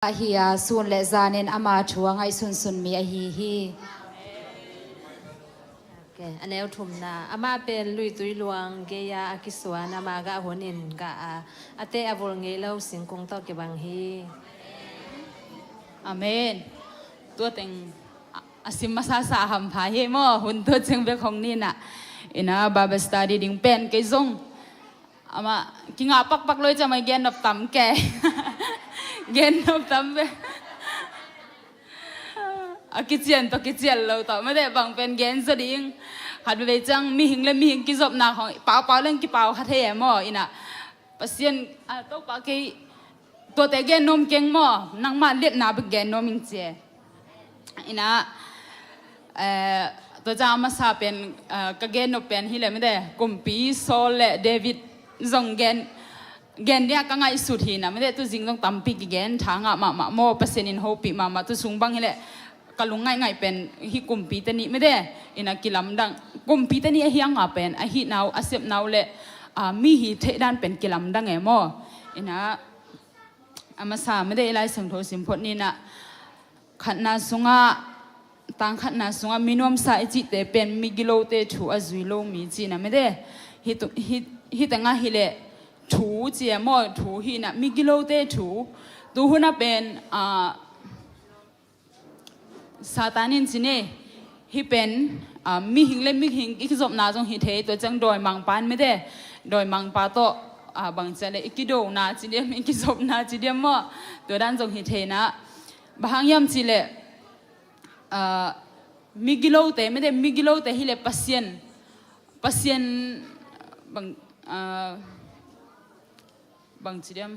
Ahia sun le zanin ama chuang ai sun mi hi อันนี้ทุ่มนาอามาเป็นลุยตุยลวงเกียอากิสวานามากะหัวนินกะอาเตอบุลเงเล่าสิงคงต่อเก็บังฮีอาเมนตัวเต็งอาสิมาซาสาหัมพาเฮมอหุ่นตัวเจงเบของนี่น่ะอินาบาเบสตาดีดิ่งเป็นเกยงอามากิงอาปักเลยจะมาเกนนับตำแกเกนนับตำเบอากิเจียนตัวกิเจียนเราต่อไม่ได้บังเป็นเกนสดิ่งหัดไปจังมีหิงและมีหิงกิจบนาของเปล่าเรื่องกิเปล่าคัดเทียมออินะปัสเซียนตัวปากตัวแต่เกนนมเก่งมอนังมาเลียดนาเป็นเกนนมมิงเจอินะตัวจามาซาเป็นกเกนนเป็นฮิเลไม่ได้กุมปีโซเลเดวิดจงเกนเนี่ยก็ง่ายสุดทีนะไม่ได้ตัวจริงต้องตำปีกเกนทางมาโมปัสเซียนินโฮปีมาตัวสูงบังฮิเลกลุงง่ายเป็นฮิกุมปีตนี้ไม่ได้อินะกิลำดังกุมปีตนี้เฮียงเป็นฮินาวอาเซบนาวเลมีฮิเทด้านเป็นกิลำดังไงโมอินะอามาซาไม่ได้ไล่สังโทสิมพดนี่นะขันนาสุงะต่างขันนาสุงะมีนวมสายจิตแต่เป็นมีกิโลเตถูอาจุยโลมีจีนะไม่ได้ฮิแต่งะฮิเลถูเจียโมถูฮินะมีกิโลเตถูดูหุ่นเป็นซาตานินจีเน่ฮิเป็นมีหิงเล่มีหิงอีกจบนาจงฮิเทตัวจังโดยมังปานไม่ได้โดยมังปาโตบางใจเลยอีกโดนาจีเดียมอีกจบนาจีเดียมว่าตัวด้านจงฮิเทนะบางยามจีเลมีกิโลเตไม่ได้มีกิโลเตฮิเลปัสเซียนบางจีเดียม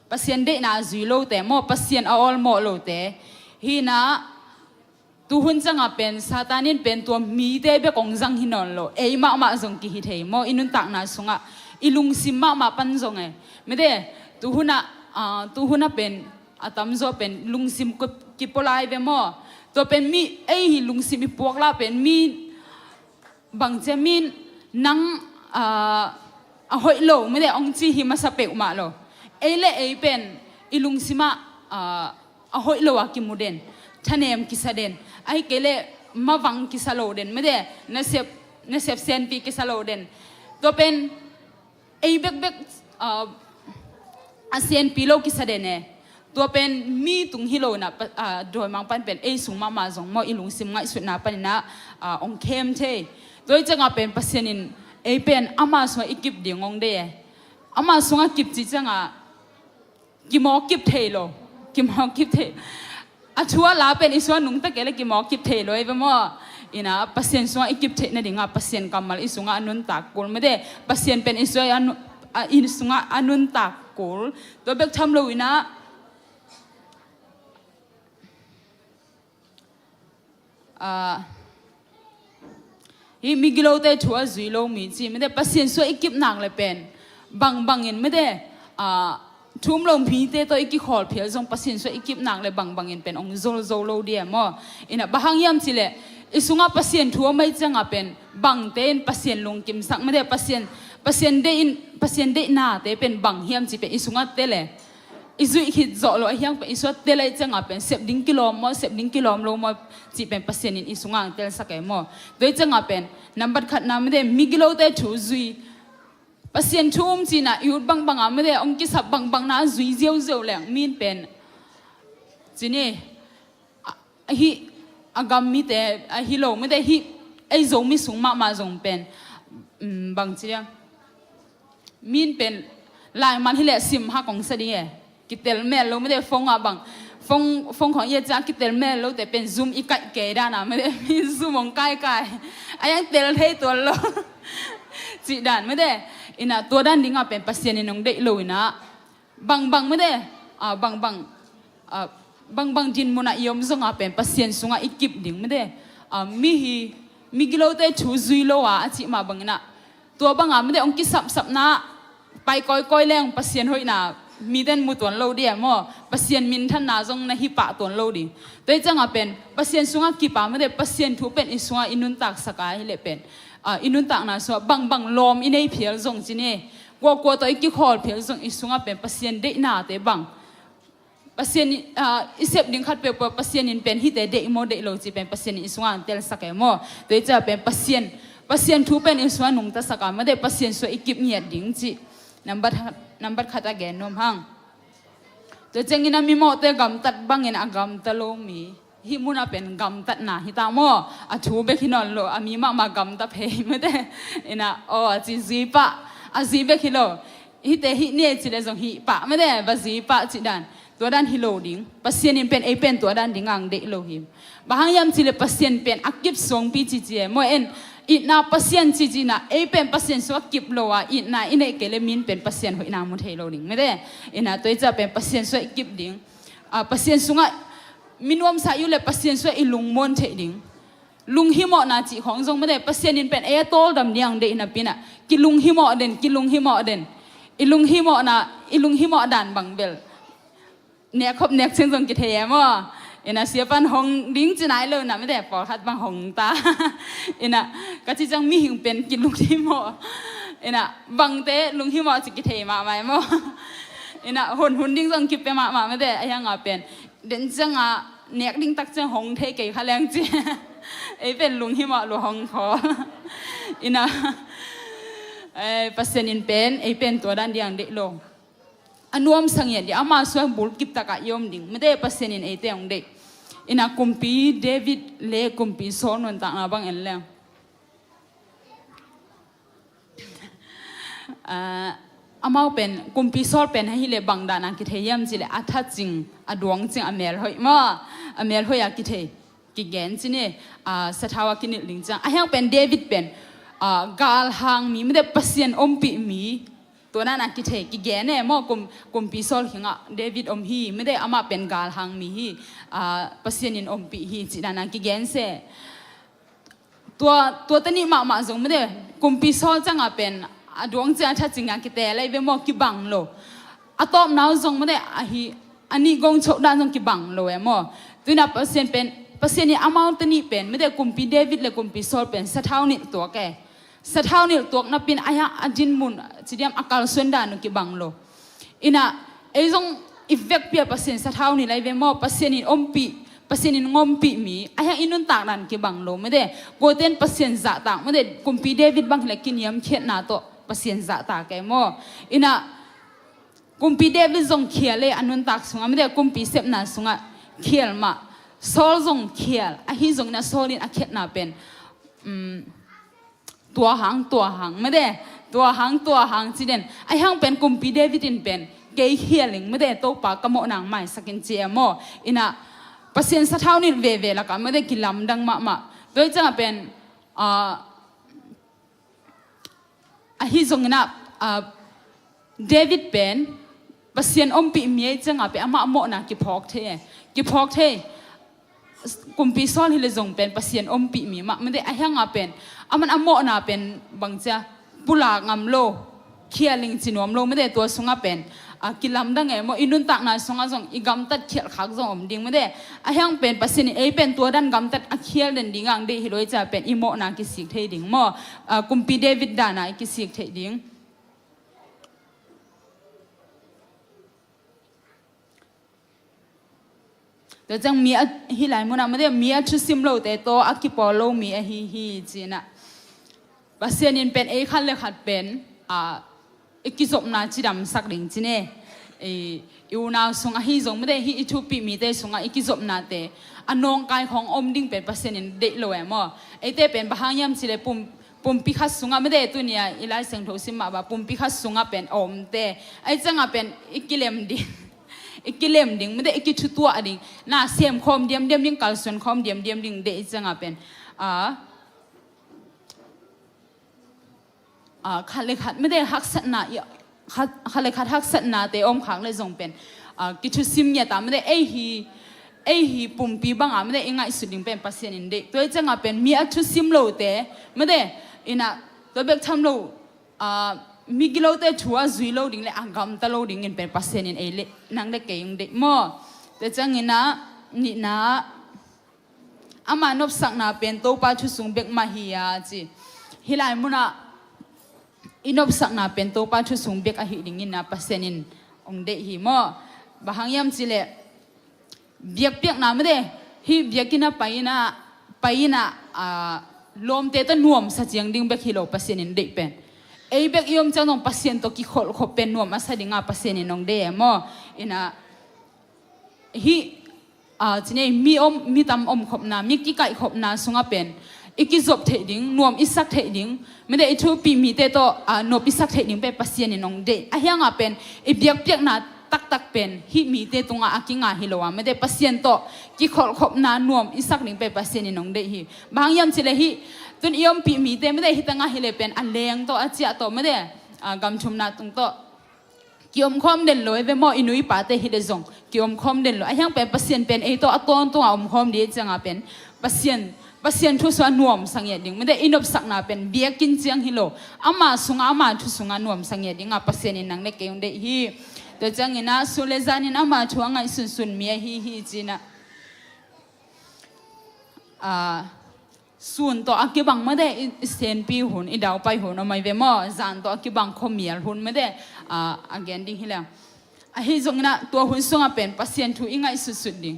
ปัสเซียนเดน่าจุยโลเตมอปัสเซียนเอาออลโมโลเตฮีนะตูหุ่นจังเป็นซาตานินเป็นตัวมีเตเบกงจังฮินอนโลเอมาจงกิฮิเทมออินุนตักนาสุงะอิลุงซิมมาปันจงไงไม่ได้ตูหุ่นเป็นอาตมโซเป็นลุงซิมกิปลายเบมอตัวเป็นมีฮิลุงซิมปวกลาเป็นมีบางเจมินนังหอยโลไม่ได้องจีฮิมาสเปกมาโลเล่เป็นอิลุงซิมาหอยโลกิมูเดนท่านเอ็มกิสเดนเกเล่มาวังกิสโลเดนไม่ได้เนเซฟเซนปีกิสโลเดนตัวเป็นเบกอาเซียนปีโลกิสเดนเนตัวเป็นมีตุงฮิโลนะโดยมังปันเป็นสูงมาจงมออิลุงซิมง่ายสุดนะปันนะองเข้มเทโดยจะงาเป็นปัสยานินเป็นอามาสวอิกิบเดียงองเดอามาสวงกิบจิจังกิมอกิบเทโลกิมอกิบเทชัวลาเป็นอิสวานุงตะเกลกิมอกิบเทโลไอ้เบมออินะปัสยานสวงอิกิบเทนั่นเองปัสยานกำมัลอิสุงะอนุนตากลไม่ได้ปัสยานเป็นอิสวาอิสุงะอนุนตากลตัวเบกทำโลวินะฮิมิกิโลเตชัวจุยโลมีจีไม่ได้ปัสยานสวอิกิบนางเลยเป็นบางเงินไม่ได้ทุ่มลงพีเตตัวอีกขอลเพียรจงปัสสินสวยอีกิบนางเลยบางเงินเป็นองโซโลเดียมออินะบางยามสิเลอิสุงะปัสสินทัวไม่จังเป็นบางเตนปัสสินลงกิมสักไม่ได้ปัสสินเดนาเตเป็นบางยามสิเป็นอิสุงะเตเลอิสุหิดจ่อโลยังเป็นอิสุเตเลจังเป็น10 กิโลมอ10 กิโลมโลมอจีเป็นปัสสินอิสุงะเตลสักเอมอโดยจังเป็นนับบัดขัดน้ำไม่ได้มีกิโลเตชูจุยปัสยานทุ่มจีน่ะยุดบางไม่ได้องค์กิสับบางน่าจุยเจียวแหลงมีนเป็นจีนี่ฮิอากามีแต่ฮิโลไม่ได้ฮิโซมีสูงมาจงเป็นบางจีเนี่ยมีนเป็นลายมันฮิเลซิมฮักของสดีกิเตลเมลเราไม่ได้ฟงบางฟงของเยจ้ากิเตลเมลเราแต่เป็นซูมอีกเกด้านะไม่ได้มีซูมของใกล้ยังเตลเทตัวเราจีด่านไม่ได้อินะตัวด้านดิ้งเป็นปัสยานินงเดลุยนะบางไม่ได้บางจินมุนัยยมซงเป็นปัสยานสุงอีกิบดิ้งไม่ได้มีกิโลเตชูจุยโลจิมาบางนะตัวบางไม่ได้องกิสับนะไปก้อยแรงปัสยานหอยนะมีเด่นมุตวนโลเดียมอปัสยานมินท่านนาจงนะฮิปะตวนโลดีโดยจังเป็นปัสยานสุงกิปะไม่ได้ปัสยานทูเป็นอิสุงอินุนตักสกายเลเป็นอินุนตักนะสัวบางลมอินในเพียรจงจีเน่ กลัวตัวอีกคอลเพียงส่งอีสุงเป็นปัสเซียนเด็กหน้าเตบังปัสเซียนอิเซบดิ้งขัดเปรียบปัสเซียนเป็นฮิตเด็กโมเด็กโลจีเป็นปัสเซียนอีสุงเตลสักเอโมตัวจะเป็นปัสเซียนทูเป็นอีสุงนุ่งตัสกาไม่ได้ปัสเซียนสวยอีกิบเงียดดิ้งจีนับบัตขัดแกนนมหังตัวเจงินามีโมเตกำตัดบังเงินอากำตะโลมีฮิมุนาเป็นกำตัดหนาฮิตาโมอาชูเบคินอลโลอามีมากำตัดเพย์ไม่ได้อินะโอ้จีปะอาจีเบคิโลฮิเตฮิเนี่ยจีเลซงฮิปะไม่ได้บาจีปะจีดันตัวด้านฮิโลดิ้งปัสเซียนเป็นเป็นตัวด้านดิ้งอังเดโลหิมบางยามจีเลปัสเซียนเป็นอักกิบสงปีจีโมเอ็นอินาปัสเซียนจีน่ะเป็นปัสเซียนสวักกิบโลอ่ะอินาอินเกเลมินเป็นปัสเซียนหอยนามุเทโลดิ้งไม่ได้อินะตัวจะเป็นปัสเซียนสวักกิบดิ้งปัสเซียนสุงะมินวมสายุเลปัสเซียนสวยอิลุงมอนเทดิ้งลุงฮิโมนาจีของทรงไม่ได้ปัสเซียนเป็นโตลดำเนียงเดนับปีน่ะกิลุงฮิโมเด่นอิลุงฮิโมดันบังเบลเนี่ยครบเนี่ยเชิงทรงกิเทียมอ่ะนะเสียปันหงดิ้งจีไหนเลยนะไม่ได้ปอคัดบังหงตานะก็ที่จังมีหิงเป็นกิลุงฮิโมนะบังเตลุงฮิโมจิกิเทียมาไหมมั้งนะหุ่นดิ้งทรงกิบไปมาไม่ได้ยังเป็นเดินจังเนี่ยดิ้งตักจังหงเทเกยขะแรงจีเป็นลุงฮิมะลุงหงขอนะปัสเซนินเป็นตัวด้านเดียงเด็กลงอันนวมสังเกตดิอามาสวยบุลกิบตะกะยมดิ้งไม่ได้ปัสเซนินเตียงเด็กนะกุมปีเดวิดเล่กุมปีโซนวันต่างๆบางเอ็นแล้วอามาเป็นกุมปีโซลเป็นให้เลบังดานังกิเทียมจิเลอัฐจิงอดวงจิงอเมลหอยมาอเมลหอยกิเทกิเกนจิเนสถาวกินิลิงจังยังเป็นเดวิดเป็นกาลหังมีไม่ได้ปัสเซียนอมปีมีตัวนั้นกิเทกิเกนเนี่ยมอกุมปีโซลหิงเดวิดอมฮีไม่ได้อามาเป็นกาลหังมีฮีปัสเซียนินอมปีฮีจิดานังกิเกนเซตัวตนี้มาจงไม่ได้กุมปีโซลจังเป็นดวงจันทร์ถ้าจริงกิเตะอะไรเวมอกิบังโลอะตอมนาวจงไม่ได้อันนี้กงโชดานจงกิบังโลเอมอตัวนั้นเปอร์เซ็นต์เป็นเปอร์เซ็นต์นี่อามาตัวนี้เป็นไม่ได้กุมปีเดวิดและกุมปีโซลเป็นสะเท่านี่ตัวแกสะเท่านี่ตัวนับเป็นอายะอจินมุนจีเดียมอากาศส่วนดานุกิบังโลอินะจงอีเวกเปียเปอร์เซ็นต์สะเท่านี่อะไรเวมอเปอร์เซ็นต์นี่อมปีปัสเซียนงอมปีมีอายะอินุนตากนันกิบังโลไม่ได้โกเตนปัสเซียนจะต่างไม่ได้กุมปีเดวิดบังเล็กกินยำเขียนนาโตปัสเซียนจะตากแกโมอินะกุมปีเดวิดทรงเขียเลยอนุนตักสุงไม่ได้กุมปีเซปนาสุงเขียลมาโซลทรงเขียลฮิทรงน่ะโซลินอาเขียนาเป็นตัวหางไม่ได้ตัวหางจีเด่นยังเป็นกุมปีเดวิดเป็นเกยเขียลิงไม่ได้โตปากกะโมนางใหม่สักเจียโมอินะปัสเซียนสะเท่านี่เวแล้วก็ไม่ได้กินลำดังมาโดยจะเป็นฮิทรงน่ะเดวิดเป็นปัสเซียนอมปีมีจังเป็นอามาโมนะกิพอกเทกุมปีซอลฮิเลจงเป็นปัสเซียนอมปีมีไม่ได้ยังเป็นมันอาโมนะเป็นบางจ้าปุลากงำโลเขียลิงจินวมโลไม่ได้ตัวสุงเป็นกินลำดังไงโมอินุนตักนาสุงจงอีกำตัดเขียลขักจงอมดิ่งไม่ได้ยังเป็นปัสเซียนเป็นตัวด้านกำตัดเขียลเด่นดิ่งอังเดฮิโรยจะเป็นอิโมนะกิสิกเทดิ่งโมกุมปีเดวิดดานะกิสิกเทดิ่งแต่จังมีฮิไลมุนะไม่ได้มีชุดซิมโลแต่โตอักกิปอโลมีฮิจีน่ะปัสเซียนินเป็นขันเลยขัดเป็นกิจบนาจีดำสักหลิงจีเน่อยู่นาสงฮิจงไม่ได้ฮิทูปีมีแต่สงกิจบนาแต่อันนองกายของอมดิ้งเป็นปัสเซียนินเด็กโลเอมอแต่เป็นบางยามจีเลปุ่มพิคัสสงไม่ได้ตัวเนี่ยอีไลเซงโทซิมาบ่ปุ่มพิคัสสงเป็นอมแต่จังเป็นกิเลมดิ้งกิเลมดิ้งไม่ได้กิชุดตัวดิ้งน่าเสียมคอมเดียมดิ้งกัลส่วนคอมเดียมดิ้งเดจังเป็นขัดเลยขัดไม่ได้หักสัตนาขัดเลยขัดหักสัตนาแต่อมขังเลยจงเป็นกิชุซิมเนี่ยตามไม่ได้ฮีปุ่มปีบังไม่ได้ง่ายสุดดิ้งเป็นปัสเซียนินเดตัวจังเป็นมีชุซิมโลแต่ไม่ได้ตัวเบกทำโลมีกิโลเตชัวจุยโลดิ้งเลยกำตะโลดิ้งเป็นปัสเซียนินเล่นังเด็กเก่งเด็กมั่วแต่จังนี่นะอามานบสักนาเป็นโตปาชุสุงเบกมาฮิยาจีฮิไลมุนะ อินบสักนาเป็นตัวป้าชุสุงเบกอหิดิงินนะPasianinองเดหิมอบางยามจิเลเบียกเปียกน้ำไม่ได้ฮิเบียกินะไปนะลมเตตันนวมสัจยังดิ่งเบกฮิโลPasianinเดเป็นเอเบกยอมจังน้องPasianตัวกิขอลขบเป็นนวมอาศัยดิ่งPasianinองเดมออินะฮิทีนี้มีตำขบนามีกิไก่ขบนาสุงเป็นอีกจบเทดิ้งนวมอิสักเทดิ้งไม่ได้ทุปีมีเตโตนวมอิสักเทดิ้งเป็นPasianinองเดอะยังเป็นอีเบียกเปียกนาตักเป็นฮิมีเตตุงอากิงาฮิโลไม่ได้Pasianโตกิขอลขบนานวมอิสักดิ้งเป็นPasianinองเดฮิบางยามจิเลฮิตุนยอมปีมีเตไม่ได้ฮิตังาฮิเลเป็นอันเลงโตอาเจียโตไม่ได้กำชุมนาตุงโตกิอมคอมเด่นลอยเวมออินุยปาเตฮิเดซงกิอมคอมเด่นลอยยังเป็นPasianเป็นไอโตอตอนตัวอมคอมดีจังเป็นPasianทุสวนวมสังเกตดิ่งไม่ได้อินบสักนาเป็นเบียกินเจียงฮิโลอามาทุสุงานวมสังเกตดิ่งPasianinนังเล็กยงเดฮีแต่จังอินะสุเลจานินอามาช่วงไงสุนเมียฮีจีนะส่วนตัวอักบังไม่ได้เซนปีหุ่นอีดาวไปหุ่นเอาไม่เวมอจานตัวอักบังคมเมียหุ่นไม่ได้อักยันดิ่งฮิแล้วฮิจงนะตัวหุ่นส่งเป็นPasianทุอิงไงสุดดิ่ง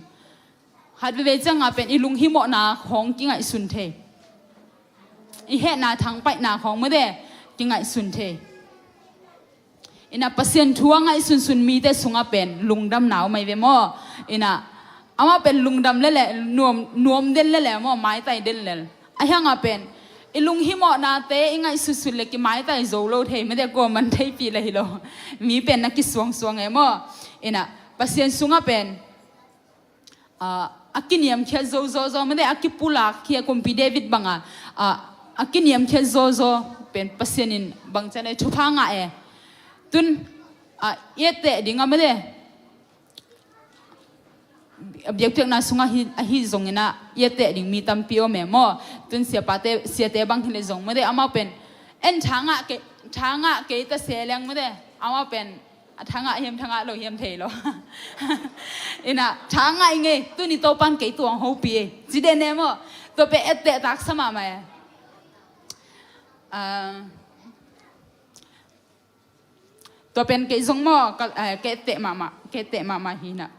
หัดไปจังเป็นอีลุงฮิโมนาของกิงไงสุนเทอีเฮนาทางไปนาของไม่ได้กิงไงสุนเทอินะPasianทัวไงสุนมีแต่สุงเป็นลุงดำหนาวไม่เวมออินะอามาเป็นลุงดำเล่แหละนวมเด่นเล่แหละมอไม้ไตเด่นเลยไอ้ยังเป็นอีลุงฮิโมนาเตอิงไงสุดเลยกิไม้ไตโซโลเทไม่ได้กลัวมันไทปีเลยฮิโลมีเป็นนักกิสวงไงมออินะPasianสุงเป็นอากินยามเขียโซไม่ได้อากิปุลาเขียคุมพีเดวิดบังอากินยามเขียโซเป็นPasianinบางจันได้ชุพังตุนเยเตดิ่งไม่ได้เบียกเพียงน่าสุงฮิจงนะเยเตดิ่งมีตัมพิโอเมมอตุนเสียเตบังฮิเลจงไม่ได้อามาเป็นทางเกตเสียแรงไม่ได้อามาเป็นทางเฮียมเราเฮียมเทโลอินะทางไงตัวนี้ตัวปันเกยตัวหัวปีจีเดนเนมตัวเป็นเตะตักสมาไหมตัวเป็นเกยจงมอเกเตะมาหินะ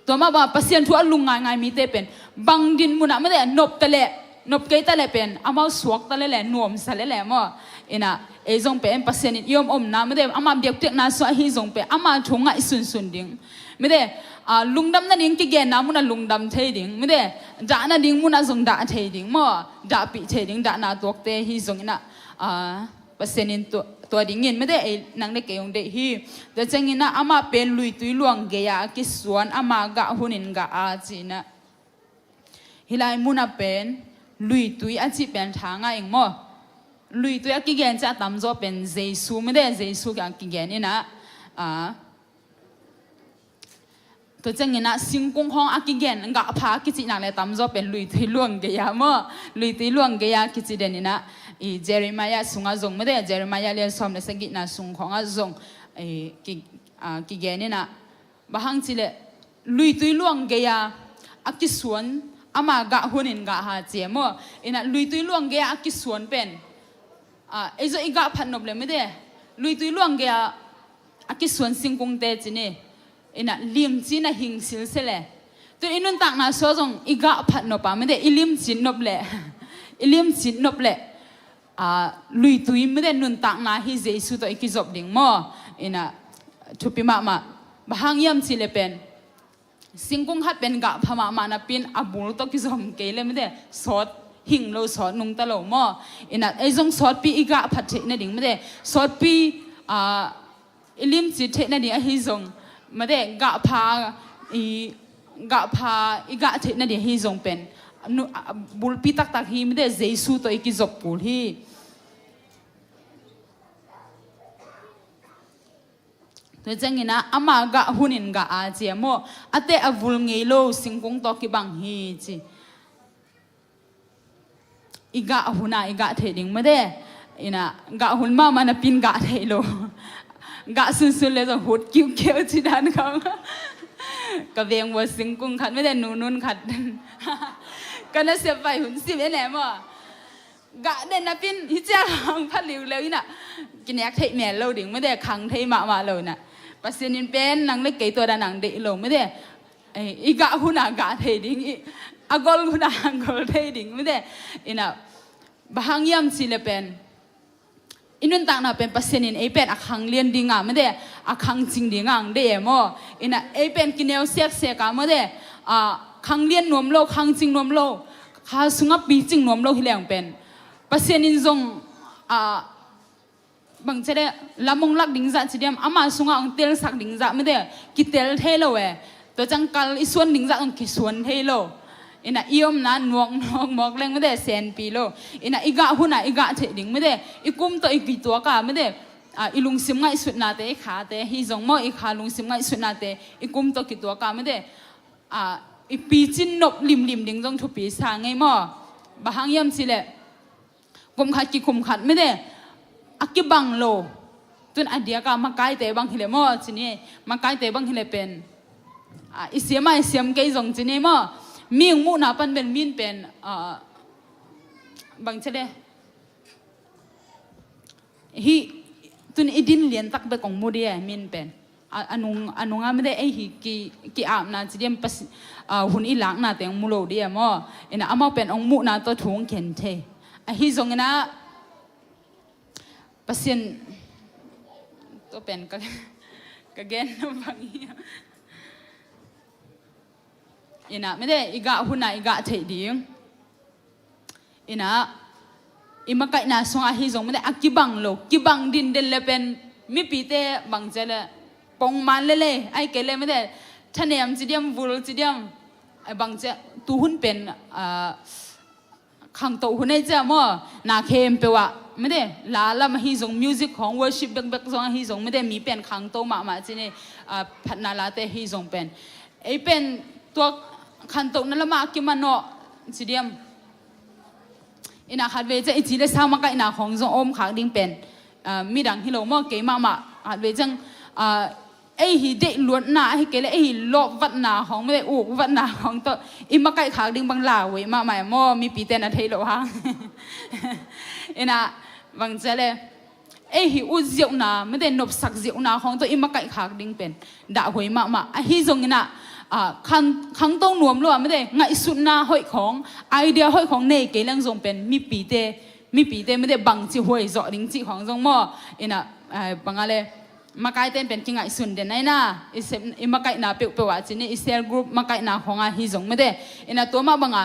ตัวมาว่าPasianทัวลุงไงมีเตเป็นบางดินมุนะไม่ได้นบตะเละนบเกยตะเละเป็นอามาสวกตะเละนวมสะเละมออินะเอจงเป็นPasianinยอมนาไม่ได้อามาเบียกเตียกนาสวะฮิจงเป็นอามาชงไงสุนดิ่งไม่ได้ลุงดำนั่นดิ่งกิเกนนามุนะลุงดำเทดิ่งไม่ได้ด่านั่นดิ่งมุนะจงด่าเทดิ่งมอด่าปีเทดิ่งด่านาตัวเตฮิจงนะPasianinตัวดิ่งเงินไม่ได้นังเล็กยงเดฮีแต่จังอินะอามาเป็นลุยตุยลวงเกียกิสวนอามากะหุนินกะอาจีนะฮิไลมุนะเป็นลุยตุยอาจีเป็นทางเองมอลุยตุยกิเกนจะตำโจเป็นเจซูไม่ได้เจซูกับกิเกนนี่นะตัวจังอินะสิงคงห้องกิเกนกะพากิจินังเลยตำโจเป็นลุยตุยลวงเกียมอลุยตุยลวงเกียกิจิเดนี่นะอีเจเรมายาสุงอาจงไม่ได้เจเรมายาเรียนสอบในสกินาสุงของอาจงกิเกนี่นะบางทีเลยลุยตุยล่วงเกียอากิสวนอามากะหุนินกะหาเจียมอินะลุยตุยล่วงเกียอากิสวนเป็นไอ้เจ้าอีกะพันนบเลยไม่ได้ลุยตุยล่วงเกียอากิสวนสิงคงเตจินี่อินะลิมจีน่ะหิงสิลเสเลยตัวอินุนตักนาโซจงอีกะพันนบไม่ได้อิลิมจินนบเลยอิลิมจินนบเลยลุยตุยไม่ได้นุนตักนาฮิเจสุตัวอีกจบดิ่งมออินะทุพิมาบางยามสิเลเป็นสิงคงฮัดเป็นกะพม่านะเป็นอาบุลตัวกิจอมเกลไม่ได้สอดหิงโลสอดนุงตะโลมออินะไอ้จงสอดปีอีกะพัดเทนดิ่งไม่ได้สอดปีอิลิมจิเทนดิ่งไอ้จงไม่ได้กะพาอีกะเทนดิ่งฮิจงเป็นบุลปีตักฮีไม่ได้เจสุตัวอีกจบบุลฮีตัวจังอินะอามากะหุนินกะอาเจียมอเตอบุลเงโลสิงคงตอกิบังฮีจีอีกะหุนาอีกะเทดิ่งไม่ได้อินะกะหุนมามันปินกะเทโลกะสุนเลยจะหุดกิ้วเขียวจีดันเขากะเบียงวัวสิงคงขัดไม่ได้นูนขัดก็น่าเสียไปหุ่นสิบเอ็นแหนม กะเด่นนะเป็นฮิจ้าขังพัดเหลวเลยน่ะกินแอกเทแม่เราดิ่งไม่ได้ขังเทมาเลยน่ะปัสนินเป็นนางเล็กเกยตัวดานังเดลไม่ได้อีกะหุ่นกะเทดิ่งอากอลหุ่นอากอลเทดิ่งไม่ได้อิน่ะบางยามสิเลเป็นอินุนต่างน่ะเป็นปัสนินเป็นอักขังเลียนดิ่งอ่ะไม่ได้อักขังจริงดิ่งอ่ะเดมออิน่ะเป็นกินเอวเสียกอ่ะไม่ได้ขังเลียนนวมโลขังจริงนวมโลข้าสุงับปีจริงนวมโลที่เลี้ยงเป็นปัสนินทรงบางเจได้ละมงลักดิ่งจัดสิเดียมอามาสุงอ่างเตลสักดิ่งจัดไม่ได้กิเตลเทโลตัวจังกัลอิส่วนดิ่งจัดต้องกิส่วนเทโลอินะอีอมนั้นนวกหมอกแรงไม่ได้เซนปีโลอินะอีกะหุ่นอีกะเทดิ่งไม่ได้อีกุมตัวอีกิตัวกะไม่ได้อีลุงซิมไงสุดนาเตขาเตฮิจงมออีขาลุงซิมไงสุดนาเตอีกุมตัวกิตัวกะไม่ได้อีปีจินนบลิมดิ่งจงทุปีสางไงมอบางยามสิเลกุมขัดกิกุมขัดไม่ได้อักบังโลจนอเดียกามาไกเตบังฮิเลมอจินี่มาไกเตบังฮิเลเป็นอิเสียมาอิเสียมเกยจงจินี่มอมีงมูนาปันเป็นมินเป็นบางเชเลฮีตุนอิดินเลียนตักเบกองมูเดียมินเป็นอนุงไม่ได้ไอฮีกีอาบนาจิเดียมปัสหุ่นอีหลังนาเตียงมูโลเดียมออินะอามาเป็นองมูนาตัวถุงเข็นเทฮีจงนะPasian tu pen kagen bangi ina mede iga huna iga thei ding ina imakai na songa hi jong mede akibang lo kibang din del le pen mi pite bang jele pong man le ai kele mede thanem chidiam vul chidiam bang je tu hun pen khang to hunai ja mo na khem pewaไม่ได้ลาละมาฮิจงมิวสิกของ worship เบกจงฮิจงไม่ได้มีเป็นขังโตมาจีนี่พัฒนาลาเตฮิจงเป็นไอเป็นตัวขันโตนั่นละมากิมันโนสิเดียมอินาขัดเวจะอิจิเลสามากันอินาของจงอมขังดิ้งเป็นมีดังฮิโลมอเกมาขัดเวจังไอฮิเดล้วนหน้าให้เกลไอฮิโลวัดหน้าของไม่ได้อูกวัดหน้าของตัวอิมาไก่ขังดิ้งบางลาเวมาใหม่มอมีปีเตนอะเทโลฮะอินาบางเจเลยหิวเจียวนาไม่ได้นบสักเจียวนาของตัวอิมาไก่ขากดิ้งเป็นด่าหวยมาฮิจงนะขังต้องนวมล้วนไม่ได้ไงสุดนาห้อยของไอเดียห้อยของเนยเกลังจงเป็นมีปีเตไม่ได้บังจีหวยจ่อดิ้งจีของจงมออินะบางอะไรมาไก่เต้นเป็นกิงไงสุดเด่นไอ้น่ะอิมาไก่นาเปว่าจีนี่อิเซลกรุ๊ปมาไก่นาของฮิจงไม่ได้อินะตัวมาบาง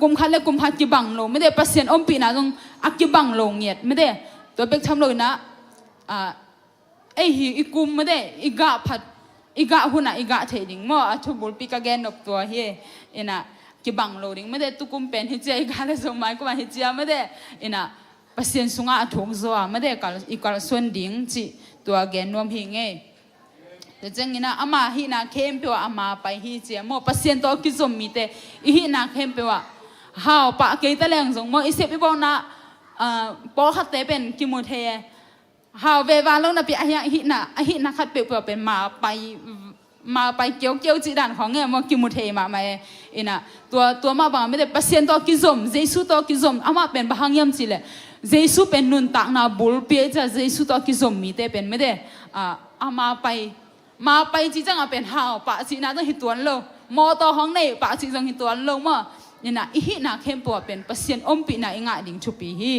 กุมขัดและกุมขัดกิบังโลไม่ได้ปัสเซียนอมปีนะตรงอักกิบังโลเงียดไม่ได้ตัวเบกทำเลยนะไอหิอีกุมไม่ได้อีกะผัดอีกะหุ่นอีกะเทดิ่งมั่วทุบุลปีกะแกนนบตัวเฮอินะกิบังโลดิ่งไม่ได้ตุกุมเป็นฮิเจียอีกะเลยสมัยกุมฮิเจียไม่ได้อินะปัสเซียนสุงะถุงซัวไม่ได้กัลอีกัลส่วนดิ่งจีตัวแกนนวมหิงเงแต่จังงี้นะอามาฮินาเข้มเปว่าอามาไปฮิเจียมั่วปัสเซียนตัวกิจมมีแต่อีฮินาเข้มเปว่าหาวปะเกยตะแรงสงมออิเสปิบองนะปอขัดเตเป็นกิมุเทหาวเววาลงนะปีอาหินะขัดเปว่าเป็นมาไปเกี่ยวจีดันของเงี้ยมอกิมุเทมาไม่อินะตัวมาบางไม่ได้ปัสเซียนตัวกิจมเจสุตัวกิจมอามาเป็นบางยามสิเลยเจสุเป็นนุนตักนาบุลเปียจะเจสุตัวกิจมมีแต่เป็นไม่ได้อามาไปจีจังเป็นหาวปะจีน่าต้องหิตวนโลมอตัวของในปะจีจังหิตวนโลมานี่นะอีหินาเข้มปวดเป็นปัสเซียนอมปีน่ะอิงะดิ่งชุปีฮี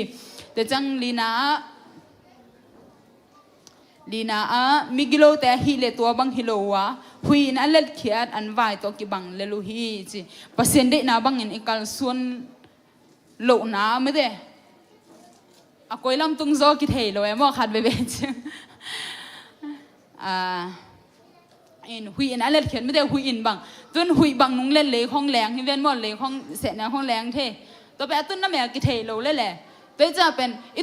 แต่จังลีนามิกิโลแต่ฮีเลตัวบังฮิโลวะหุยนั่นเล็ดเขียดอันวายตัวกิบังเลลูฮีจีปัสเซียนเดน่าบังอินอิกัลส่วนโลน่าไม่ได้อะกอยลำตุงโซกิเทโลเอมอขัดเบเบจิอินหุยนั่นเล็ดเขียดไม่ได้หุยอินบังจนหุยบังนุงเล่นเลยห้องแรงที่เว้นหมดเลยห้องเสร็จนะห้องแรงเทตัวไปตุนน้ำแม่กิเทโลเลยแหละตัวจะเป็นอิ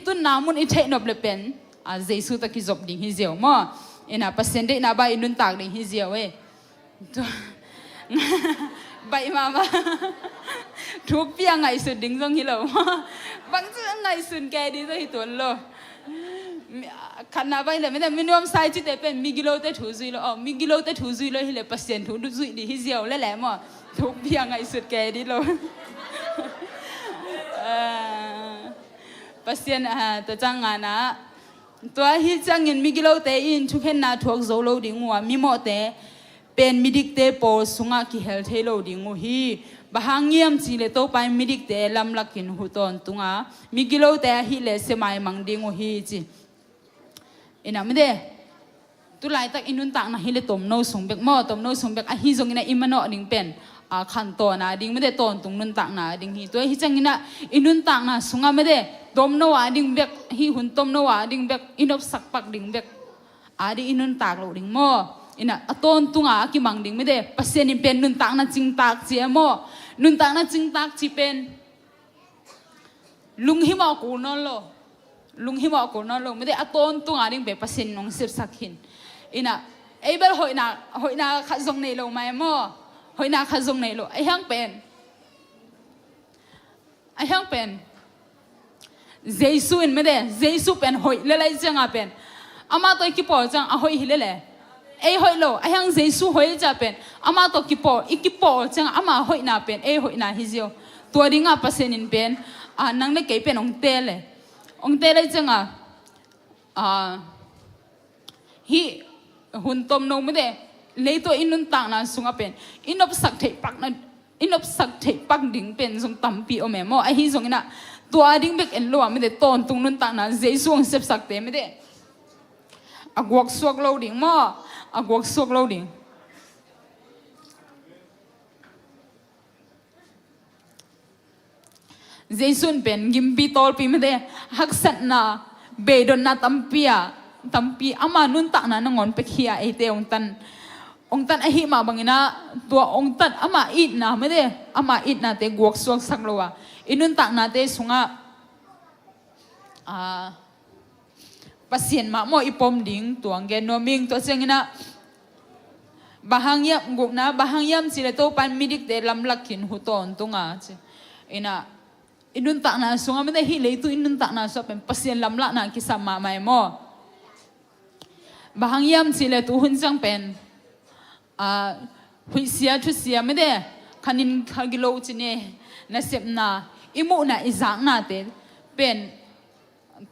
ตุนน้ำมันอิเทนอบเลยเป็นเจสุตะกิจบดิ่งฮิเซียวมั่วอินะเปอร์เซ็นต์ได้น่าใบอินุนตากดิ่งฮิเซียวใบมาทุกเปียงไงสุดดิ่งจงฮิโลบางทีไงสุดแกดีจะฮิตัวโลขันนาไปเลยไม่ได้มินิมัมไซส์ที่แต่เป็นมิกิโลแต่ถูซุยแล้วมิกิโลแต่ถูซุยแล้วฮิเลเปอร์เซ็นต์ถูซุยดีฮิเซียวแหละมั่วทุกเพียงไงสุดแกดีโล pasien ta changa na tua hi changin migilo te in thuken na thuak zo lo dingwa mi mo te pen midik te po sunga ki hel thelo dingu hi bahangiam chi le to pai midik te lam lakin huton tunga migilo te hi le semai mang dingu hi chi ina mede tu lai tak inun tak na hi le tom no sung bek mo tom no sung bek a hi zong ina imano ding pen khan to na ding mede ton tung nun tak na ding hi to hi changina inun tak na sunga mede tom no wa ding bek hi hun tom no wa ding bek inop sak pak ding bek adi inun tak lo ding mo ina aton tunga ki mang ding mede pasien in pen nun tak na ching tak chi mo nun tak na ching tak chi pen lung hi mo ko non lo lung hi mo ko non lo mede aton tunga ding be pasien nong sip sakhin ina ebel hoina kha zong nei lo mai mo hoina kha zong nei lo ai hang pen jesu in mede jesu pen hoi le lai changa pen ama to ki po chang a hoi hile le ei hoi lo ai hang jesu hoi cha pen ama to ki po chang ama hoi na pen ei hoi na hi zio to ringa pasen in pen nang le ke pen ong te le changa hi hun tom no mede le to inun tang na sunga pen inop sak thei pak ding pen sung tampi o me mo ai hi zong ina tua ding bek en lo mede ton tung nun tang na jesu ong sep sak te mede agwak suak lo ding mo agwak suak lo ding jesun pen gimpi tol pi mede haksat na bedon na tampi ama nun tak na ngon pekhia ete ong tan a hi ma bangina tua ong tan ama it na te gwak suak sak lowa inun tak na te sunga pasien ma mo ipom ding tuang gen no ming to chengina bahangyam sile to pan midik te lam lakin huton tunga ina inun tak na sunga mede hi le tu inun tak na so pen pasien lam la na ki sama mai mo bahangyam sile tu hun chang pen hui sia thu sia mede khanin khagilo chine na sep na imu na izang na te pen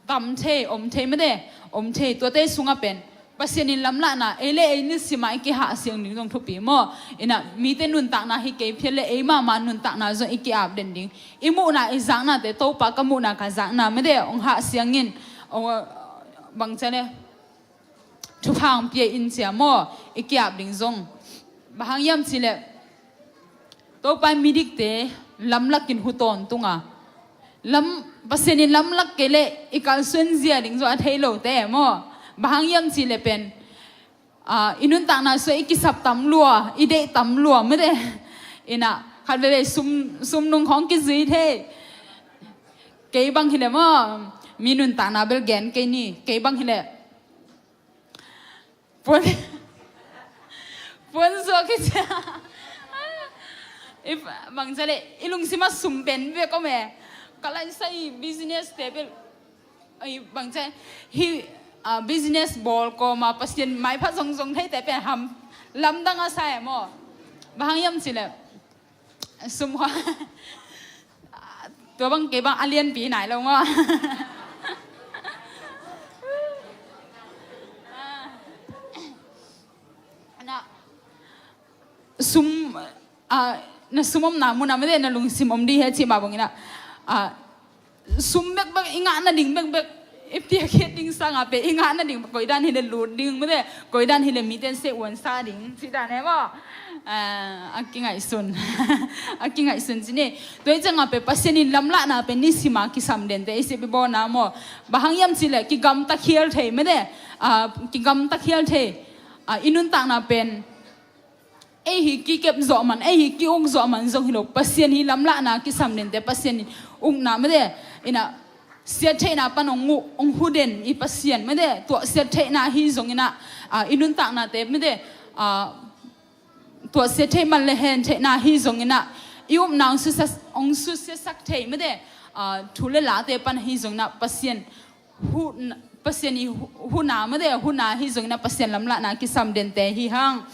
tam the om the mede om the to te sunga pen pasien in lam la na ele ni sima ki ha siang ning dong thupi mo ina mi te nun tak na hi ke phele e ma nun tak na zo iki ap den ding imu na izang na te to pa kamu na ka zang na mede ong ha siangin ong bang chane thu phang pie in sia mo iki ap ding zong bahangyam chile to pa midik te lam lakin huton tunga lam pasenin lam lak kele ikal sun zia ding zo athelo te mo bahangyam chile pen inun tak na so ikisap tam lua ide tam lua mede ina khalbe sum nung khong ki zui the ke bang hile mo minun tak na bel gen ke ni ke bang hile pon so ki if bang jale ilung sima sum pen be ko me kalai sai business table ai bang cha hi business ball ko ma pasien mai pha jong thai te pe ham lam dang a sai mo bahangyam chile sum ha to bang ke bang alien pi nai lo mo na sum na sumom na mu na me na lung simom di he chi ma bangina sum bek bek inga na ding bek if the kid ding sang ape inga na ding koi dan hile lut ding me de koi dan hile mi ten se wan sa ding si dan he mo akingai sun chine toi chang ape paseni lamla na pe ni sima ki sam den te se bi bo na mo bahangyam chile ki gam ta khial thei me de ki gam ta khial thei inun tak na pen ei hi ki kep zo man ei hi ki ung zo man zong hilo pasien hi lamla na ki sam den te pasien ung na me de ina sia the na pan ong huden I pasien me de to sia the na hi zong ina inun tak na te me de to sia the man le hen the na hi zong ina ium nang su sa ong su sia sak the me de thule la te pan hi zong na pasien hu na me de hu na hi zong na pasien lamla na ki sam den te hi hang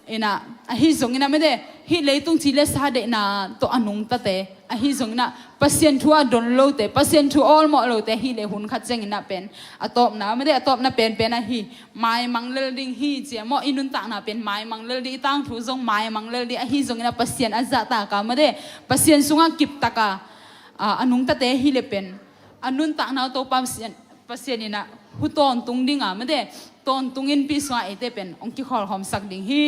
ina hi zong ina me de hi leitung chi le sa de na to anung ta te hi zong na pasien thua don lo te pasien thu all mo lo te hi le hun khat cheng na pen atop na me de atop na pen pen a hi mai mang lel ding hi che mo inun ta na pen mai mang lel di tang thu zong mai mang lel di a hi zong na pasien azza ta ka me de pasien sunga kip taka anung ta te hi le pen anun ta na to pasien ina hu ton tung ding a me de ton tungin pi swa ete pen ong ki khol hom sak ding hi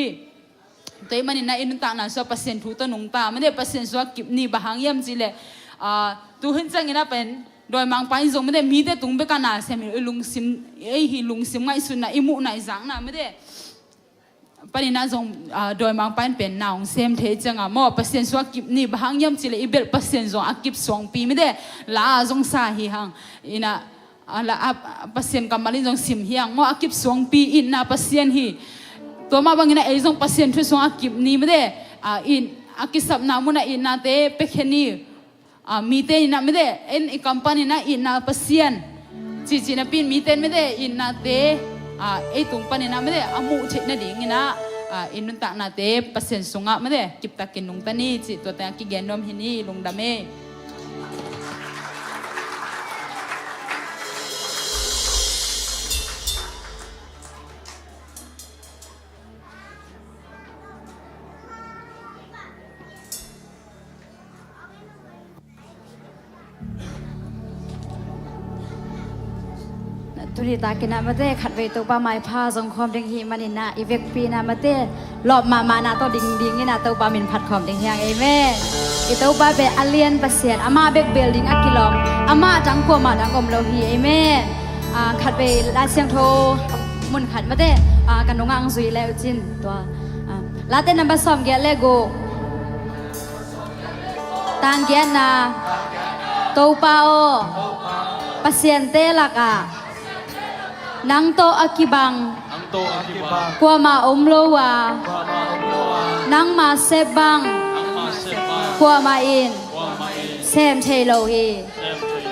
toy manin na inun ta na so pasien thu to nung ta me de pasien so kip ni bahang yam chi le tu hin chang ina pen doi mang pai zong me de mi de tung be kana sem lung sim hi lung sim ngai sun na imu nai jang na me de panina zong doi mang pai pen naung sem the changa mo pasien so kip ni bahang yam chi le ibel pasien zong akip song pi me de la zong sa hi hang ina ala pasien kamalin jong sim hiang mo akip song pi in na pasien hi to ma bangina ei jong pasien thu song akip ni me de in akisap na mu na in na te pekheni mi te na me de en i company na in na pasien chi na pin mi ten me de in na te ei tung pani na me de amu che na ding ina inun ta na te pasien sunga me de kip takin nung tani chi to ta ki genom hini lungdameตุริตากินามาเต้ขัดเวตุปาไม้ผ้าทรงคอมดิงฮีมันนินาอีเวกปีนามาเต้หลอบมานาโตดิงดิงนี่นาเตาปามินผัดคอมดิงฮีเอเมนอีเตาปาเบอเลียนปัสเซียนอามาเบกเบลดิงอักกิลอมอามาจังกัวมาดังกอมโลฮีเอเมนขัดเวลาเสียงโทมุนขัดมาเต้กันนงอังซุยแล้วจินตัวลาเต้นับซ้อมเกียร์เลโกตานเกียร์นาเตาปาโอปัสเซียนเต้ลักnang to akibang kwa ma omlowa nang ma sebang kwa ma in sem thelo hi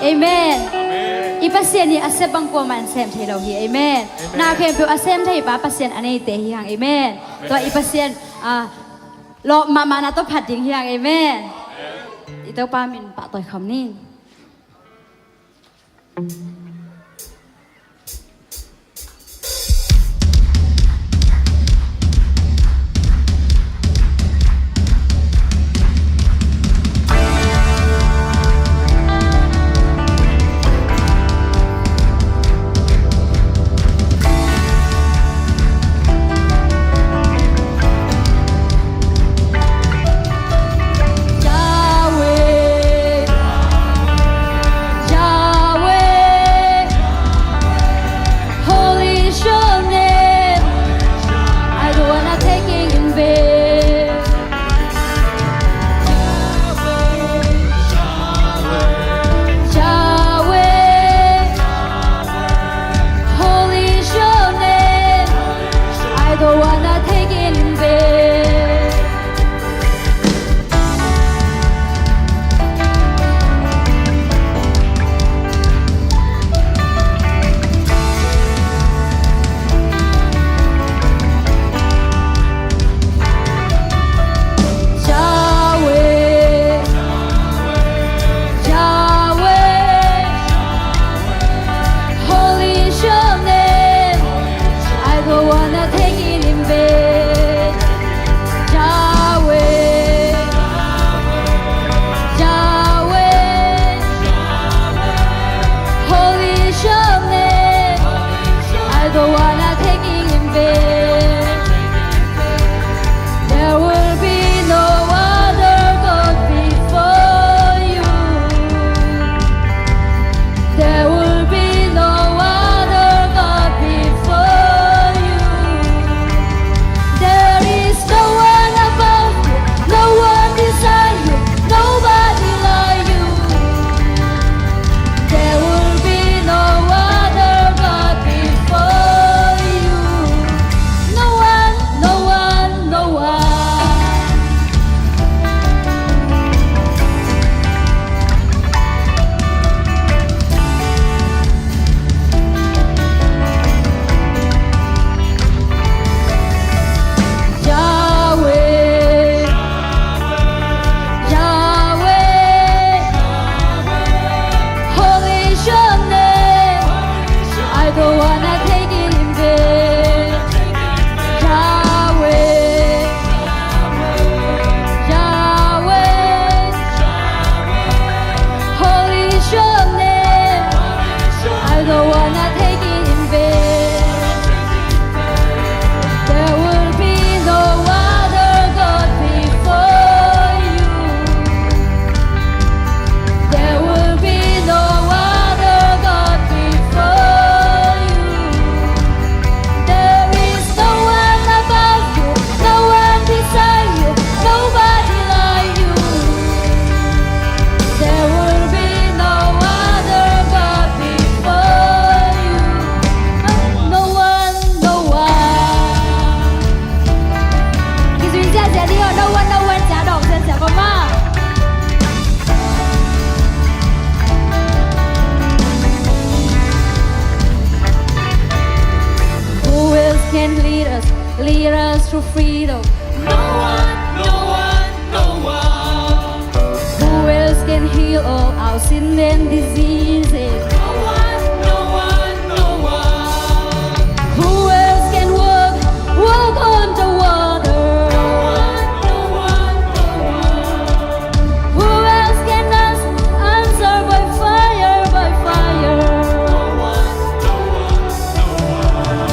amen ipasien ni asebang kwa man sem thelo hi amen na khem pu asem thai pa pasien anei te hi hang amen to ipasien lo ma na to phat ding hi hang amen ito pa min pa toy kham ni don't wanna take it in vain. lead us to freedom. No one, no one, no one. Who else can heal all our sin and diseases? No one, no one, no one. Who else can walk on the water? No one, no one, no one. Who else can answer by fire, by fire? No one, no one, no one.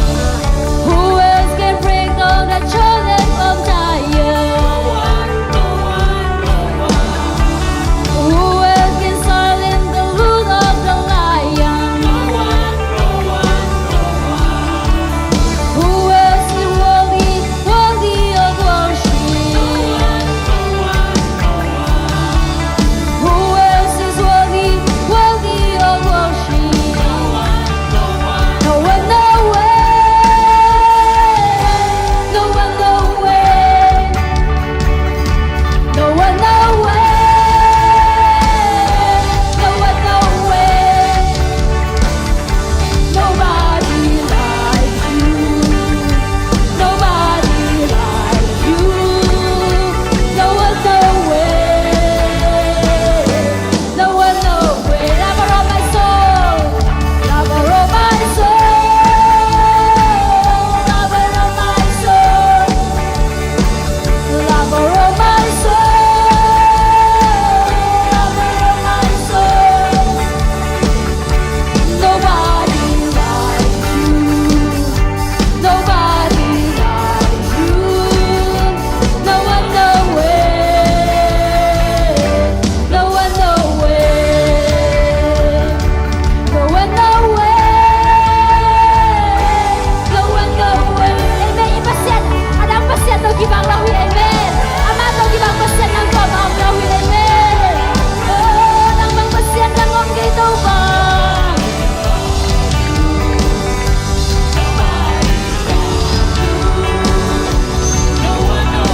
Who else can break down the chosen from No Zion? one, no one, no one. Who else can silence the root of the lion? No one, no one, no one. Who else is worthy, worthy of worship? No one, no one, no one. Who else is worthy, worthy of worship? No one, no one. No one, no way. No one, no way. No one, no way. No one, no way. Nobody like you. Nobody like you. No one, no way. No one, no way. Lover of my soul. Lover of my soul. Lover of my soul. Lover of my soul. Lover of my soul. Nobody like you. Nobody like you. No one, no way. No one, no way. No one, no way. No one, no way. Amen. Ipasyan. Adang pasyan daw gibang lawi. Amen. Ama daw gibang pasyan ng pamaw lawi. Amen. Oh, nang bang pasyan ng om gay daw ba? No one, no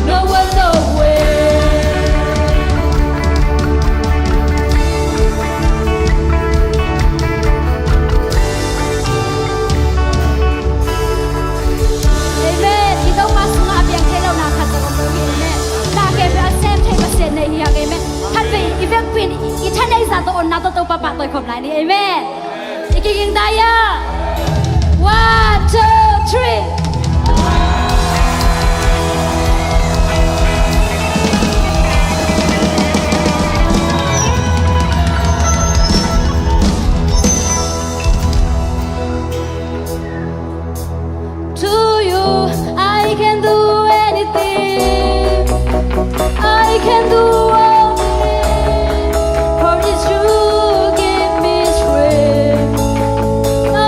No one, no way. Amen. Ikaw masuk nga abiyang kailaw na katawang lawi. Amen. Nakebe asem thay pasyan na iyang. Amen. Hanbe ibang queen itan ay sa doon na to papa toy kom lai ni. Amen. Ikiging daya. 1, 2, 3. To you, I can do anything. I can do all things. For it's you give me strength. No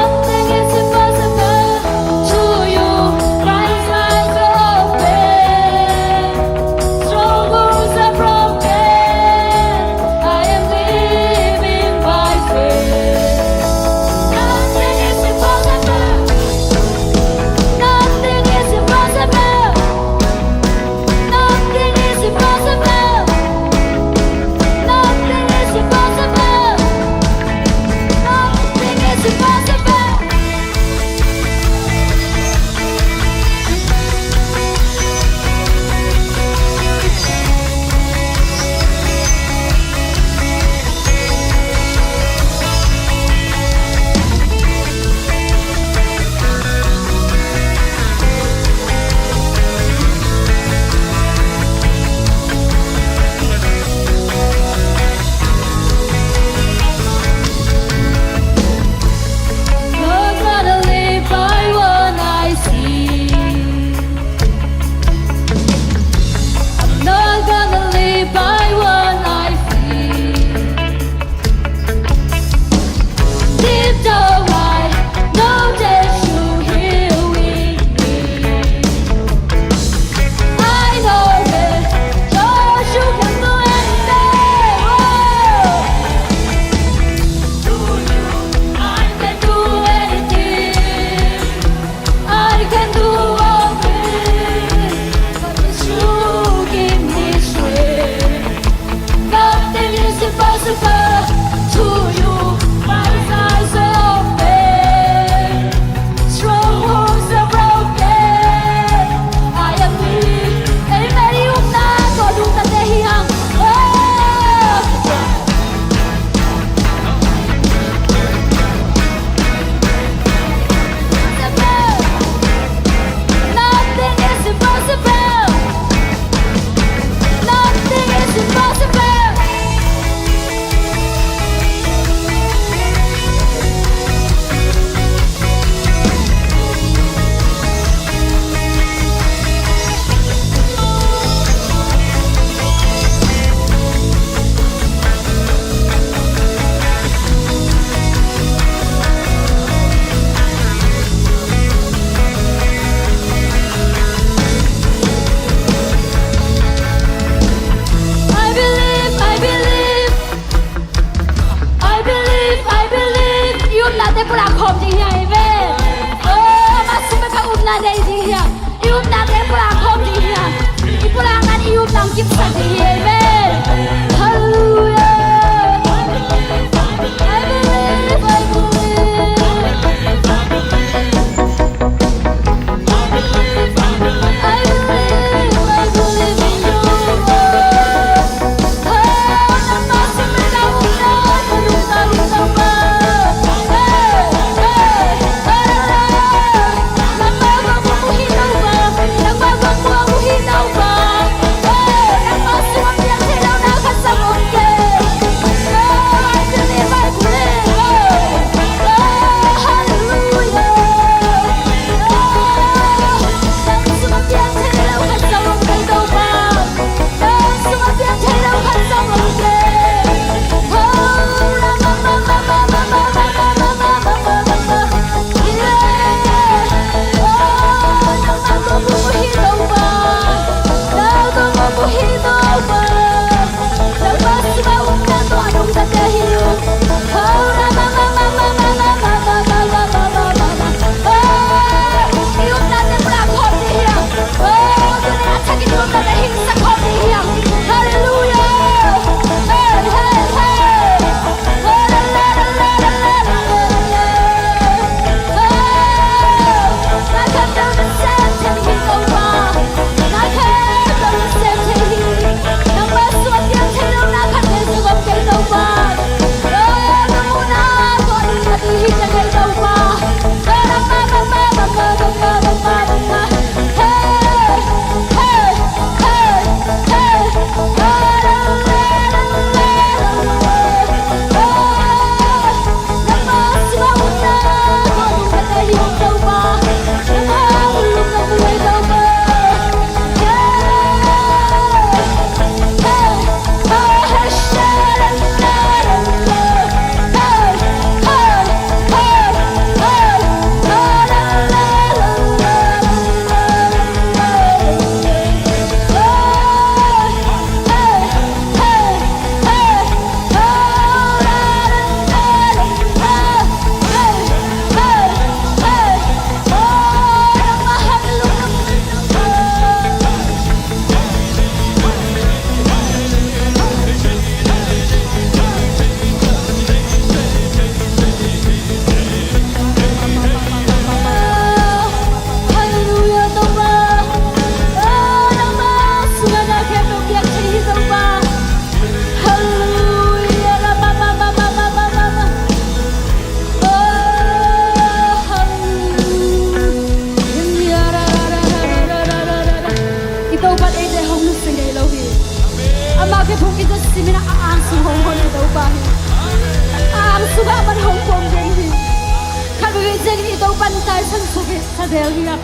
pan tai san sugi sa del hiya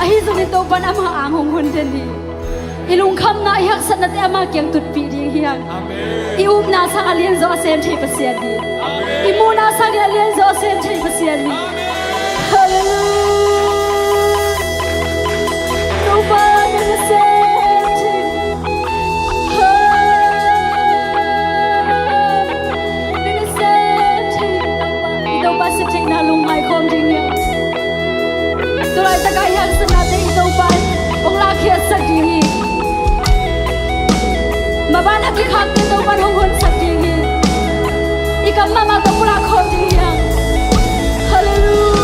ahi zungi to pan ama angong hun teni ilung kham na yak san na te ama kyang tut pi di hiya i up na sa alien zo sen thei pasian di i mu na sa alien zo sen thei pasian di hallelujah no pan in the sen thei đâu ba sẽ chạy na lung mai khom ding ya tôi lại ta cái hàng sana te đâu ba ông la kia sắc ding hi mà ba na ki khak te đâu ba hong hon sắc ding hi ikam mama to pura khom ding ya hallelujah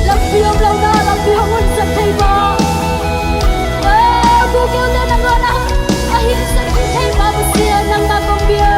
love you hon sắc thei ba bu kêu lên nang na a hi sắc thei ba ba sia nang na kom bia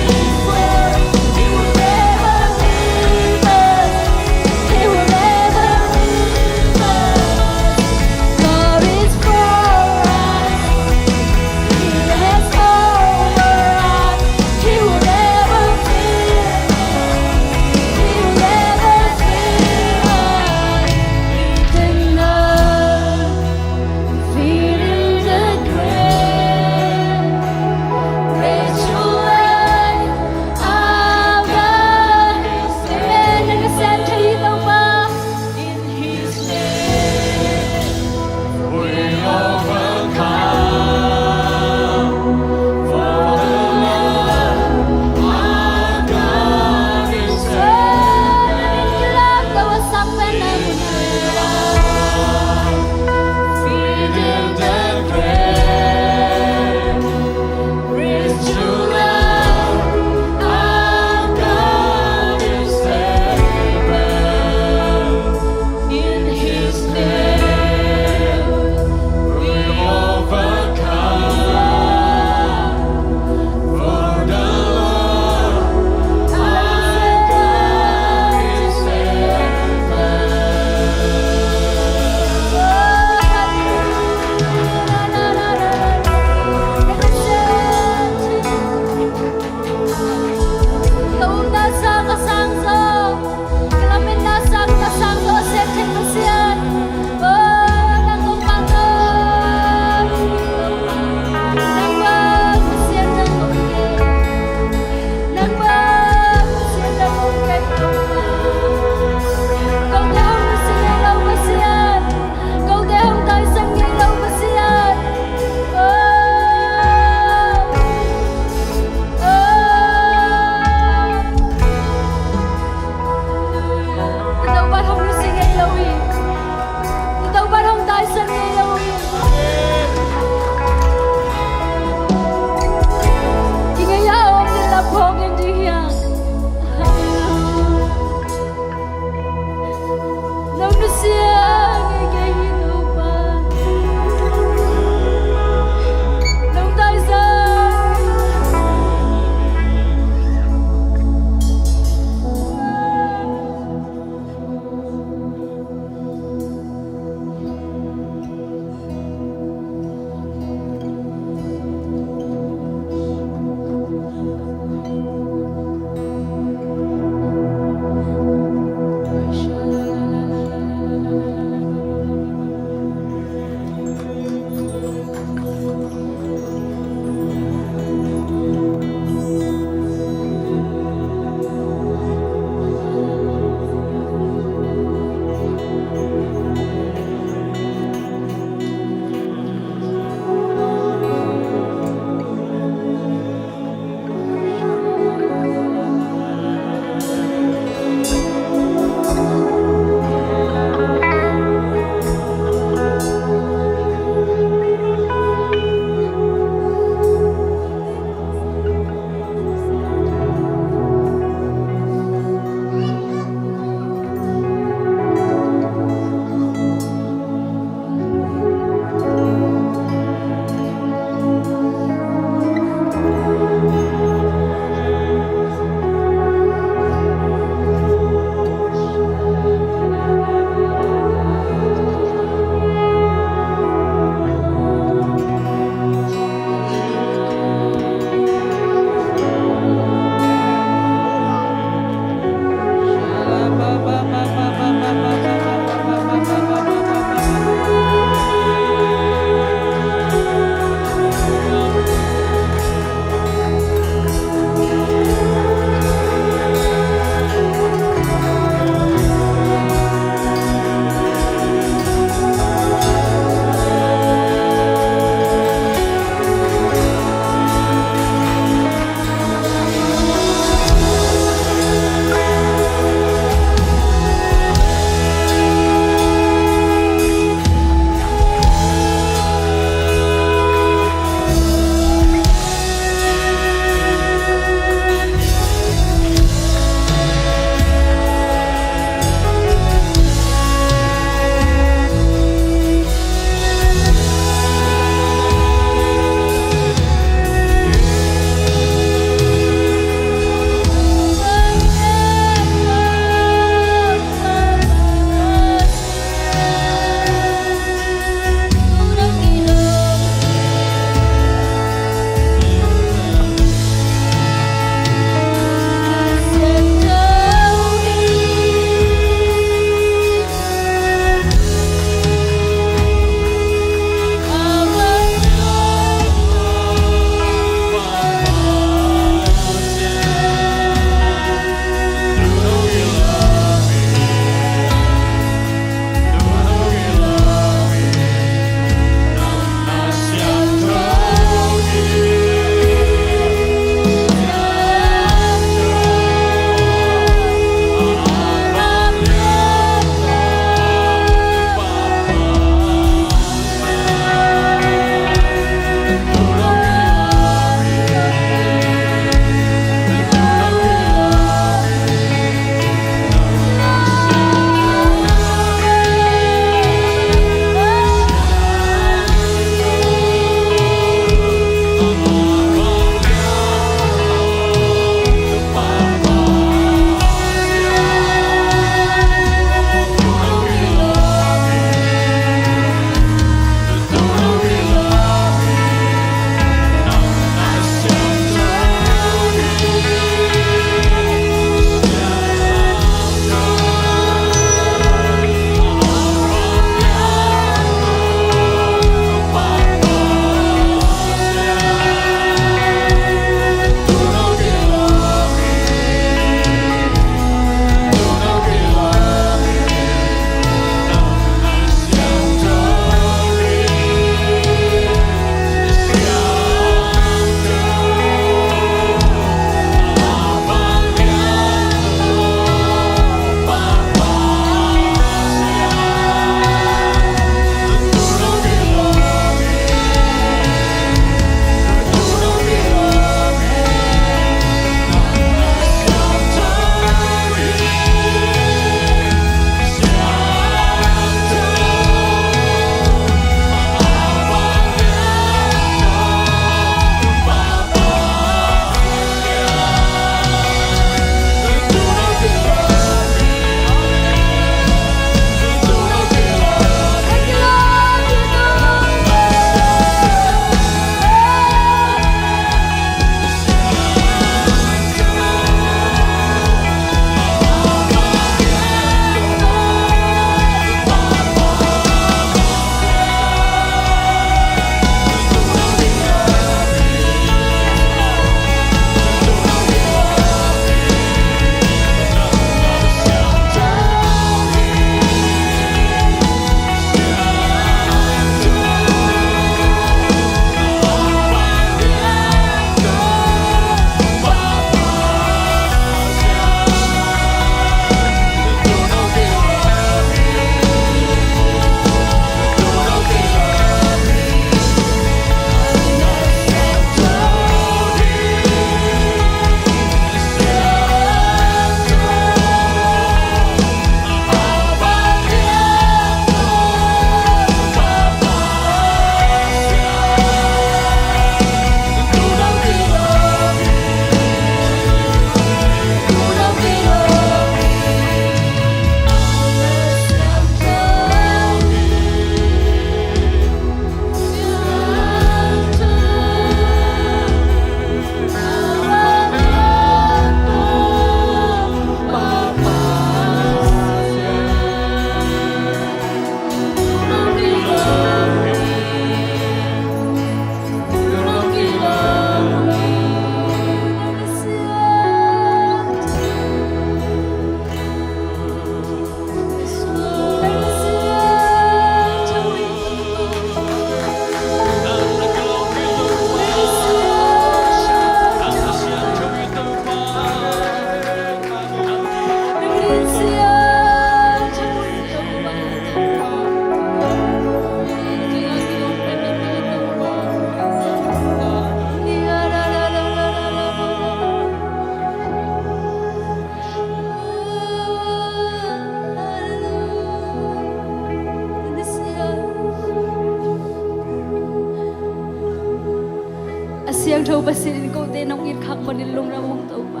siang thâu pasin ko te nong it khak manin lung na mong tau pa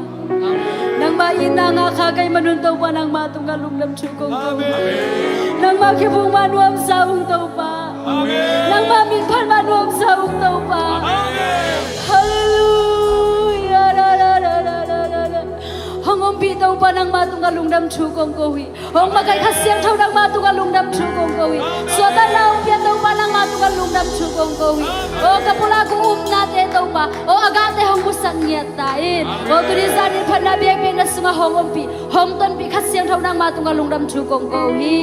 nang ma ina nga kha kai manun tau pa nang ma tunga lung dam chu kong tau nang ma ke phung ma nuam sa ung tau pa nang ma min phan ma nuam sa ung tau pa hallelujah la la la la la la hong om pi tau pa nang ma tunga lung dam chu kong ko wi hong ma kai kha siang thâu nang ma tunga lung dam chu kong ko wi so ta na ung pi tau pa nang ma tunga lung dam chu kong ko wi o kapula ko na te tau pa o aga te hong busak nyat ta in o tu ri za ni phan na biak pe na sunga hong om pi hong ton pi kha siang thâu nang ma tunga lung dam chu kong ko hi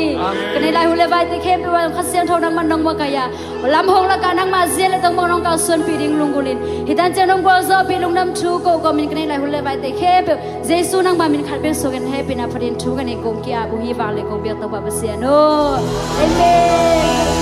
kanai lai hule vai te khem pe wa kha siang thâu nang man nong ma kaya lam hong la ka nang ma zel le tong mong nong ka sun pi ding lung gulin hitan chen nong bo zo pi lung dam chu ko ko min kanai lai hule vai te khem pe jesu nang ma min khat pe so gen he pe na pharin thu kan e kong kia bu hi ba le kong biak to ba pasian no amen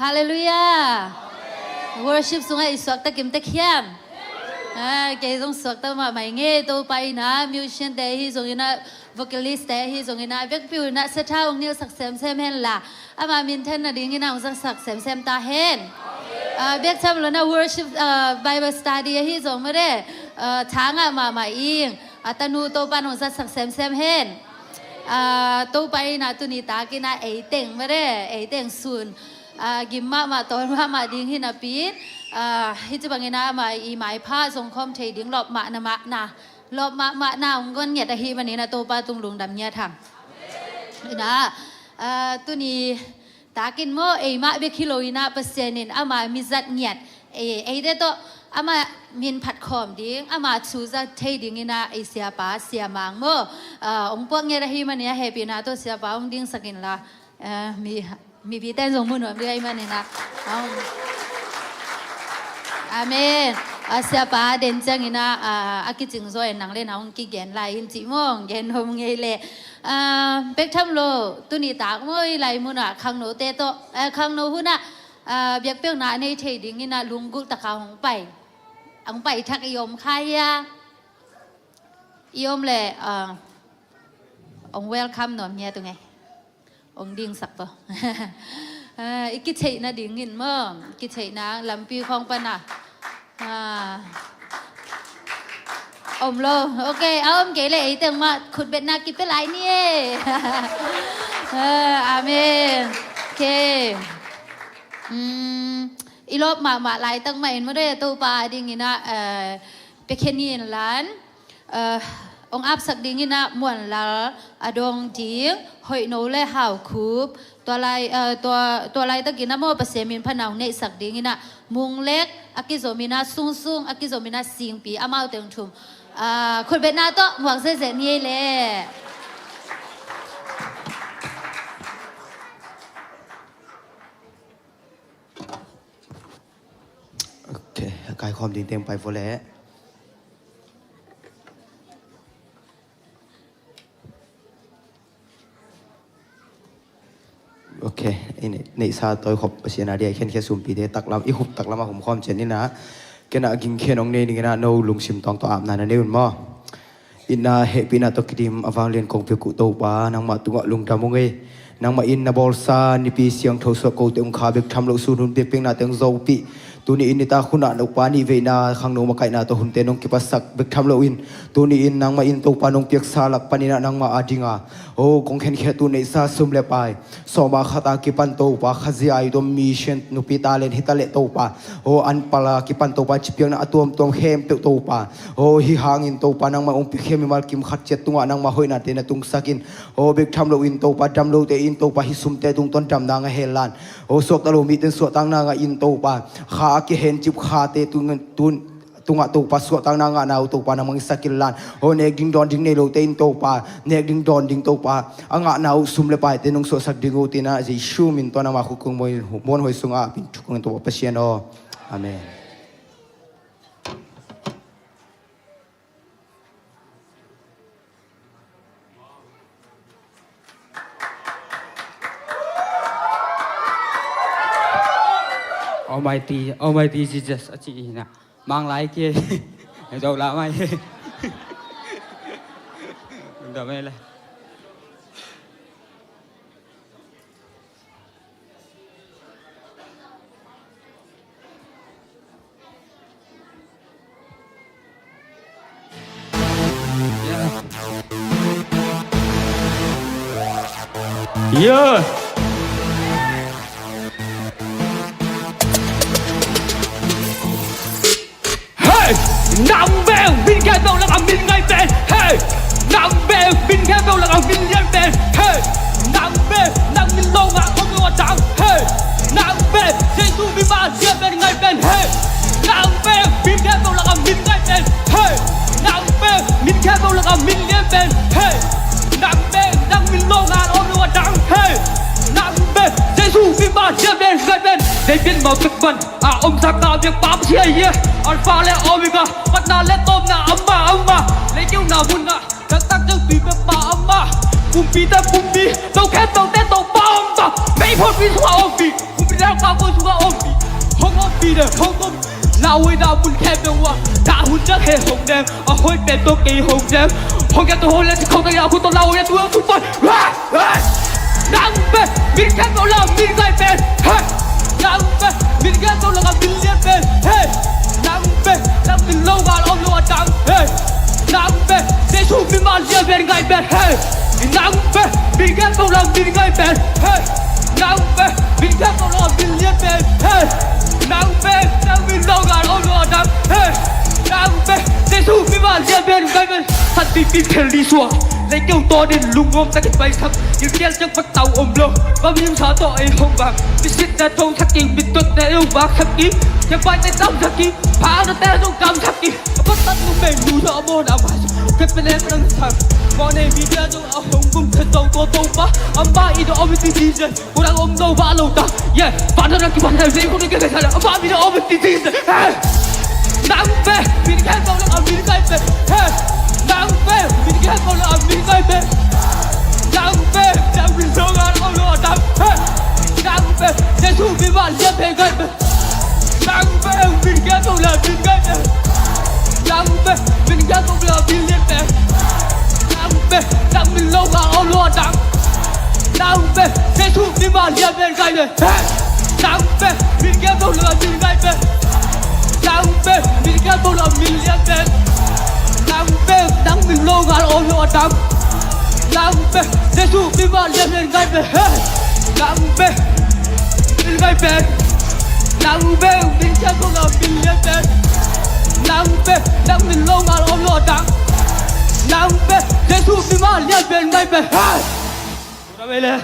Hallelujah. Worship sungai iswak ta kim ta khiam. Ke jong swak ta ma mai nge to pai na musician te hi jong ina vocalist te hi jong ina vek piu na sa tha ong niu sak sem sem hen la. Ama min then na ding ina ong sak sem sem ta hen. Vek cham lo na worship Bible study hi jong ma de Thang ma ing atanu to pan ong sak sem sem hen. To pai na tu ni ta ki na ei teng ma de ei teng sun gimma ma ton ma ding hin a pin hi chu bangena ma i mai pha song khom thei ding lop ma na lop ma na ong gon nge ta hi ban ni na to pa tung lung dam nya thang na tu ni ta kin mo ei ma be kiloina pasenin ama mi zat nyat ei de to ama min phat khom ding ama chu za thei ding ina ei sia pa sia mang mo ong pok nge ra hi man ya happy na to sia pa ong ding sakin la mi bi ten jong mu no bi ai man ni na amen sia pa den chang ina akijing zo en nang le na ong ki gen lai in chi mong gen hom nge le pek tham lo tu ni tak moi lai mu na khang no te to khang no hu na biak pek na nei thei ding ina lunggu ta ka hong pai thak yom khaya yom le ong welcome no nya tu ngai ong ding sak to iki thei na ding in mo ki thei na lam pi khong pa na om lo ok ông kể lại từng mà khut bet na kịp lại nie amen ok ilop mà lại từng mày mới đây tu pa đi nghe na pe khen lan ông áp sắc đi nghe na muộn là adong tiếng hội nấu lê hào khúpตัวไรตะกี้นะโมประเสมินพนาวเนสักดีงี้นะมุงเล็กอากิโซมินาซุงอากิโซมินาสิงปีอามาเต็งทุมคนเบ็ดนาโตหวังเสียนี่แหละโอเคกายความดีเต็มไปโฟแล้วโอเคในซาตัวขบเสียนาเดียเขียนแค่สุ่มปีเดตักลำอีหุบตักลำมาผมความเจนนี่นะแกน่ะกินเขียนองเนนี่แกน่ะโนลุงชิมตองตัวอาบนานั่นเองมั้งอินนาเฮปีนาตกิดิมอวังเลียนคงเปียกุโตปานางมาตุงะลุงดามงเอนางมาอินนาบอลซานิปีเสียงโทสโกเตงคาเบกทำโลสูนุนเปียงนาเตงโซปีตัวนี้อินนิตาคุณะนกปานีเวนาขังโนมาไกนาตัวหุ่นเตนงกิปัสสักเบกทำโลอินตัวนี้อินนางมาอินตัวปานงเปียกซาลักปานินะนางมาอาดิงาโอ้คงเห็นแค่ตัวนี้ซาซุ่มเล็บไปสอบมาขัตากิปันโตปาขจีไอตัวมีเชนนุปิตาเลนฮิตาเลโตปาโอ้อันปลากิปันโตปาจิเปียงนาตัวเข้มเปียโตปาโอ้ฮิหางอินโตปานางมาองค์เข้มมีมากิมขัดเจ็ดตัวนางมาหอยนาเตนตุงสักินโอ้เบกทำโลอินโตปาดำโลเตอินโตปาฮิซุมเตตุงต้นดำนางเฮลันโอ้สวกตะโลมีเตนสวกตังนางอินโตปาขากิเห็นจิบขาเตตุงtunga tu pa suat tang nanga na tu pa namang sakilan o nek ding don ding ne lo tein to pa nek ding don ding to pa anga na sum le pa te nong so sak ding utina ji shu min to na ma khu kung moi mon hoi sunga pin thukung to Pasian o amen Almighty Jesus chị nè mang lái kia đâu là mày đợi mày lên Yeah. Hey, nặng bèo min khe đâu là min ngay bên. Hey, nặng bèo min khe đâu là min ngay bên. Hey, nặng bèo nặng min lâu ngã không có trắng. Hey, nặng bèo Jesus min ba chia bên ngay bên. Hey, nặng bèo min khe đâu là min ngay bên. Hey, nặng bèo min khe đâu là min ngay bên. Hey, nặng bèo nặng min lâu ngã không có trắng. Hey, nặng bèo Jesus min ba chia bên ngay bên. Để biến màu thực vật ông sáng tạo việc bám chia ye Alpha le Omega bắt na le tôm na amma lấy kêu nào buồn na các tác chân tùy về bà amma cùng pi đâu khép đâu tết đâu ba mấy phút vi xuống ông pi cùng pi đang cao xuống ông pi không ông pi được không ông nào người nào buồn khép đâu đã hôn chắc hệ hồng đen hôi bẹt tôi kỳ hồng đen hồng cái tôi hôn lên không thấy nào tôi lau lên tôi không tôi đang về mình khép đâu làm mình ngay về nặng về mình ghét đâu là mình liên về hey nặng về nặng mình lâu gà ôm lâu trắng hey nặng về để xuống mình mà liên về ngay về hey nặng về mình ghét đâu là mình ngay về hey nặng về mình ghét đâu là mình liên về hey nặng về nặng mình lâu gà ôm lâu trắng hey nặng về để xuống mình mà liên về ngay về thật tình mình theo đi xuống lấy kêu to đến lung ôm ta cái bay thấp những đen trong bắt tàu ôm lâu bao nhiêu xóa tội không bằng bị xịt ra thâu thắt kinh bị tuột để yêu bạc thắt ký chẳng phải tay đâm thắt ký phá nó té trong cam thắt ký bắt tắt nó mềm núi cho môn ảo mà cái bên em đang thằng bọn này vì đen trong áo hồng vùng thân tàu to tàu ba âm ba ý đồ ôm bị tí rồi cô đang ôm lâu vã lâu ta yeah bạn nó đang kêu bạn này dễ không được cái này là âm ba ý đồ ôm bị tí rồi nặng về mình ghét đâu là mình ghét về nặng về mình ghét đâu là mình ghét về nặng về nặng mình lâu ngàn ôm lâu đắm nặng về Jesus mình bạn liên về ghét về nặng về mình ghét đâu là mình ghét về nặng về mình ghét đâu là mình liên về nặng về nặng mình lâu ngàn ôm lâu đắm nặng về Jesus mình bạn liên về ghét về nặng về mình ghét đâu là mình ghét về nặng về mình ghét đâu là mình liên về nặng về nặng mình lâu ngàn ôm lâu đắm nặng về Jesus mình bạn liên về ghét về nặng về mình ghét về nặng về mình ghét đâu là mình liên về nặng về nặng mình lâu ngàn ôm lâu đắm nặng về Jesus mình bạn liên về ghét về Ủa đây lên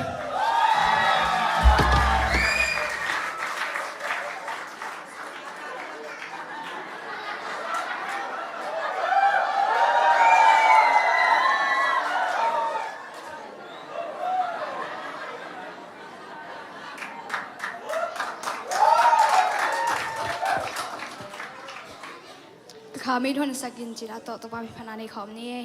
ข้าไม่ทนสักกินจิระต่อตัวมีพนาในขอมนี้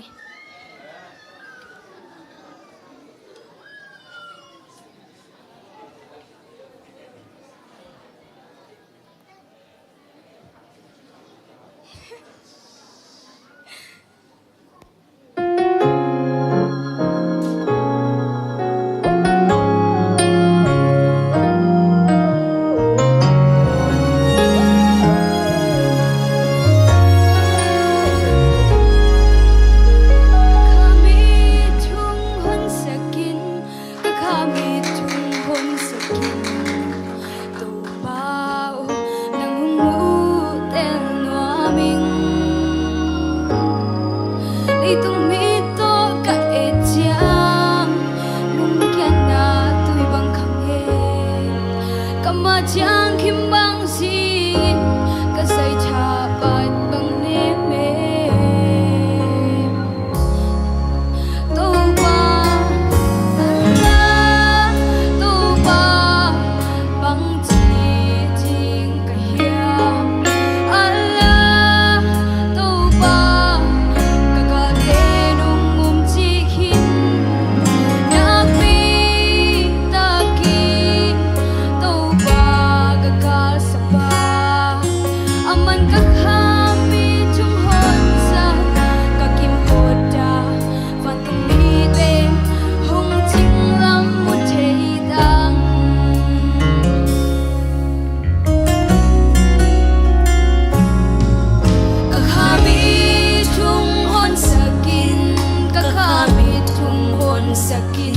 sakin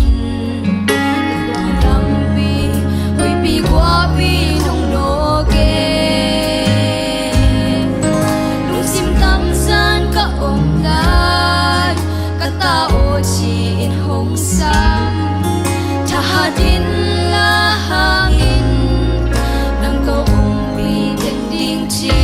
tuang rambi hui pi qua pi nong no ge lu sim tam san ka om lai ka ta o chi in hong sam tha hadin la hangin nang ko ong pi den ding chi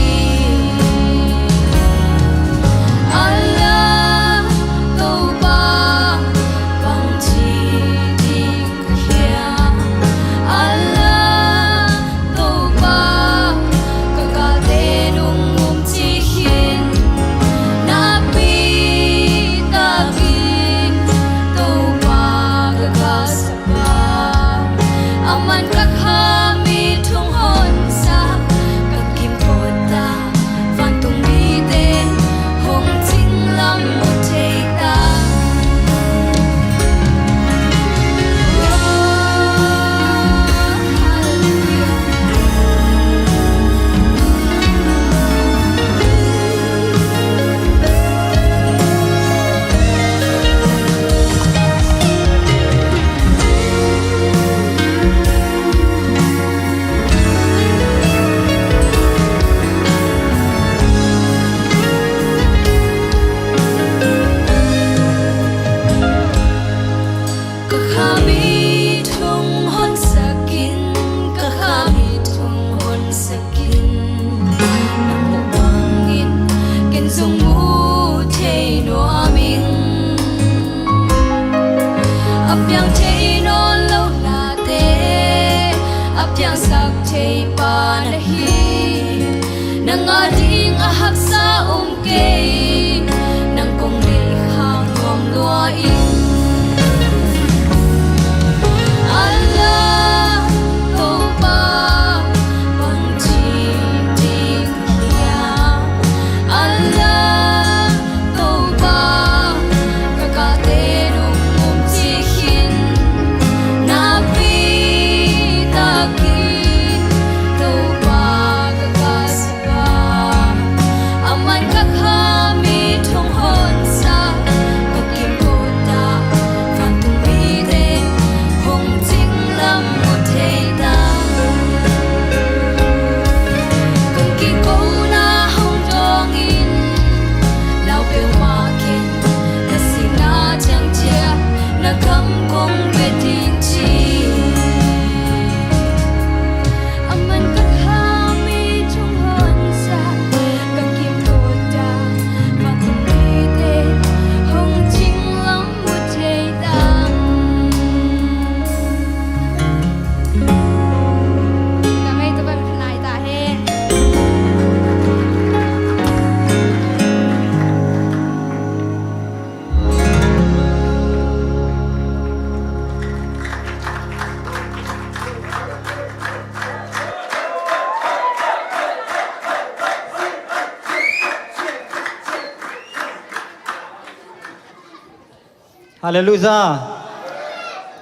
Hallelujah.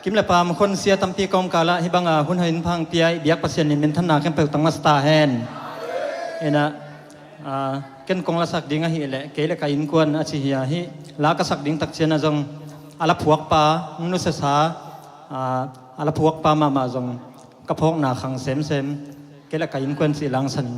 Kim la pam khon sia tampi kom kala hibanga hun hain phang pia biak pasien nin men thanna kem pe tang masta hen. Ena ken kong la sak dinga hi le ke le ka in kwan a chi hi hi la ka sak ding tak chen a jong ala phuak pa nu sa sa ala phuak pa ma jong ka phok na khang sem sem ke la ka in kwan si lang san.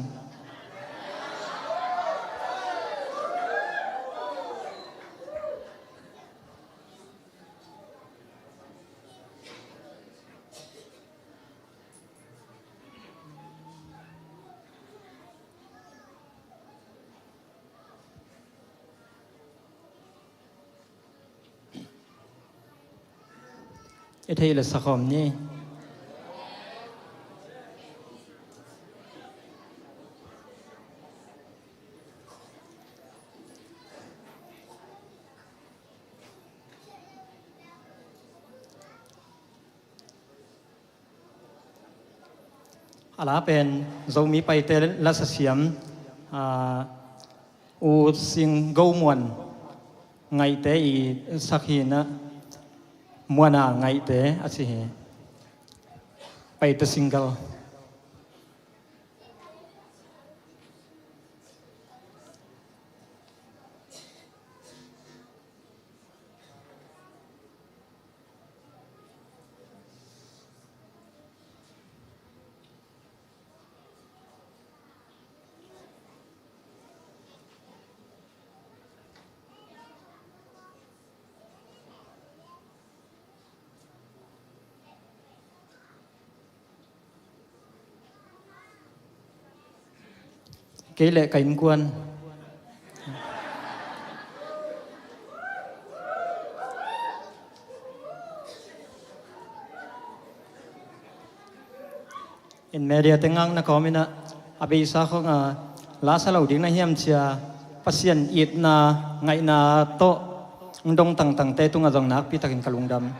Ithei le sakhom ni ala pen Zomi pai te la sa siam u sing go muan ngai te I sakhina muana ngai te achi he pai te single kế lệ cảnh quan in media tengang na komina abi sa ko nga la sa lo ding na hiam chia Pasian it na ngai na to ndong tang tang te tunga jong nak pi takin kalungdam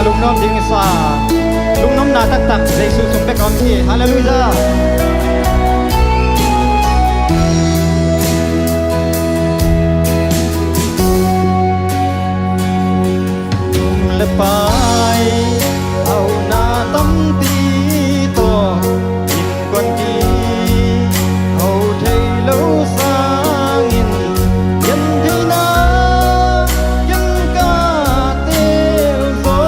alumnom ding sa lungnom na tak tak Jesus sumpe kamki hallelujah lepai au na tâm ti to in quan ti au thei lâu sang in nhân thế na nhân ca tiêu gió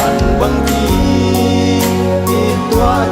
an băng ti tua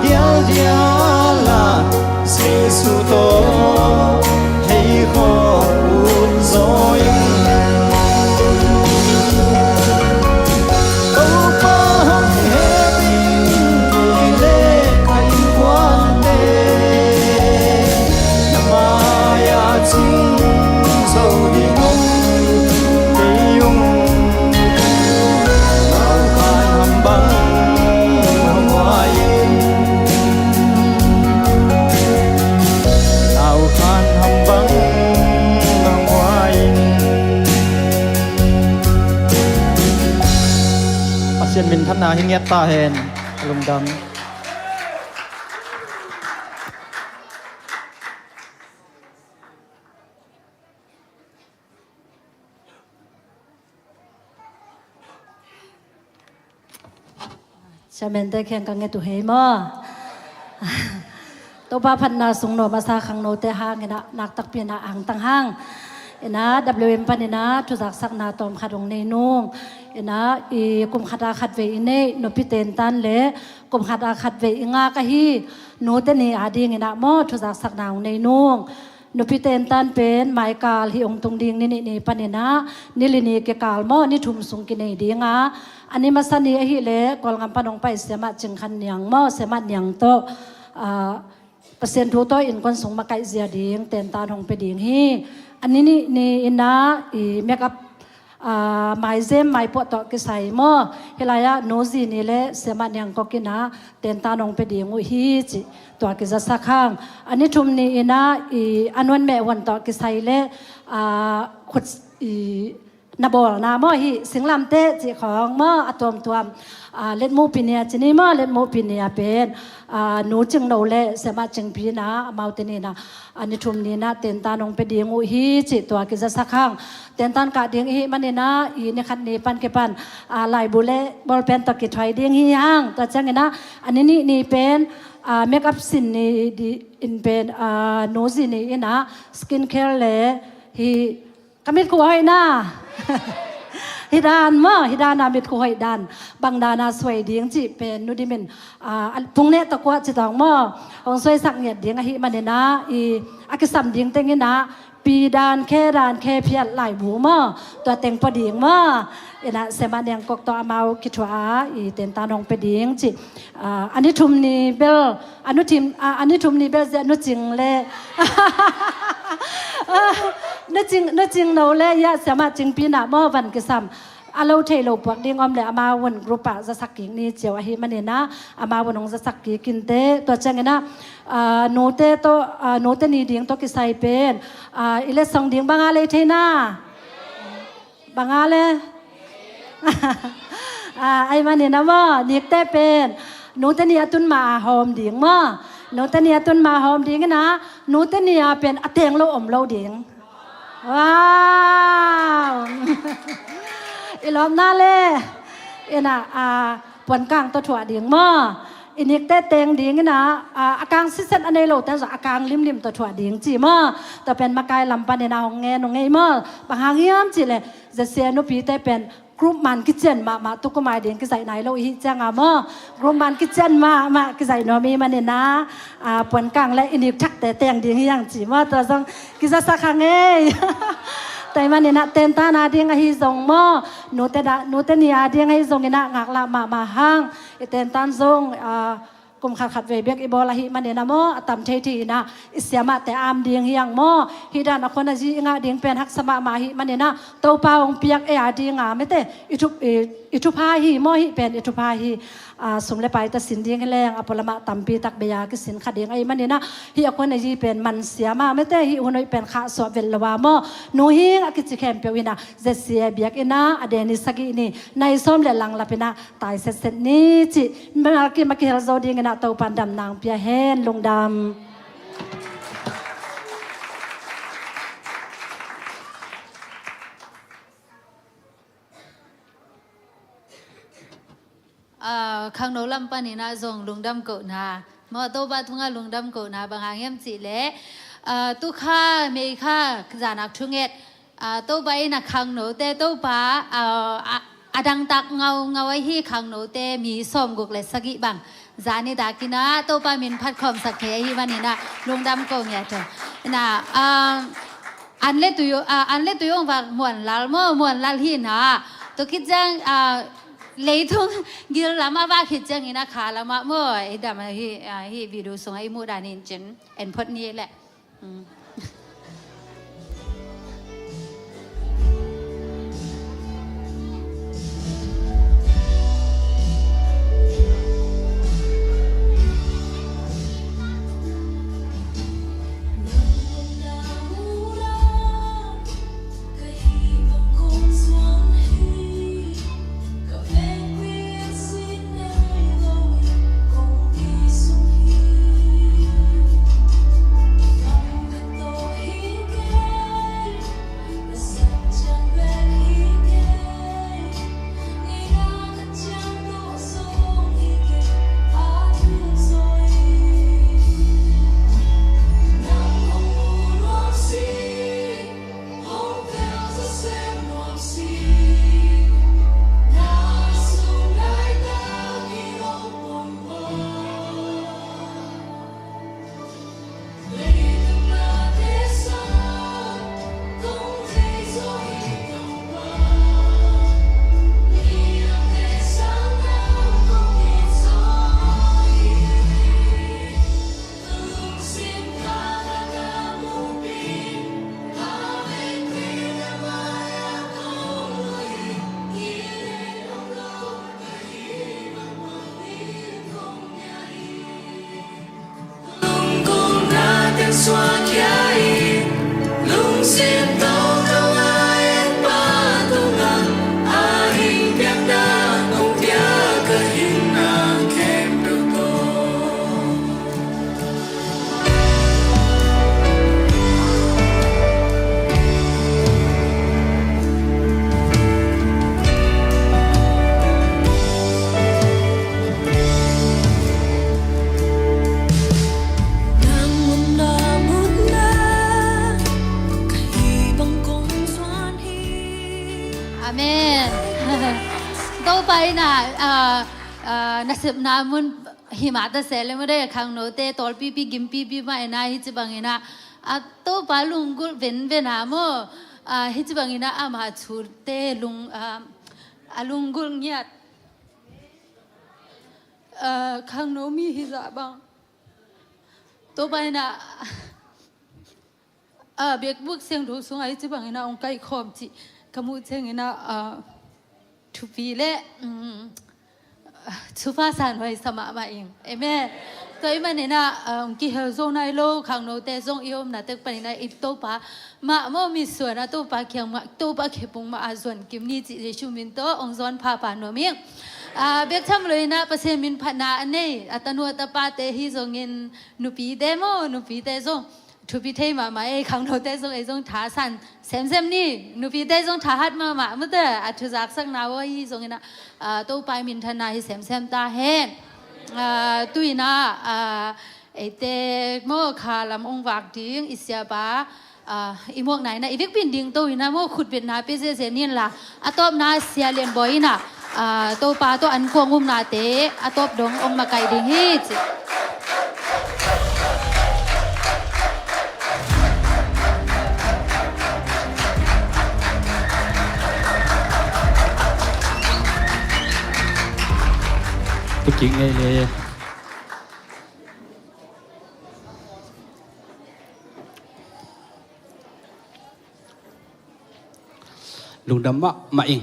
ซียนมินท่านนาหิเงียตาเฮนลุงดำจะเมนได้แข่งกันไงตัวเฮมอตัวบ้าพันนาสุงโนมาซาขังโนเตหางนะนักตักเปียนาอ่างตั้งห้างนะ WM ปันนะทุจักสักนาตอมขัดองในนุ่งนะกุมขัดอาขัดเวอินเนนพิเตนตันเละกุมขัดอาขัดเวอิงากะฮีโนเตนีอาดีงนะมอทุจักสักนาในนุ่งนพิเตนตันเป็นหมายกาลที่องตรงดิ่งนี่ปันนะนิลินีเกกาลมอนี่ทุ่มสุงกินในดิ่งอ่ะอันนี้มาสันนี่ฮิเล่กอลงปนองไปเสียมาจึงขันเนียงมอเสียมาเนียงโตเปอร์เซ็นต์ทุโตอินคนส่งมาไกเสียดิ่งเต็นตาทองไปดิ่งฮีอันนี้นี่อินนะเมกับหมายเซมหมายปวดต่อกิไซมอเฮลายะโนซีนี่เล่เสียมาเนียงก็กินะเต็นตาทองไปดิ่งอุฮีจิตัวกิจะสักข้างอันนี้ทุ่มนี่อินะอันวันแม่วันต่อกิไซเล่ขุดนบอลนามอฮีสิงลำเตจิของมออะตอมตัวเล็ดมูปิเนียจินีมอเล็ดมูปิเนียเป็นหนูจึงโนเล่เสมาจึงพีนะมาเตนีนะอันนี้ทุ่มนี้นะเต็นตานองไปเดียงอุฮีจิตัวกิจะสักข้างเต็นตานกะเดียงฮีมันนี่นะในคันนี้ปันเก็ปันลายบุเล่บอลเป็นตะกิถอยเดียงฮีห้างตัวจังไงนะอันนี้นี่เป็นเมคอัพสินนี่อินเป็นโนซินี่นะสกินแคร์เล่ฮีกำมิดกูให้นะฮิดานมาฮิดานามิดกูให้ดานบางดานาสวยดีงจีเป็นนูดิมินพุงเนตตะกัวจิตองมาองสวยสักเงียดดีงฮิมันเนี่ยนะอากิสัมดีงเต็งนะปีดานแค่เพียรไหลบูมาตัวเต็งปดีงมานะเสมาเนียงกอกตัวมาคิดว่าเต็นตานองไปดีงจีอันนี้ทุมนีเบลอันนี้ทุมนีเบลจะนุจิงเลยนึกจริงเราเลยยะสามารถจริงปีหน้าเมื่อวันกิสัมอาเราเทโลปวกดิ้งอมเลยอามาวันกรุ๊ปจะสักกิ่งนี้เจียวหิมันเนี่ยนะอามาวันองจะสักกิ่งกินเตตัวจังนะโนเตตัวโนเตนี่ดิ้งตัวกิไซเป็นอิเลสองดิ้งบางอะไรเทน่าบางอะไรไอ้มันเนี่ยนะว่านิกเตเป็นโนเตนี่ตุนมาหอมดิ้งมาโนเตนี่ตุนมาหอมดิ้งนะโนเตนี่เป็นอเตียงเราอมเราดิ้งว้าวอีหลอมหน้าเล่อีน่ะปวนกลางตัวถั่วดิ่งหม้ออีนิกเต้เตงดิ่งนะอาการซิเซนอันในโลแต่จะอาการริมตัวถั่วดิ่งจีหม้อแต่เป็นมากายลำปันในนาของเงินหม้อบางหางเยี่ยมจีเลยจะเสียนุปีเต้เป็นกรุ๊ปมันกิจเจนมาตุกมาเดียงกิจใส่ไหนเราอีจังหม้อกรุ๊ปมันกิจเจนมากิจใส่นอมีมันเนี่ยนะปวนกลางและอีนิกทักแต่เตงดิ่งยังจีหม้อตัวต้องกิจสักครั้งเอ้แต่มันเนี่ยนะเต็นตานาเดียงให้ส่งหม้อหนูเตนี่อาเดียงให้ส่งเนี่ยนะงักละมาห้างเต็นตันส่งกุมขัดเวเบียกอีบอลหิมันเนี่ยนะหม้อตั้มเททีนะอิสยามาแต่อามเดียงเฮียงหม้อฮิดานคนนั้นจีงาเดียงเป็นฮักสมามาหิมันเนี่ยนะโตเปาองเปียกเอดีงาไม่เตอิทุพาหิหม้อหิเป็นอิทุพาหิสมเลไปตัดสินเดียงแรงอภรมาตั้มปีตักเบียกิสินขัดเดียงไอ้มันเนี่ยนะฮิคนนั้นจีเป็นมันเสียมาไม่เตฮิคนนั้นเป็นข้าสอบเวลว่าหม้อหนูหิงอกิจแคมเปียวินะเจเสียเบียกอินะอเดนิสกินี่ในส้มเลลังละเป็นนะตายเสร็จนี้จีมากิเฮลโซเดียงนะโตปันดำนางเปียเฮนลงดำข้างโน้ลำปันนี่นะส่งลุงดำเกิดนะมอโตบาทุ่งลุงดำเกิดนะบางหางเยี่ยมจีเล่ตุข้าเมฆาจานักทุ่งเอ็ดโตไปนักข้างโน้เตโตปาอดังตักเงาไว้ที่ข้างโน้เตมีส้มกุกเลสกิบังจานี่ดากินะโตปามินพัดคอมสักเคฮีวันนี้นะลุงดำเกิดเนี่ยเถอะนะอันเล็ตุยงว่าหมวนลาลหินะตัวคิดจังเลยทุ่งกิลลามาว่าคิดจังอินะขาลามาเมื่อไอ้ดำฮีวิดีโอส่งไอ้มูดานินจินเอ็นพดนี้แหละ อาเมนต่อไปนะนัสิบนามุนหิมะตะเสลไม่ได้ขังโนเตตอลปีกิมปีมาเอ็นฮิจิบังเอ็นะต่อไปลุงกุลเวนหามฮิจิบังเอ็นะอามาชูเตลุงลุงกุลเนี่ยขังโนมีฮิจะบังต่อไปนะเบียกบุกเสียงดูสูงฮิจิบังเอ็นะองค์ไก่ขอบจีขมุเสียงเอ็นะทุปีเล่ชุฟ้าสานไว้สมามาเองเอเมตัวอีมันเนี่ยนะกี่เฮลโซนายโลขังโนเตซงอีโอมนะเต็กปนินะอีโตปามาโมมีส่วนนะโตปาเขียงมาโตปาเขปุงมาอาส่วนกิมนี่จิเรชูมินโตองซอนพาปานโนมิงเบียกทำเลยนะประเสมินพนาอันนี้อัตโนตปาเตฮิซงเงินนุปีเดโมนุปีเตซงทุปีเทมาเอขังโนเตซงเอซงท้าสันเซมนี่นุปีเตซงท้าฮัดมาเมื่อเตออัตุจักสักนาวฮิซงเงินโตปามินทนาฮิเซมตาเฮนตุยนะไอเตโมคาลำองวักดิ้งอิสยาบาอีพวกไหนนะอีวิกปินดิ้งตุยนะโมขุดเป็นนาเปเซเนียนละอะตบนาเสียเลียนบอยนะโตปาโตอันกวงุมนาเตอะตบดงองมาไกดิ้งฮิตตุกิงเลยลุงดำมาอิง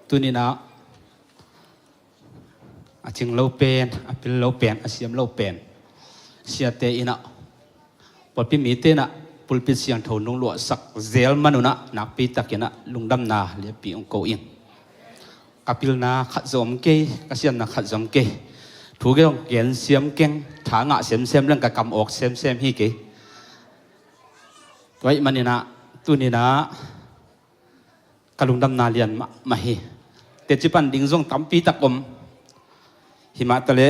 ตัวนี้นะอาจิงโลเป็นอาเป็นโลเป็นอาเซียมโลเป็นเสียเตอินะปอดพิมีเตนะปุลปิเสียงโถนงหลวสักเซลมนุนะนักปีตักยนะลุงดำนาเลียปีองโกอิงkapil na khat zom ke kasiam na khat zom ke thu ge ong gen siam keng tha nga sem lang ka kam ok sem hi ke wai manina tu ni na kalung dam na lian ma hi te chipan ding zong tampi takom hima tale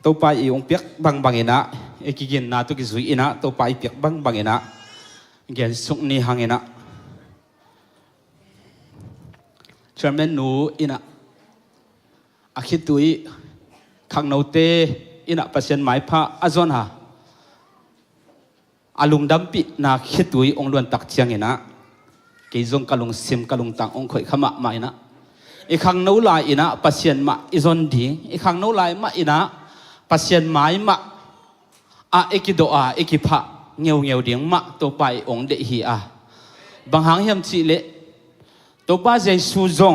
to pa i ong piak bang ina ekigin na tu ki zui ina to pa i piak bang ina gen sung ni hangena Chairman nu ina akhitui khang note ina pasien mai pha azon ha alung dampi na khitui ongluan tak chiang ina ke zong kalung sim kalung tang ong khoi khama ma ina e khang no lai ina pasien ma izon di e khang no lai ma ina pasien mai ma a ekido a ekipha ngeu ding ma to pai ong de hi a bang hang hiam chi leตัวป้าใจสูจง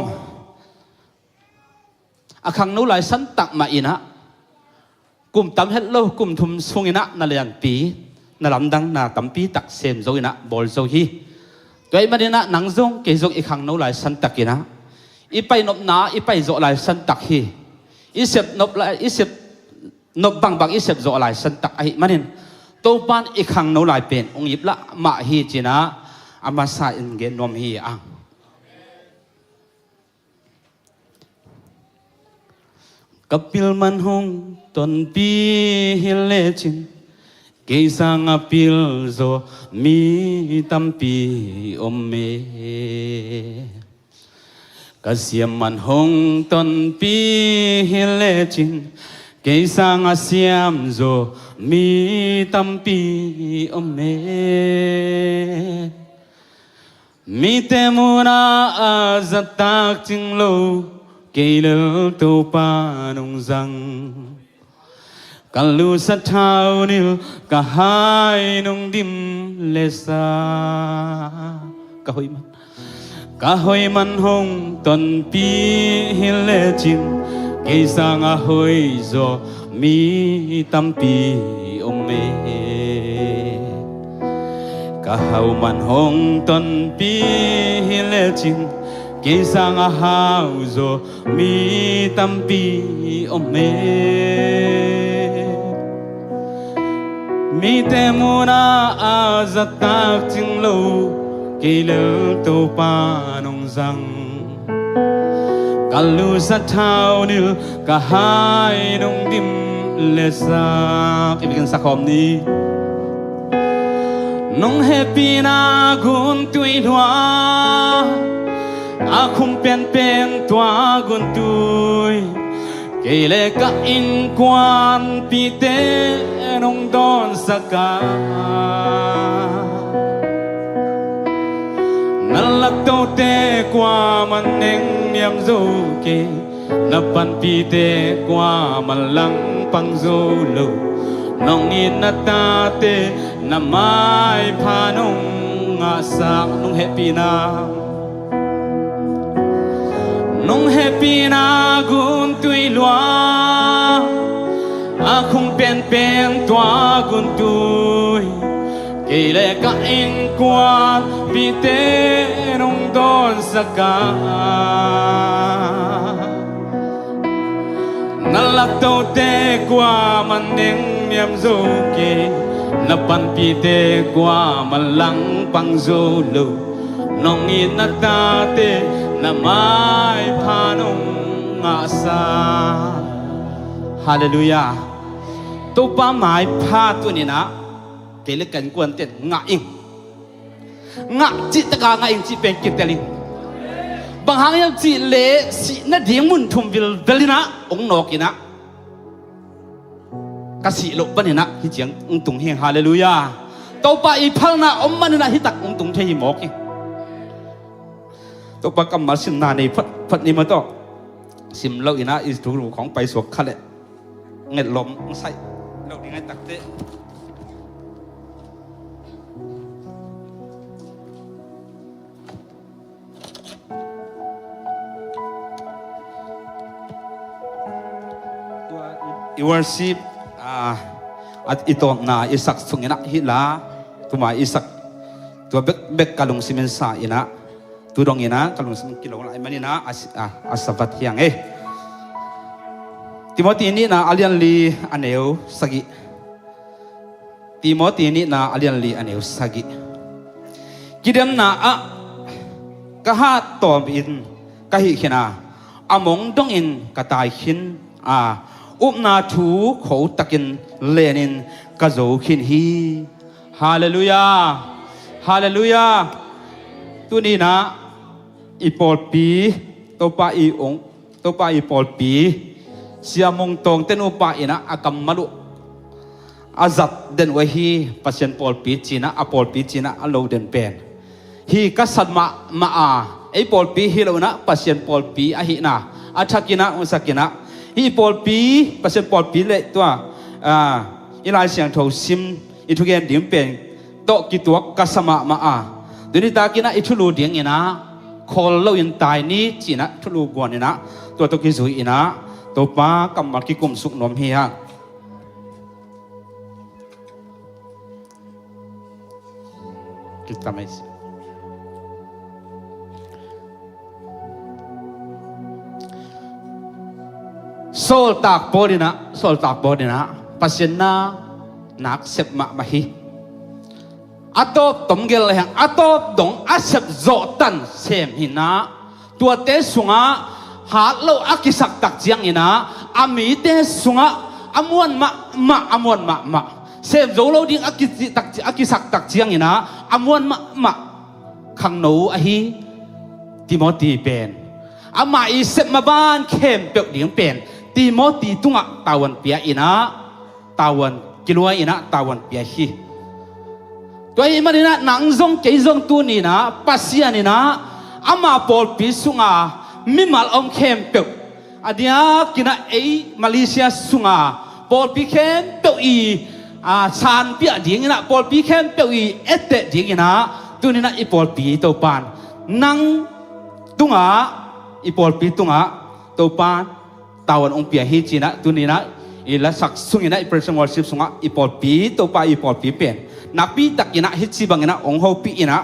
อาคังนู้หลายสันตักมาอินะกลุ่มตำเฮลโลกลุ่มทุมสงอินะนาเลียนปีนาลำดังนาตำปีตักเซมโซอินะบอลโซฮีตัวไอ้มาเดนะนังซงเกจงอีคังนู้หลายสันตักอินะอีไปนบนาอีไปโซหลายสันตักฮีอีเสพนบหลายอีเสพนบบังอีเสพโซหลายสันตักไอ้มาเดนตัวป้านอีคังนู้หลายเป็นองยิบละมาฮีจีนะอามาซาอินเกนนมฮีอ่ะKapil manhong ton pi hilechin Keisang apil zo mi tampi omme Kasiam manhong ton pi hilechin Keisang asiam zo mi tampi omme Mi temuna azatak chinglo cây lỡ tô pa nông răng cả lưu sát thao nil cả hai nông dim lê sa cả hồi man hong tuần pi hi lê chin cây sang a hồi zo mi tam pi om me cả hậu man hong tuần pi hi lê chin Kisang ahaw zo mi tampi ome Mi temuna azatak chinglo Kailang to panong zang Kalu sa tao nil kahay nung dim lesak Ibigin sa kom ni Nung happy na gun tuwi hua khum pen pen tua gun tui kể lệ cả in quan pi te nong don saka nan lak to te qua man neng niam zo ke na pan pi te qua man lang pang zo lo nong in na ta te na mai pha nong nga sak nong happy na nong happy na gun tui lua a khung pen pen tua gun tui kể lệ cả in quan pi te nong don saka na lak to te qua man neng niam zo ke na pan pi te qua man lang pang zo lo nong in na ta te na mai pha nong nga sa hallelujah to pa mai pha tu ni na kể lệ cảnh quan te nga ing nga chi ta ka nga ing chi pen kitelin bang hang yang chi le si na ding mun thum vil velina ong nokina kasi lo banina hi chiang ung tung heng hallelujah to pa i phalna om manina hi tak ung tung the hi mok to pa kam ma sim na nei phat ni ma to sim lo ina is tu ru khong pai suak khale nget lom sai lo ding ai tak te I worship at ito na isak sungina hila tuma isak tua bek kalung simen sa ina tudong ina kalung simen kilo la manina asabat hiang Timothy ni na alian li aneu sagi Timothy ni na alian li aneu sagi kidem na kaha tom in kahi khina among dong in katai hin na thu khẩu takin lenin kazo khin hi hallelujah hallelujah tu ni na ipol pi topa i ong topa ipol pi siamong tong tenu pa ina akam malu azat den wa hi pasien pol pi china apol pi china alo den pen hi kasat ma ei pol pi hi lo na pasien pol pi a hi na athakina usakina hi pol pi pasien pol pi le tua ilai siang tho sim ithugen dim pen to ki tuak kasama ma duni ta kina ithulu ding ina khol lo in tai ni china thulu gon ina to ki zui ina to pa kamal ki kum suk nom hi ha kita mais sol tak bodina pasien na nak sep ma mahi atop tomgel hang atop dong asep zo tan sem hina tua te sunga hat lo akisak tak jiang ina ami te sunga amuan ma sem zo lo ding akisak tak jiang ina amuan ma khang no ahi Timothy pen ama i sep ma ban kem pek ding pen Timothy tunga tawan pia ina tawan kilua ina tawan pia hi toy manina nangzong keizong tu ni na pasian ina ama pol pi sunga mimal om kem pe adia kina Malaysia sunga pol pi kem pe san pia ding ina pol pi kem pe ette ding ina tu ni na I pol pi to pan nang tunga I pol pi tunga to pan tawan ong pia hi china tunina ila sak sungina I person worship sunga I pol pi to pa I pol pi pen napi takina hi chi bangina ong ho pi ina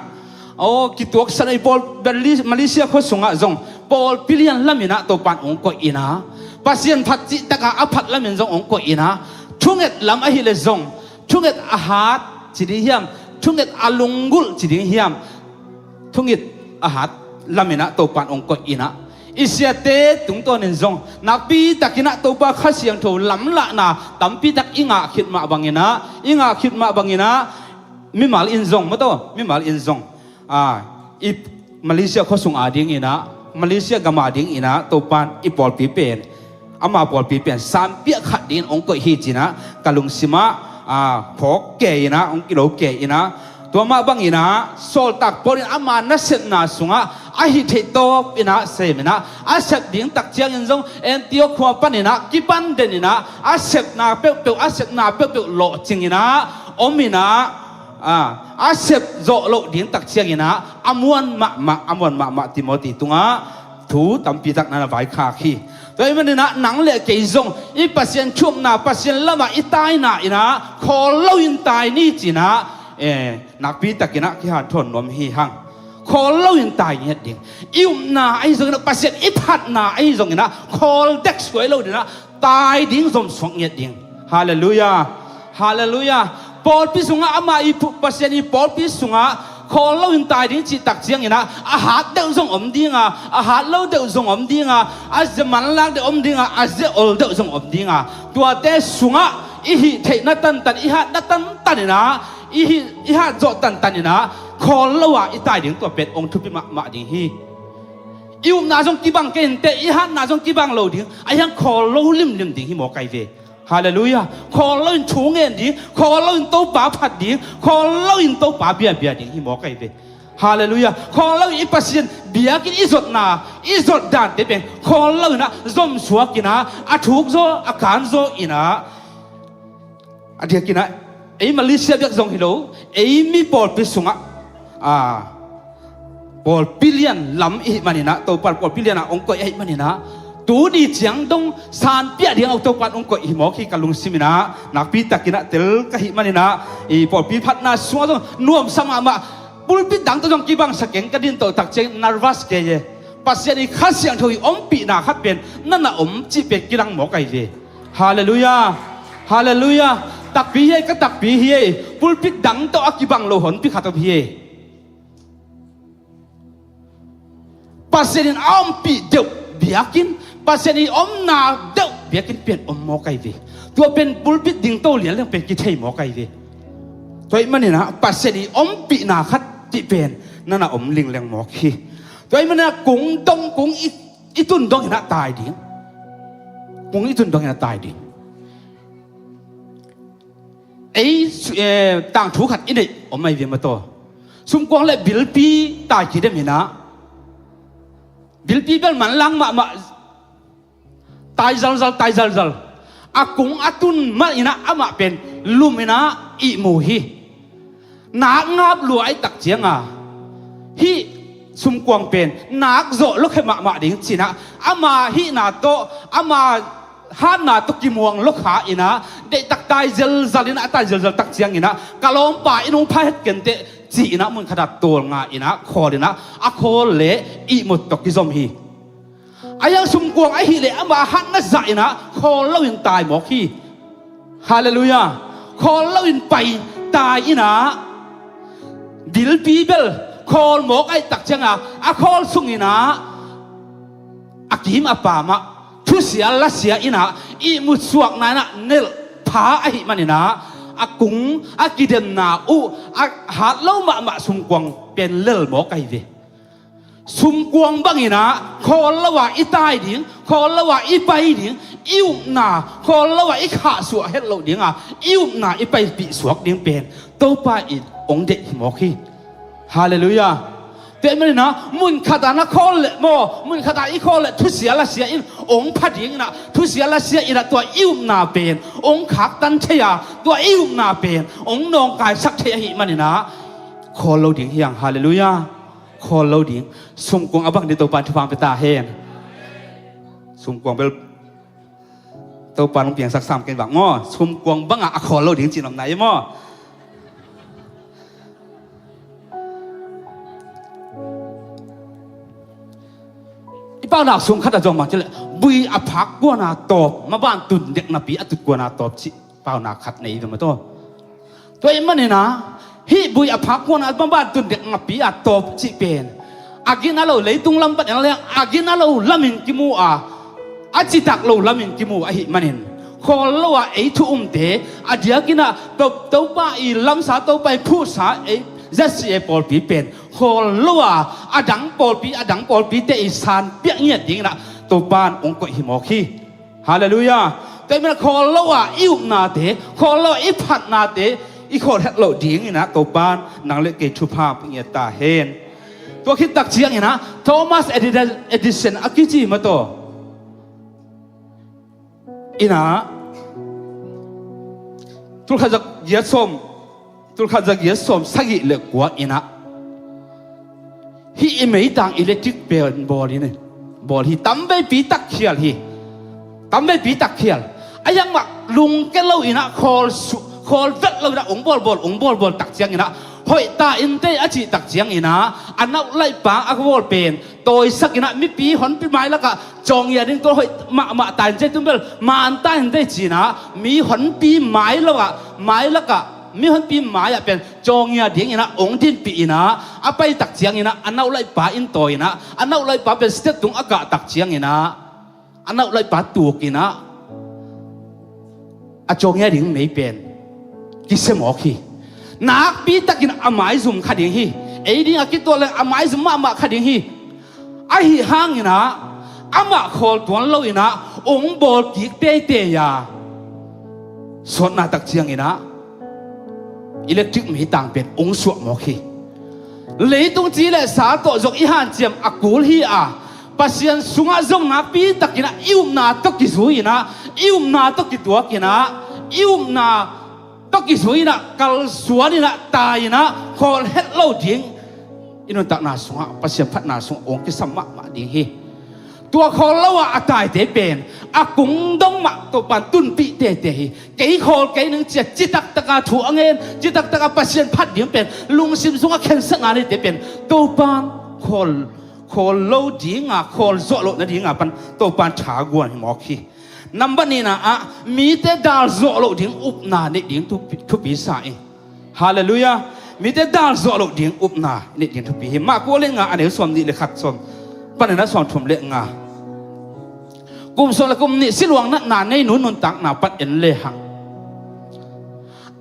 o kituak sana I pol Malaysia kho sunga zong pol pilian lamina to pan ong ko ina pasien phat chi taka aphat lamin zong ong ko ina thunget lam a hi le zong thunget ahat chidi hiam thunget alungul chidi hiam thungit ahat lamina to pan ong ko ina isiate tung to nen zong napi takina to pa khasiang tho lamla na tampi tak inga khitma bangina mimal in zong mato mimal in zong I Malaysia khosung ading ina มาเลเซียกามาดิ้งอินะตัวปานอีปอลปีเป็นอามาปอลปีเป็น3 เปียขัดดินองก็ฮีจีนะกะลุงสิมาพอกเกยนะองกิโลเกยนะตัวมาบังอินะโซลตักปอลินอามานัสนาสุงะอาฮิเทโตอินะเซมินะอาเซบดิ้งตักเจียงอินซงเอ็นติโอขวปันอินะกิปันเดนอินะอาเซบนาเปียวอาเซบนาเปียวโลจิงอินะอมินะอาเซบโจโลดิ้งตักเจียงอินะอามวนมาติโมติตุงะถูตัมปีตักนาไว้คาคีตัวมันนี่นะหนังเละเกยซงอีปัสยันช่วงนาปัสยันละมาอีตายนาอีนะขอเล่าอินตายนี่จีนะนักปีตักินะที่หาทนนวมฮีหังขอเล่าอินตายเงี้ยดิ่งอิวนาไอ้ซงนะปัสยันอีพัดนาไอ้ซงนะขอเด็กสวยเล่าดินะตายดิ่งสมสงเงี้ยดิ่งฮาเลลูยาฮาเลลูยาปอลพิสุงะอามาอีปัสยันอีปอลพิสุงะขอเล่าอินตายดิ้งจิตตักเจียงนะอาหารเดือดส่งอมดิ้งอาหารเล่าเดือดส่งอมดิ้งอาจจะมันลักเดือดอมดิ้งอาจจะอลเดือดส่งอมดิ้งตัวเตสุงะอีหิเทนัตันตันอีหัดนัตันตันนะอีหัดโจตันตันนะขอเล่าว่าอีตายดิ้งตัวเป็ดองค์ทุบิมาดิ้งฮีอิวนาจงกีบังเกนเตอีหัดนาจงกีบังโลดิ้งไอ้ยังขอเล่าลิมดิ้งฮีหมอไก่เวฮาเลลูยาขอเล่าอินชูเงินดิ้งขอเล่าอินโตป่าผัดดิ้งขอเล่าอินโตป่าเบียดิ้งฮีหมอไก่เวฮาเลลูยาขอเล่าอิปัสยันเบียกินอิจดนาอิจดด่านเตเป็นขอเล่านะซอมสวกินะอาทุกโซอาการโซอินะอาเดียกินะไอ้มาเลเซียเบียกซงฮิโลไอ้มีปอลปิสุงะปอลปิเลียนลำอิมันนี่นะตัวปอลปิเลียนองค์ก็ไอ้มันนี่นะตูดีเจียงดงสานเปียเดียงเอาตัวปันองค์ก็อิหมอขี้กะลุงซิมินะนักปีตักินะเตลกะหิมันนี่นะอีปอลปีพัดนาสวงนวมสมาปุลปิดดังตัวจงกีบังสเก่งกระดินตัวตักเจงนาร์วัสเกยปัสยานีข้าเสียงถอยอมปีนาขัดเป็นนั่นน่ะจีเป็ดกิรังหมอไก่เวฮาเลลูยาฮาเลลูยาตักปีเฮก็ตักปีเฮปุลปิดดังตัวกีบังโลหนปีขัดตัวเฮปัสยานีอมปีเดียวเบียกินปัสยานีอมนาเดียวเบียกินเป็นอมหมอไก่เวตัวเป็นปุลปิดดิ่งโตเหรียญเรื่องเป็นกิเทหมอไก่เวตัวมันนี่นะปัสยานีอมปีนาขัดที่เป็นนั่นน่ะลิงแรงหมอขี้ตัวมันน่ะกุ้งดงกุ้งอีตุนดงเห็นตายดิ่งกุ้งอีตุนดงเห็นตายดิ่งไอ้ต่างถูกขัดอินเดียไม่เวียนมาตัวสมกวางเลยบิลปีตายกี่เดือนเห็นนะบิลปีเป็นมันลังมาตายจัลอากุ้งอาตุนมาอินะอามาเป็นลุมอินะอีมูฮีนักงับรวยตักเจียงฮีสมกวางเป็นนักโจลุกให้มาดิ้งจีนะอามาฮีนาโตอามาฮานาตุกิมวงลุกหาอินะเด็กตักตายเจลจัลินะตายเจลตักเจียงอินะกะลอมป่าอินุพายเกินเตจีนะมึงขนาดตัวงาอินะคอดินะอาโคเลอีมุตตกิซอมฮีอายังสมกวางไอฮีเลอามาฮันนัสใจนะคอเล่าอินตายหมอขี้ฮาเลลูยาคอเล่าอินไปตายอินะดิลปีเบลคอลหมอกไอตักเจียงอาคอลสุงอินะอากิมอาปามะทุเสียละเสียอินะอีมุดสวกนายนะเนลพาไอมันอินะอากุงอากิเดนนาอูอาหาเล่ามาสมกวางเป็นเล่หมอกไอเวสมกวางบังอินะคอละว่าอีตายดิ้งคอละว่าอีไปดิ้งอิวนาคอละว่าอีขาสวกเฮ็ดเหล่าดิ้งอิวนาอีไปปีสวกดิ้งเป็นโตปาอีองเด็กหมอขี้ฮาเลลูยาเต็มเลยนะมุนขดานะคอเลโมมุนขดาอีคอเลทุเสียละเสียอินองพัดยิงนะทุเสียละเสียอินตัวอิวนาเป็นองขักตันเทียตัวอิวนาเป็นองนองกายสักเทียหิมันนะคอเราดิ้งอย่างฮาเลลูยาคอเราดิ้งสมกวงอบังในตัวปันทุพังเปตาเฮนสมกวงเป็นตัวปันลงเปลี่ยนสักสามกันบังง้อสมกวงบังอะคอเราดิ้งจีนลำไหนม้อเป้าหนักสูงขัดจงมาเจเลยบุยอภักกวนาตอบมาบ้านตุนเด็กนับปีอตุกวนาตอบชิเป้าหนักขัดในตัวมาตัวเองมันเนี่ยนะฮีบุยอภักกวนามาบ้านตุนเด็กนับปีอตอบชิเป็นอากินาเราเลยตุงลำปัดอะไรอากินาเราลำมินกิมูอาจิตักเราลำมินกิมูอาหิมันเห็นคนละว่าไอ้ทุ่มเตอาเดียกินะตัวไปลำสาตัวไปพูดสาไอ้ จะเสียปอลปีเป็นโคลัวอดังปอลปีเตอิสานเปียเงียดยิงนะตัวบ้านองค์กหิมอคีฮาเลลูยาแต่เมื่อโคลัวอิวนาเตโคลัวอิพัดนาเตอีโคเฮลโลดิงนะตัวบ้านนางเล็กเกชุภาพเงียตาเฮนตัวคิดตักเชียงนะโทมัสเอดิสันอากิจิมาโตอีนะทุกขจักเยสมสักิเล็กกว่าอีนะฮีไม่ต่างอิเล็กทริกเปนบอลนี่บอลฮีตั้มไปปีตักเขียลฮีตั้มไปปีตักเขียลไอ้ยังมาลุงแกเล่าอีนะคอลเวทเราอีนะองบอลตักเชียงอีนะหอยตาอินเตอจิตักเชียงอีนะอันนั้นไล่ปางอักวอลเป็นตัวสักอีนะมีปีหอนปีไม้แล้วก็จองยาดิ้งตัวหอยมาตายใจตุ้มเบลมาอันตายอินเตจีนะมีหอนปีไม้แล้วก็มีคนปีหมายเป็นจงยาดิ้งนะองค์ดินปีนะอาไปตักเชียงนะอันนั้นไล่ป่าอินตัวนะอันนั้นไล่ป่าเป็นสเตตตุงอากาศตักเชียงนะอันนั้นไล่ป่าตัวกินะอาจงยาดิ้งไม่เป็นกิเสมอคีนักปีตักกินอาไม้ซุ่มขัดดิ้งฮีไอ้ดิ้งอากิตัวเลยอาไม้ซุ่มมาขัดดิ้งฮีไอ้ห่างนะอามาโคลตัวเราอีนะองค์บอลกิเตยาส่วนนาตักเชียงนะอิเล็กทริกไม่ต่างเป็นองค์สวมโอเคเลยตรงจีเลยสาโตจกอีหันเจียมอักูลฮีปัสยันสุงาจงนาปีตักกินะอิวนาตกิสุยนะอิวนาตกิตัวกินะอิวนาตกิสุยนะกัลสวนนะตายนะคอลเฮลโลดิงอินุตักนาสุงาปัสยันพัดนาสุงองค์กิสมะมาดิงฮีตัวคอลละว่าอัตายเตเป็นอากุงดงมักตัวปันตุนปีเตเตเกี่ยคอลเกี่ยนึงเจ็ดจิตักตะกาถูเงินจิตักตะกาปัสยันพัดดิงเป็นลุงซิมซุงาเข็นสังอะไรเตเป็นตัวปันคอลโลดิงคอลโซโลนั่นดิงปันตัวปันชากวนหมอคีนับวันนี้นะมีแต่ดาลโซโลดิงอุปนาเนี่ยดิงทุกปีสายฮาเลลูยามีแต่ดาลโซโลดิงอุปนาเนี่ยดิงทุกปีมากกว่าเล่งอันเดียวสวมดีเลยขัดสวมปัญหาสอนทุ่มเล่งกุมส่วนละกุมนี่สิลวงนั่นนานในหนุนตักนาปัดเอ็นเลหัง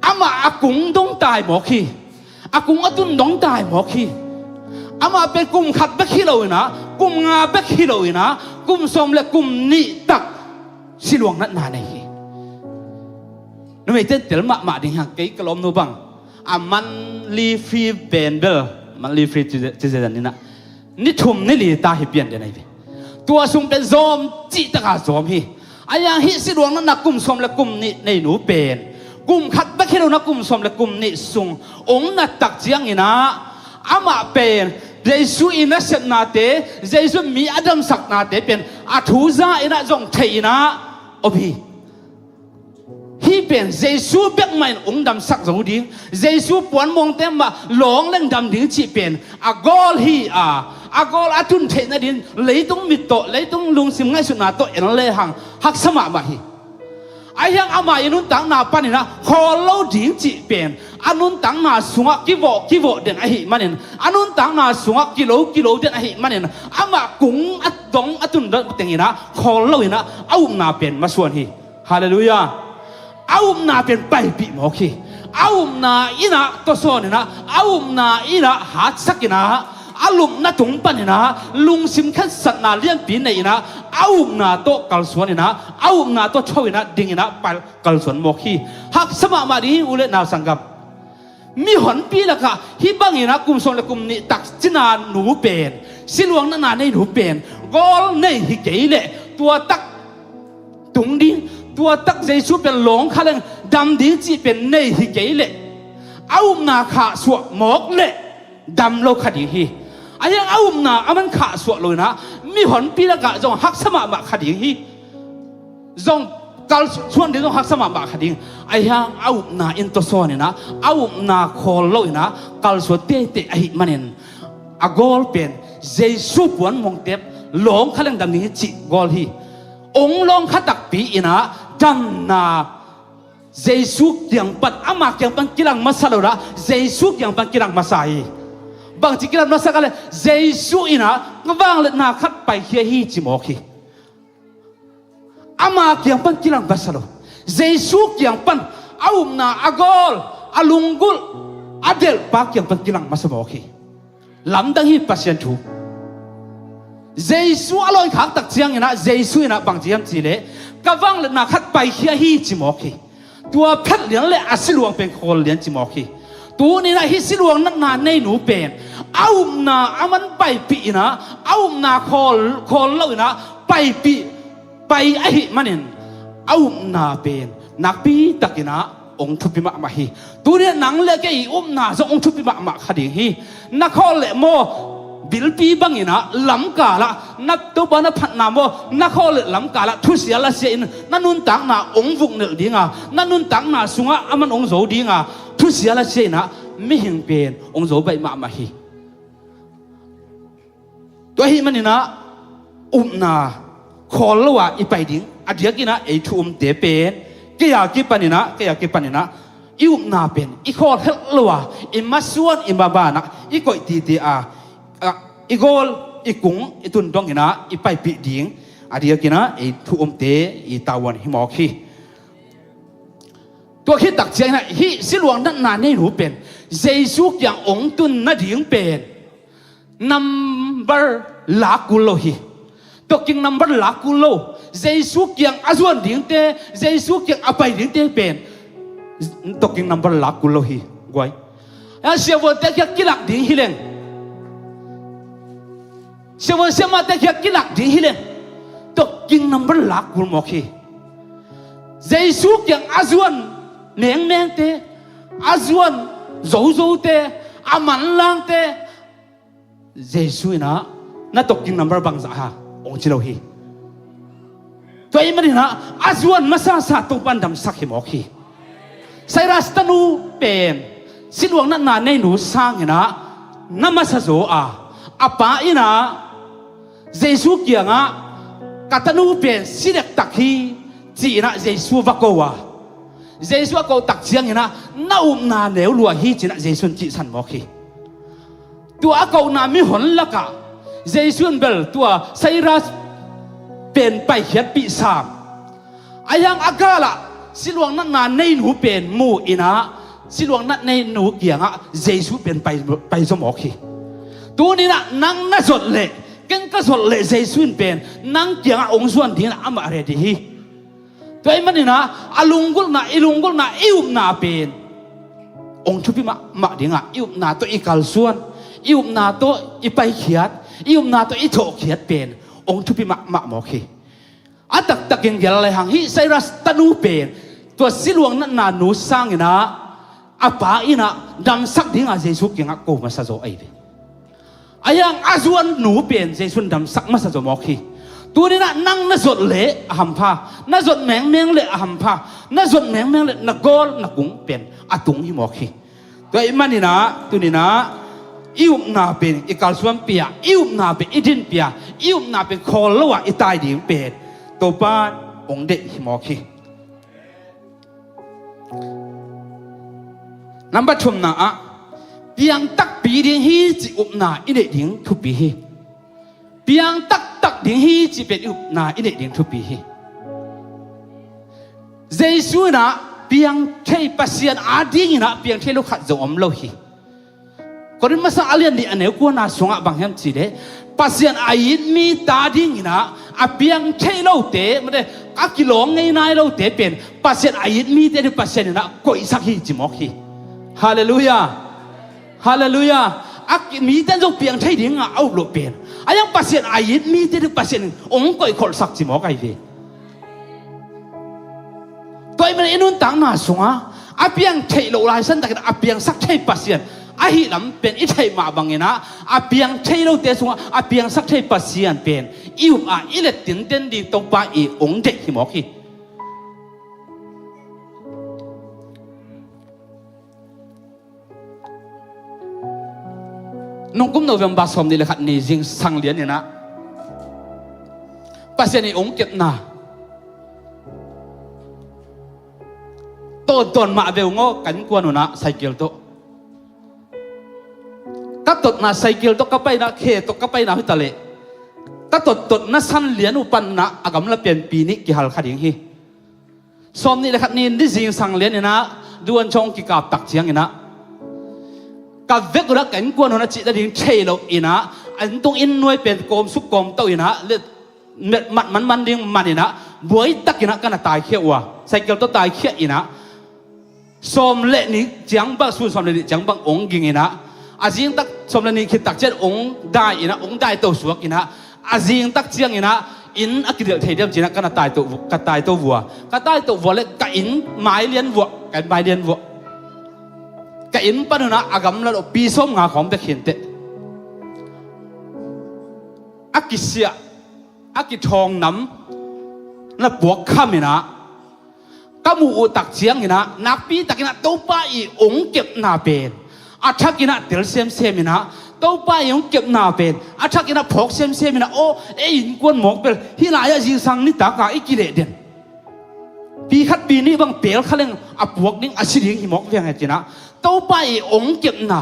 อามาอากุงดงตายหมอคีอากุงอตุนดงตายหมอคีอามาเป็นกุมขัดเบคิโลนะกุมงาเบคิโลนะกุมส่วนละกุมนี่ตักสิลวงนั่นนานในฮีนั่นไม่เต้นเตลมาดิหังเกยกลมโนบังมันลีฟรีเบนเบลมันลีฟรีจิเจดันนี่นะนี่ทุ่มนี่ลีตาหิเปียนเดี๋ยวนี้ตัวสุ่มเป็นโซมจิตกาโซมฮีอายังฮิสิดวงนั้นนักกุมสมและกุมนี่ในหนูเป็นกุมขัดบักเฮโลนักกุมสมและกุมนี่สุงองนัดตักเจียงอินะอามาเป็นเจสุอินะเสนาเตเจสุมีอดัมสักนาเตเป็นอาทูซาอินะจงเทอินะอบีฮีเป็นเจสุเบกไม่องดำสักจงดิ้งเจสุปวนมองเต็มมาหลงเล่งดำดิ้งจีเป็นอากอลฮีอากอลอาตุนเทนดินเลยต้องมิโตเลยต้องลุงสิมง่ายสุดนาโตเอ็นเลยหังหักสมาบะฮีไอ้ยังอามาอินุนตังนาปันนะคอโลดิ้งจีเป็นอนุนตังนาสุงกิโวเดนไอหิมันเองอนุนตังนาสุงกิโลเดนไอหิมันเองอามากุงอัดดงอัตุนเดนเต็งนะคอโลนะเอานาเป็นมาส่วนฮีฮาเลลูยาเอานาเป็นไปปีหมอคีเอานาอินะตัวโซนนะเอานาอินะหัดสักนะอาลุมนาถุงปันนะลุงสิมขันสัตนาเลี้ยงปีนนะเอานาโตกัลสวนนะเอานาโตช่วยนะดิ่งนะไปกัลสวนหมอคีหักสมามาดีอุเลนาสังกัมมีหอนปีละค่ะที่บางอย่างนะกุมส่วนละกุมนี่ตักจินาหนูเป็นสิลวงนั่นนาในหนูเป็นกอลในฮิเกยเล่ตัวตักตุงดิ้งตัวตักใจชูเป็นหลงข้าเรื่องดำดิ้งจีเป็นในฮิเกยเล่เอานาขาสวหมอกเล่ดำโลคดีฮีไอ้ยังเอานาอามันขาสวเลยนะมีหอนปีละกะจงหักสมาบะคดีฮีจงกัลส่วนเดียวจงหักสมาบะคดีไอ้ยังเอานาอินตัวโซนี่นะเอานาโคโลนะกัลส่วนเตะไอ้มันเองอากอลเป็นเจสุปวนมองเต็บหลงข้าเรื่องดำดิ้งจีกอลฮีองลงขัดตักปีอินะจันนาเจสุยังปัดอามายังปันกิรังมาสาลระเจสุยังปันกิรังมาใส่บางทีกิรังมาสักอะไรเจสุอินะก็บางเล็นาขัดไปเฮียฮีจิโมกีอามายังปันกิรังมาสาลเจสุยังปันเอานาอากอลอาลุงกุล adel pak yang penkilang masamoki lamdang hi pasien thu Giêsu aloi khak tak chiang ina Giêsu ina bang chiam chi le kawang le na khat pai khia hi chimoki tua phet lian le asiluang pen khol lian chimoki tu ni na hi siluang na nei nu pen aum na aman pai pi ina aum na khol lo ina pai pi pai a hi manin aum na pen nak pi takina ong thu pi ma hi tu ni nang le ke i na zo ong thu pi ma khading hi na khol le mo bilpi bangina lamkala nak to bana phatna mo nakhol lamkala thusiala se in nanun tang na ong vuk nel dinga nanun tang na sunga aman ong zo dinga thusiala se na mi hing pen ong zo bai ma hi to hi manina na khol lawa i pai ding adiakina e thum te pen ke ya ki panina i na pen i khol hel lawa i masuan i babana i koi ti a igol ikung itun dong ina ipai pi ding adia kina e thu te I tawan himoki to khi tak chiang na hi siluang na na nei ru pen Giêsu kyang ong tun na ding pen number lakulo hi to king number lakulo Giêsu kyang azuan ding te Giêsu kyang apai ding te pen to king number lakulo hi goi a siawo te kya kilak ding hileng Siapa siapa tak kira kilak di hilen, tok king number lakul moki. Giêsu yang azuan neng te, azuan zau te, aman lang te. Giêsu ina na tok king number bang zaha ong cilau hi. Tuai mana na azuan masa satu pandam sakhi moki. Saya rasa nu pen, siluang na nei nu sang ina nama sazo apa ina Giêsu kia nga katanu pen sinek takhi chỉ na Giêsu vakowa Giêsu ko tak chiang ina na na neu lua hi chỉ na Giêsu chỉ san mo khi tua ko na mi hon laka Giêsu bel tua sairas pen pai khiat pi sam ayang agala siluang na nei nu pen mu ina siluang na nei nu kia nga Giêsu pen pai zo mo khi tu ni na nang na zot le ken ka zol le Giêsu pen nang kiang ong suan ding ama ready hi toy manina ilungul na ium na pen ong thupi ma dinga ium na to ikal suan ium na to ipai khiat ium na to I tho khiat pen ong thupi ma mo khi atak takin gel le hang hi sairas tanu pen to siluang na nu sang ina apa ina dam sak dinga Giêsu kiang ko ma sa zo ai ayang azuan nu pen Giêsu dam sak masa zo moki tu ni na nang na zot le ahampa na zot meng le ahampa na zot meng le na gol na kung pen atung hi moki to imani na tu ni na ium na pen ikal suam pia ium na pen idin pia ium na pen khol lawa itai ding pen to pan ong de hi moki number 2 na piang tak pi ding hi chi up na ine ding thu pi hi piang tak ding hi chi pet up na ine ding thu pi hi Giêsu na piang thei pasian ading ina piang thei lo khat zo om lo hi korin masa alian ni ane ko na sunga bang hem chi de pasian ain mi ta ding ina a piang thei lo te made a kilong ngai nai lo te pen pasian ain mi te pasian ina ko isak hi chi mok hi hallelujah Hallelujah. Ak mi tan zo piang thai ding au lo pen. Ayang pasien ayit mi te pasien ong koi khol sak chi mo kai ve. Toi men inun tang na sunga. Apiang thai lo lai san tak apiang sak thai pasien. Ahi lam pen I thai ma bangena. Apiang thai lo te sunga apiang sak thai pasien pen. Ium ilet tin di tong pa I ong de hi mo ki. nung kum November som ni lekhat ni jing sang lian ni na pasien ni ong ket na ton ma veu ngo kan kwa nu na cycle to ta tot na cycle to kapai na khe to kapai na hitale ta tot na san lian upan na agam la pen pi ni ki hal khading hi som ni lekhat ni ni jing sang lian ni na duan chong ki kap tak chiang ni na กับเวกุระกันกวนนะจิตดิ่งเชยเราอินะอันตรงอินนวยเป็นโกมสุกโกมเต้าอินะเลือดมันดิ่งมันอินะบวยตักอินะกันตายเขี้ยวใส่เกลตัวตายเขี้ยอินะสมเลนี่จังบังส่วนสมเลนี่จังบังองกิงอินะอาจิงตักสมเลนี่คิดตักเจ็ดองได้อินะองได้ตัวสวกอินะอาจิงตักเจียงอินะอินอักเดียเทียมจีนะกันตายตัววัวกันตายตัววัวเล็กกันอินไม้เลี้ยนวัวกันไม้เลี้ยนวัวกันอินปนุนะอากำลังปีส้มงาของเด็กเห็นเตะอักกิเสียอักกิทองน้ำและบวกข้ามินะก็มูอุตักเจียงอินะนักปีตักอินะตัวป้าอีองเก็บนาเป็นอาชักอินะเดลเซมอินะตัวป้ายังเก็บนาเป็นอาชักอินะพกเซมอินะโอ้เอ็นกวนหมกเป็นที่ลายจิงสังนิตากาอิกิเลเดนปีขัดปีนี้บางเปลเขาเล่นอับวกนิ่งอาชีพหิมกเวียงไงจีนะตัวป้าองเก็บนา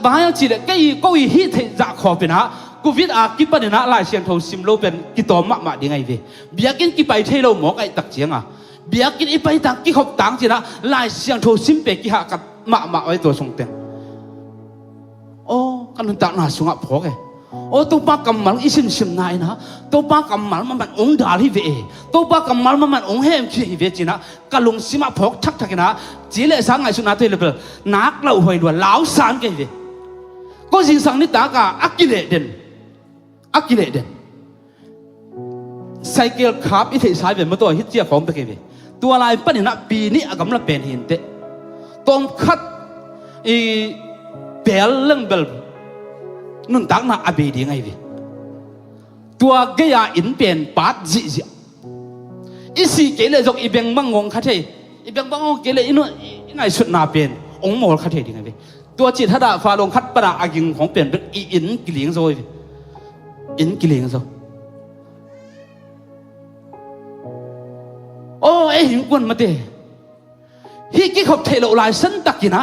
บางอย่างจีเลก็อีฮิตจะขอเป็นนะกูวิดอากิปะเนี่ยนะลายเสียงทองซิมโลเป็นกิโตมะดีไงเว้ยเบียกินกิไปเทโลหมกไอตักเจียงเบียกินอีไปตักกิขบตังจีนะลายเสียงทองซิมเปกิหากับมะไว้ตัวทรงเต็งโอ้กันตักน่าสงบพอไงโอ้ตัวป้ากำมันอิสิมนายนะตัวป้ากำมันองดาลิเวตัวป้ากำมันองเฮมขี้เวจีนะกันลงซิมาพกทักนะจีเลสังไงสุนัขตัวเล็กนักเล่าหวยด้วยเหลาสารกันเวก็จิงสังนิตากาอักกิเลเดนไซเคิลขับอิทธิสายเป็นมาตัวฮิตเจียของไปเวตัวลายปั้นนะปีนี้อากำลังเป็นหินเตะตรงคัดอีเบลเรื่องเบลนุ่นตักน่ะอเบดีไงเวตัวเกียอินเป็นปัดจิอีสี่เกลจกอีเบงบังงคัดเทอีเบงบังงเกลอินุไงสุดนาเป็นองโมลคัดเทดีไงเวตัวจิตทัดาฟ้าลงคัดปะอากิงของเป็นอีอินกิเลงโซยอินกิเลงโซโอ้เอ็หิงกวนมาเตะฮิกิขบเทโลลายสันตักินะ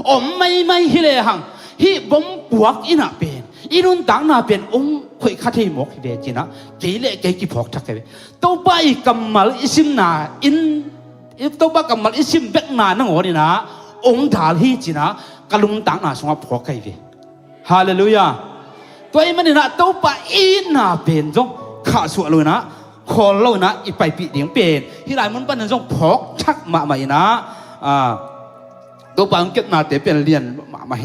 อมไม่ฮิเลหังฮิบมปวกอินะเป็นอินุนตังนาเป็นองคุยคัดเทหมกเวจินะเกเลเกกิพอกทักเวตัวไปกัมมัลอิสิมนาอินตัวไปกัมมัลอิสิมเบกนานังโอนี่นะองดาลฮิจินะกลุงตังนาสงบพอกเวฮาเลลูยาตัวมันนี่นะตัวไปอินาเป็นจงข้าสวดเลยนะคอเล่านะอีไปปีเดียงเป็นที่หลายมันปั้นจงพอกชักมาใหม่นะตัวปางเก็บนาเตเป็นเรียนมาใหม่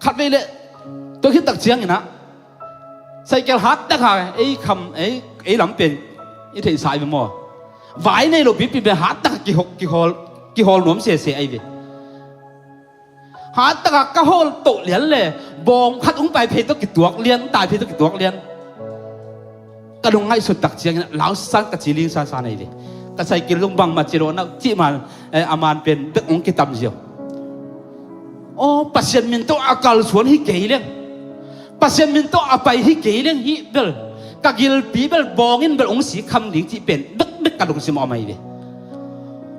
ขัดไปเลยตัวคิดตักเชียงนะใส่แกลฮัดนะค่ะไอ้คำไอ้หลังเป็นไอ้เทสายไปมั่วไว้ในโลบิปีเป็นฮัดตักกี่ฮอลหนวมเสียไอ้เวฮัดตักก็ฮอลโตเลียนเลยบองขัดอุ้งไปเพลตัวกี่ตัวเลียนตายเพลตัวกี่ตัวเลียนกระดงให้สุดตักเชียงนะเหลาสันกระจิลิงซาไอ้เวก็ใส่กินลงบังมาจิโรนะที่มันอามันเป็นเด็กองค์กิตามเจียวโอ้ปัสเซียนมินโตอากาลสวนฮิเกยเลงปัสเซียนมินโตอาไปฮิเกยเลงฮิเบลกากิลปีเบลบองอินเบลองสีคำดิ่งที่เป็นเด็กกระดงสิมอไม่เว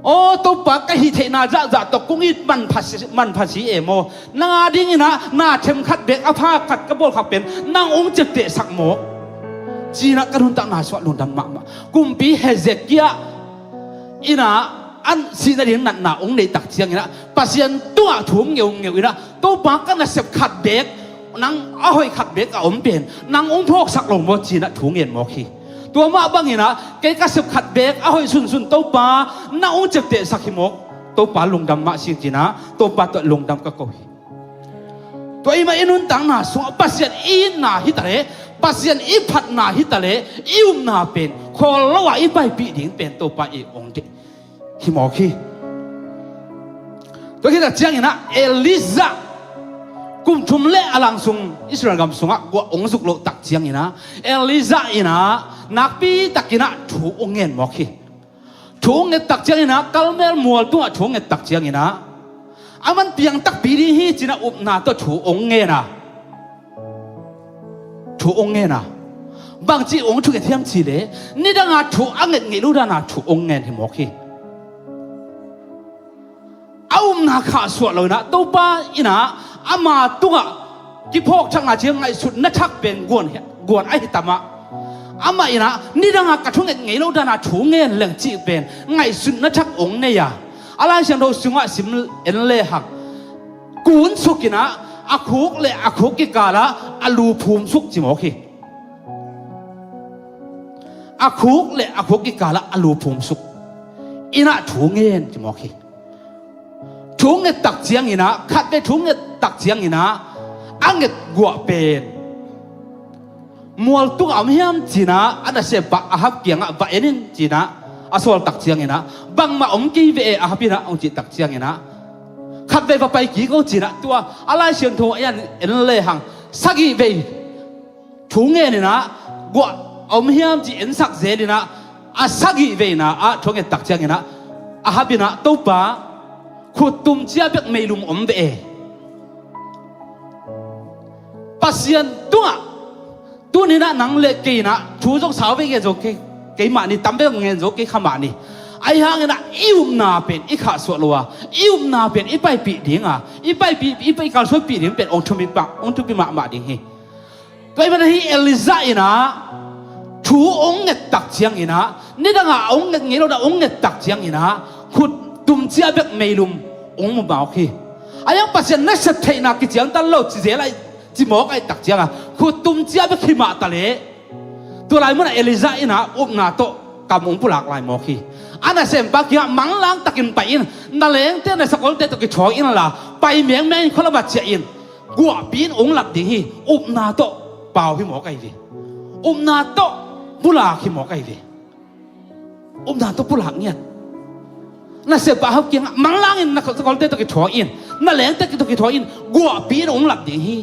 โอ้ตัวปากก็ฮิเทนาจะตกกุ้งอิดมันภาษีเอโมนาดิ่งนะนาเทมขัดเบกอาภาขัดกระโบกขับเป็นนางองค์เจ็บเตะสักหมกจีนักกระดุนตักนาสวดลุนดำมากุมปีเฮเซกียอินะอันสิ่งนั้นนั่นน่ะองค์ในตักเชียงนะปัสยันตัวถุงเงี้ยนะตัวปากกันน่ะเสพขัดเบกนังอ้อยขัดเบกอมเป็นนังองค์พกสักลงโมจีนะถุงเงี้ยหมอคีตัวมาบังเงี้ยนะแกก็เสพขัดเบกอ้อยสุนตัวปานังองค์เจ็บเตะสักหิมกตัวปาลงดำมาสิ่งจีนะตัวปาตัวลงดำก็โกยตัวอีมาอินุนตังน่ะส่งปัสยันอีน่ะฮิตาเลปัสยันอีพัดน่ะฮิตาเลอิวน่ะเป็นขอละว่าอีไปปีดิ่งเป็นตัวปาอีองค์เดฮิมอคีตัวที่จะเจียงนะเอลิซากุมทุมเล่อลังซุงอิสราเอลกำซุงอ่ะกว่าองค์สุกโลตักเจียงนะเอลิซาอินะนักปีตักนะถูองเงินมอคีถูองเงินตักเจียงนะกัลเมลมัวตัวถูองเงินตักเจียงนะอามันเพียงตักปีนี้ฮีจีนะอุบนาตัวถูองเงินนะถูองเงินนะบางทีองค์ถูกเทียมจีเลยนี่ดังอาถูอังเงินเงินรู้ด้านอาถูองเงินฮิมอคีเอาหน้าขาสวดเลยนะตัวป้าอินะอามาตัวที่พกช่างอาเชียงไงสุดนักเป็นกวนไอ้ตามะอามาอินะนี่ดังกระทุ่งเงี้ยเราดานาถูเงี้ยเรื่องจีเป็นไงสุดนักองเนี่ยอะไรเช่นเราสุงะสิมเอ็นเล่หักกุนสุกินะ อาคุกเลยอาคุกกิกาละอาลูภูมิสุกจิโมคีอาคุกเลยอาคุกกิกาละอาลูภูมิสุกอินะถูเงินจิโมคีถูเงินตักเจียงอินะขัดไปถูเงินตักเจียงอินะอังเงินกัวเป็นมัวตุกอมเฮียมจีนะอันนั้นเสบะอาฮับเกียงอ่ะบะเอ็นินจีนะอาสวลตักเจียงอินะบังมาอมกีเวอาฮับปีนะองจีตักเจียงอินะขัดไปไปกี่ก็จีนะตัวอะไรเสียงทูยันเอ็นเลยหังสักกี่ไปถูเงินนะกัวอมเฮียมจีเอ็นสักเจนี่นะอาสักกี่ไปนะอาถูเงินตักเจียงอินะอาฮับปีนะตัวป้าขุดตุ่มเจียบไม่ลุมอมเบะปัสยันตัวนี้นะนังเล็กกี่นะชูจงสาวไปเกี่ยวกับกี่มานี่ตั้มไปเกี่ยวกับกี่ขมานี่ไอ้ห่างนะอิวนาเป็นอีขาสวดลัวอิวนาเป็นอีไปปีดิ่งอ่ะอีไปการสวดปีดิ่งเป็นองค์ทุบิปังองค์ทุบิมาดิ่งเฮไปวันนี้เอลิซาอินะชูองค์เงตักเจียงอินะนี่ดังอ่ะองค์เงเราได้องค์เงตักเจียงอินะขุดตุ่มเจียบไม่ลุมองค์มุบ่าวคีไอ้ยังปัสยันนักสัตย์นักกิจยังตลอดจีเจไรจีหมอกไอ้ตักเจียงอ่ะขุดตุ่มเจียบขี้มาตะเลตัวไรมันเอลิซาอินะอุบนาโตกำองค์ผู้หลักลายหมอคีอันนั้นเสียงปากยามังล้างตะกินไปอินนั่นเลยเต้นในสกุลเต้นตะกิชออินละไปเมียงแม่งคนละบาดเจ็บอินกัวปีนองค์หลับดิ่งฮีอุบนาโตเป่าพี่หมอไก่ดิอุบนาโตผู้หลักพี่หมอไก่ดิอุบนาโตผู้หลักเนี่ยนั่นเสียงปากเขาเกี่ยงมังล้างอินนักสกุลเต้นตะกิชออินนั่นเลยเต้นตะกิชออินกัวปีนองค์หลับดิ่งฮี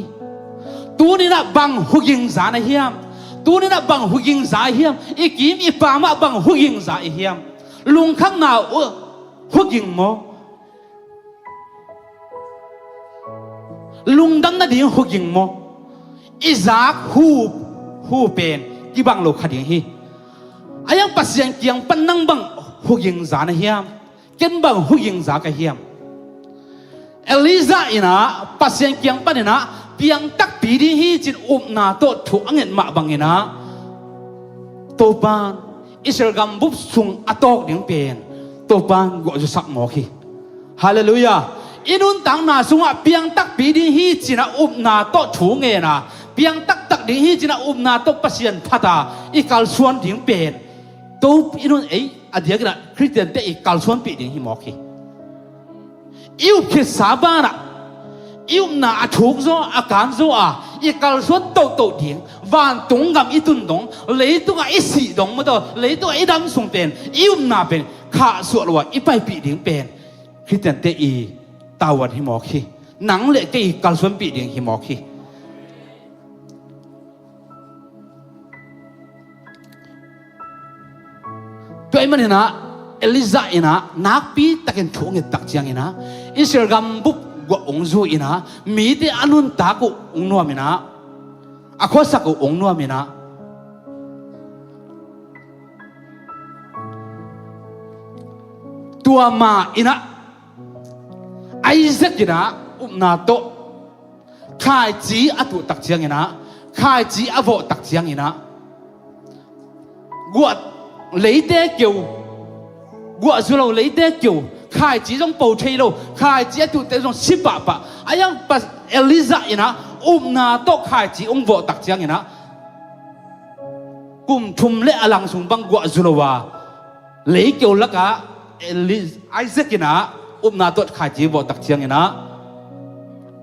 ตัวนี้นะบังหุกิงสาในเฮียมตัวนี้นะบังหุกิงสาเฮียมอีกิมอีปามาบังหุกิงสาเฮียมลุงข้างหน้าหุกิงโมลุงดังนั่นดิ่งหุกิงโมอิจากฮูเป็นที่บังโลกขัดยังฮีอายังปัสยังเกียงปันนังบังหุกิงสาในเฮียมเกินบังหุกิงสากับเฮียมเอลิซาอินะปัสยังเกียงปันอินะเพียงตักปีดีฮีจินอุบนาโตถูกอังเงินมาบังอินะโตปานอิสราเอลบุบสุงอัตอกดิ่งเป็นตัวปานก็จะสักหมอคีฮาเลลูยาอินุนตังนาสุงอ่ะเพียงตักปีดีฮีจินะอุบนาโตถูเงินนะเพียงตักดิ่งฮีจินะอุบนาโตปัสยันพัตาอีกาลส่วนดิ่งเป็นตัวอินุนอดีตกันคริสเตียนแต่อีกาลส่วนปีดิ่งฮีหมอคีอิวคิดสาบานะอิวนาถูกโซอาการโซอีกาลส่วนโตดิ่งวันตรงกับอีตุนตรงเลยตัวอีสีตรงมาตัวเลยตัวอีดำส่งเป็นอิวนาเป็นข้าสวดว่าอีไปปีดิ่งเป็นคริสเตียนเตอีตาวันฮิมอคีหนังเล็กเตอีกาลส่วนปีดิ่งฮิมอคีตัวมันเห็นนะเอลิซาอินะนักปีตะเกินถูกเงินตักเจียงอินะอิสราเอลบุบกว่าองค์จูอินะมีแต่อนุนตากุองนัวมินะอาควสักกุองนัวมินะตัวมาอินะไอเซกอินะอุนาโตข้าจีอตุตักเจียงอินะข้าจีอโวตักเจียงอินะกวดเลยเตเกียวกว่าสุเราเลยเตเกียวข้าจีจงปูเทโลข้าจีอตุเตจงสิบปะอายังปัสเอลิซาอินะอุนาโตข้าจีองโวตักเจียงอินะกุมทุมเลอลังสุงบังกว่าสุเราว่าเลยเกียวละกะไอเซกินะอุบนาตัวขายจีบตักเชียงนะ